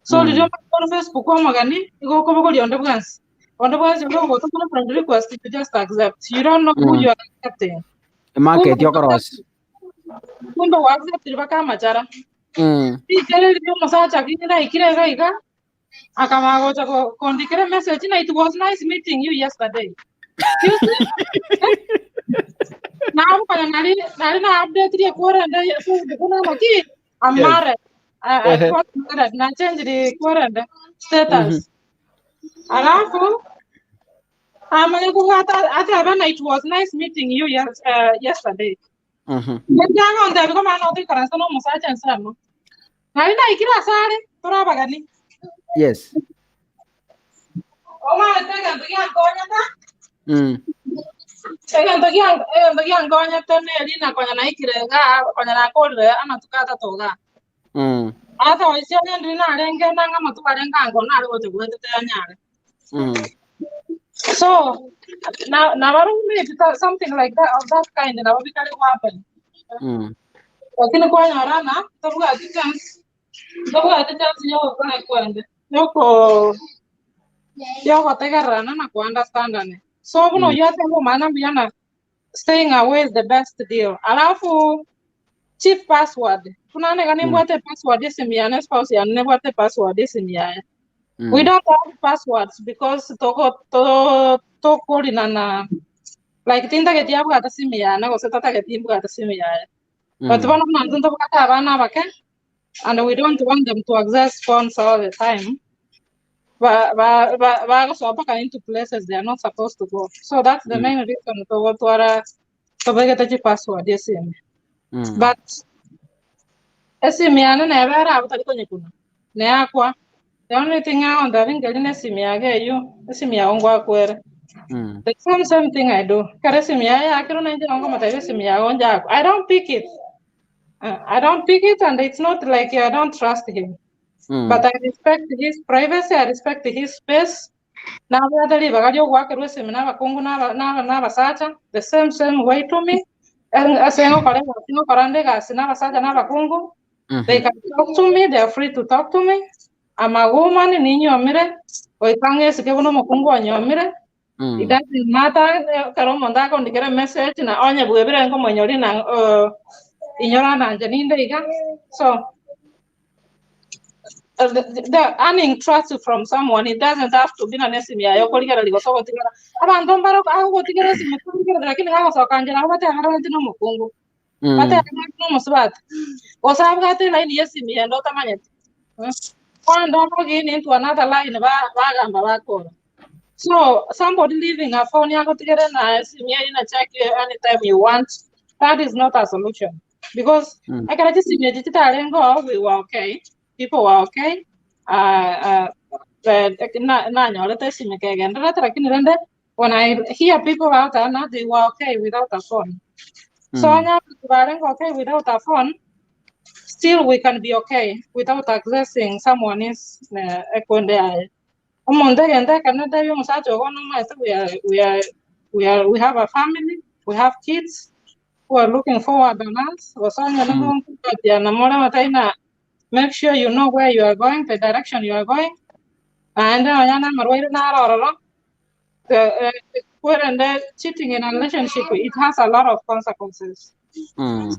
E: so niliomba kwa Facebook kwa magani iko kwa boko lionde bwansi onda bwansi ndo kwa tuna friend request to just accept, you don't know who you are accepting
A: market yokoros
E: kumbe accept baka machara ikere ndio msacha kinira ikire gaiga akamagocha kondikira message na it was nice meeting you yesterday. You see? Now kwa nari na update ile kora ndio kuna maki amare I na change the kora status alafu amanya hata bana it was nice meeting you yesterday. Ndio on there kama na kara sana msacha sana nari na ikira sare turaba gani
A: yes
E: oma tega ndio ngonya Egan gonya tone elina konya na ikirega konya na kore ama tukata toga ata waisia ndina renge na ngama tukarenga ngo na rote gwete nyare so na baru me something like that of that kind na wabi kale happen lakini kwa nyarana tobuga chance yo kwa kwende yoko tegarana na ku understand ane so buno yote ngo maana biana staying away is the best deal. Alafu chief password. Kunane gani mbwate password yesimi ya spouse ya mbwate password yesimi ya. We don't have passwords because toko linana like tinda geti yabu gata simi ya na goseta ta geti yabu gata simi ya. But one of them don't gata bana bake and we don't want them to access phones all the time. So into places they are not supposed to go. So that's the main reason to go to get a password. Yes, but esimiana never have to neakwa. The only thing I want to think is esimia you esimia ongwa kwere. The same thing I do. Karesimia I can't esimia I don't pick it. I don't pick it, and it's not like I don't trust him. But I respect his privacy, I respect his space. Now the same way to me. And they can talk to me, they are free to talk to me. I'm a woman in Yomire, or It doesn't matter, Karomonda on the get a message and on your weber and come on your in Yorana and Janine. So the earning trust from someone, it doesn't have to be an SME. You're calling it a go together. I don't know how to get a SME. I can have a canjana, but I haven't no Congo. But I have no Musbat. Was I've got a line SME and not a minute. One don't again into another line of so somebody leaving a phone, you go together and SME in a check anytime you want. That is not a solution. Because I can just see digital and go, we were okay. People were okay. When I hear people out there now, they were okay without a phone. So now we're okay without a phone. Still, we can be okay without accessing someone's account. We have a family. We have kids who are looking forward on us. Make sure you know where you are going, the direction you are going. And cheating in a relationship, it has a lot of consequences. And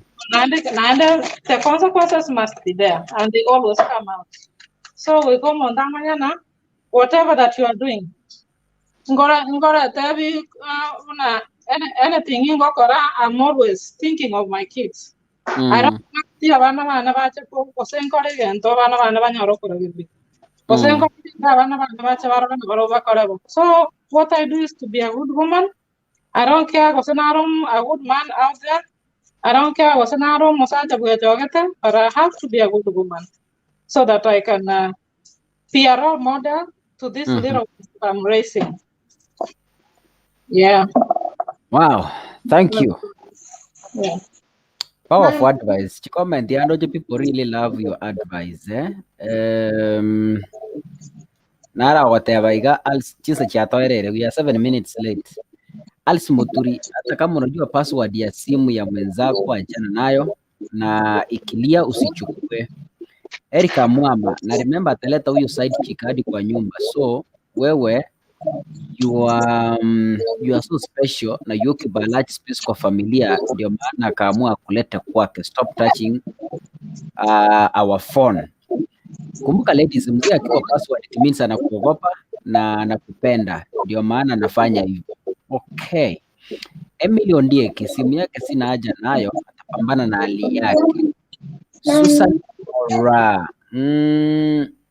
E: the consequences must be there, and they always come out. So we go mondamanyana, whatever that you are doing. Ngora tabi anything in Gokora, I'm always thinking of my kids. I don't see abana bana bache ko senkore gento abana bana banyoro kora gibi. So what I do is to be a good woman. I don't care a good man out there. I don't care but I have to be a good woman so that I can be a role model to this little I'm raising. Yeah.
A: Wow, thank you.
E: Yeah.
A: Powerful advice. Comment here, people really love your advice. Nara whatever iga als chisa cha toerere, we are 7 minutes late. Als Muturi, hata kama unajua password ya simu ya mwenzako achana nayo, na ikilia usichukue. Erika Mwamba, na remember ataleta huyo side chick hadi kwa nyumba. So wewe you are so special na you occupy a large space kwa familia, ndio maana akaamua kuleta kwake. Stop touching our phone. Kumbuka ladies, mzee akiwa password it means anakuogopa na anakupenda, ndio maana anafanya hivyo. Okay. Emily Ondieki, simu yake sina haja nayo, atapambana na hali yake. Susan Mora.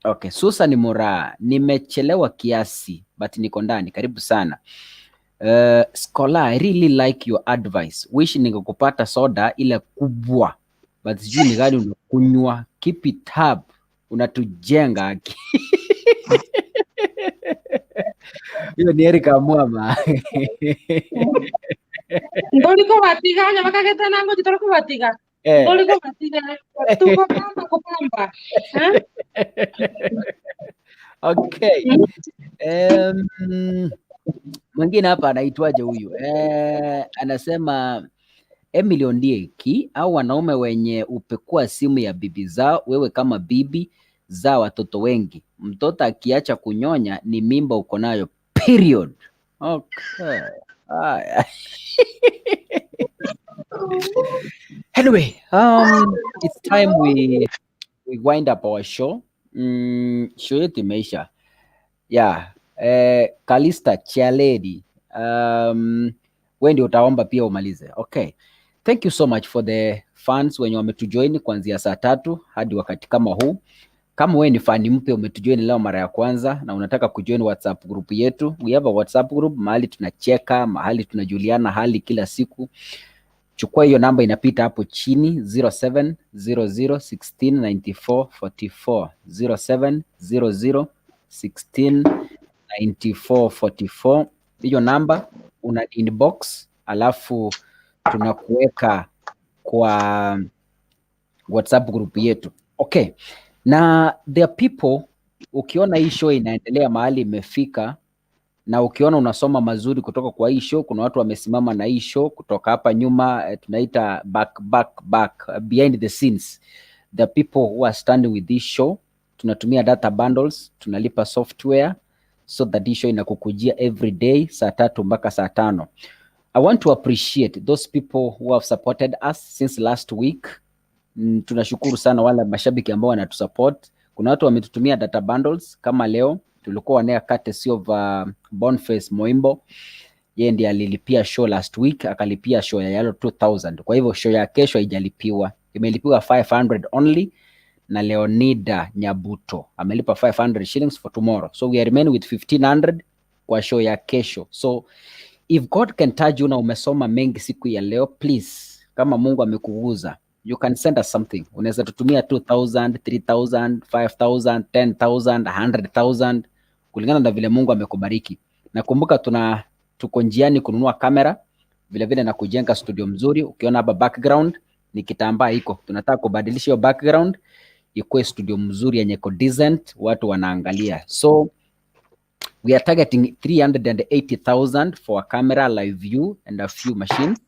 A: Okay, Susan Mora, nimechelewa kiasi but niko ndani. Karibu sana. Scholar, I really like your advice. Wish ningekupata soda ile kubwa, but sijui ni gani unakunywa. Keep it up, unatujenga. Hiyo ni Erika Mwama.
E: Ndoliko batiga nya bakageta nango jitoro batiga. Ndoliko batiga tuko kamba kupamba.
A: Okay. Mwingine hapa anaitwaje huyu? Anasema Emily Ondieki, au wanaume wenye upekua simu ya bibi zao, wewe kama bibi za watoto wengi. Mtoto akiacha kunyonya ni mimba uko nayo. Period. Okay. Anyway, it's time we wind up our show. Show yetu imeisha. Yeah. Kalista Chialedi, wewe ndio utaomba pia umalize. Okay. Thank you so much for the fans wenye wametujoin kuanzia saa 3 hadi wakati kama huu. Kama wewe ni fan mpya umetujoin leo mara ya kwanza na unataka kujoin WhatsApp group yetu, we have a WhatsApp group mahali tunacheka, mahali tunajuliana hali kila siku. Chukua hiyo namba inapita hapo chini 0700169444 0700169444. Hiyo namba una inbox, alafu tunakuweka kwa WhatsApp group yetu. Okay. Na there are people, ukiona hii show inaendelea mahali imefika na ukiona unasoma mazuri kutoka kwa hii show, kuna watu wamesimama na hii show kutoka hapa nyuma, tunaita back behind the scenes. The people who are standing with this show, tunatumia data bundles, tunalipa software so that this show inakukujia every day saa 3 mpaka saa 5. I want to appreciate those people who have supported us since last week. Tunashukuru sana wale mashabiki ambao wanatusupport. Kuna watu wametutumia data bundles kama leo tulikuwa wanea courtesy of Boniface Moimbo. Yeye ndiye alilipia show last week, akalipia show ya yalo 2000. Kwa hivyo show ya kesho haijalipiwa. Imelipiwa 500 only, na Leonida Nyabuto amelipa 500 shillings for tomorrow. So we are remaining with 1500 kwa show ya kesho. So if God can touch you na umesoma mengi siku ya leo, please, kama Mungu amekuguza, you can send us something. Unaweza tutumia 2000, 3000, 5000, 10000, 100,000 kulingana na vile Mungu amekubariki. Na kumbuka tuko njiani kununua kamera, vile vile na kujenga studio mzuri. Ukiona hapa background ni kitambaa iko. Tunataka kubadilisha hiyo background ikuwe studio mzuri yenye ko decent, watu wanaangalia. So we are targeting 380,000 for a camera, live view and a few machines.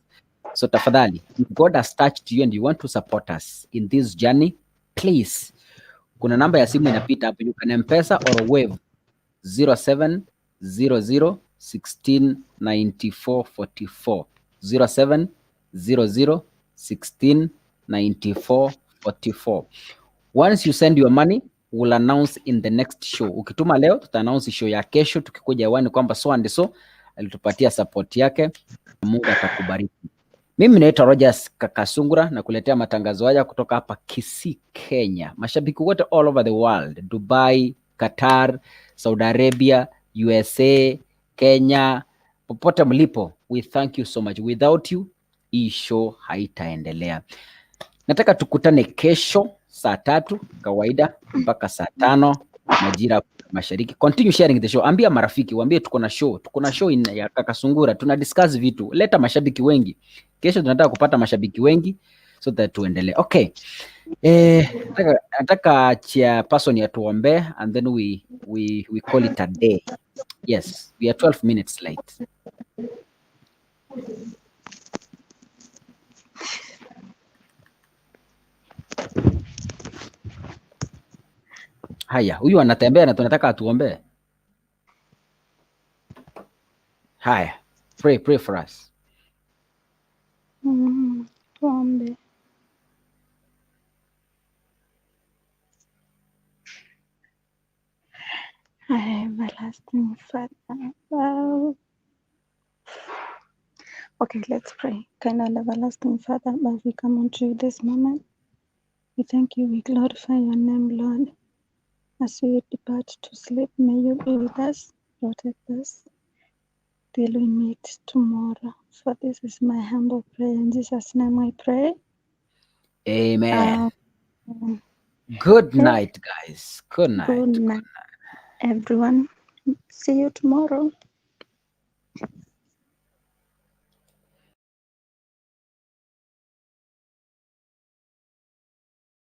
A: So tafadhali, if God has touched you and you want to support us in this journey, please, kuna namba ya simu inapita hapo, you can M-Pesa or Wave 0700169444 0700169444. Once you send your money, we'll announce in the next show. Ukituma leo tuta announce show ya kesho tukikuja hewani kwamba so and so alitupatia support yake. Mungu atakubariki. Mimi naitwa Rogers Kakasungura na kuletea matangazo haya kutoka hapa Kisii, Kenya. Mashabiki wote all over the world, Dubai, Qatar, Saudi Arabia, USA, Kenya, popote mlipo, we thank you so much. Without you, hii show haitaendelea. Nataka tukutane kesho saa 3 kawaida mpaka saa 5 majira mashariki. Continue sharing the show. Ambia marafiki, waambie tuko na show ya Kakasungura. Tuna discuss vitu. Leta mashabiki wengi. Kesho tunataka kupata mashabiki wengi so that tuendelee. Okay. Nataka chairperson ya tuombe and then we call it a day. Yes, we are 12 minutes late. Haya, huyu anatembea na tunataka atuombe. Haya, pray for us.
K: Tuombe. Everlasting Father. Okay, let's pray. Kind and everlasting Father, as we come unto you this moment, we thank you, we glorify your name, Lord. As we depart to sleep, may you be with us, protect us, till we meet tomorrow. For this is my humble prayer. In Jesus' name I pray.
A: Amen. Good night, guys. Good night.
K: Good night, everyone. See you tomorrow.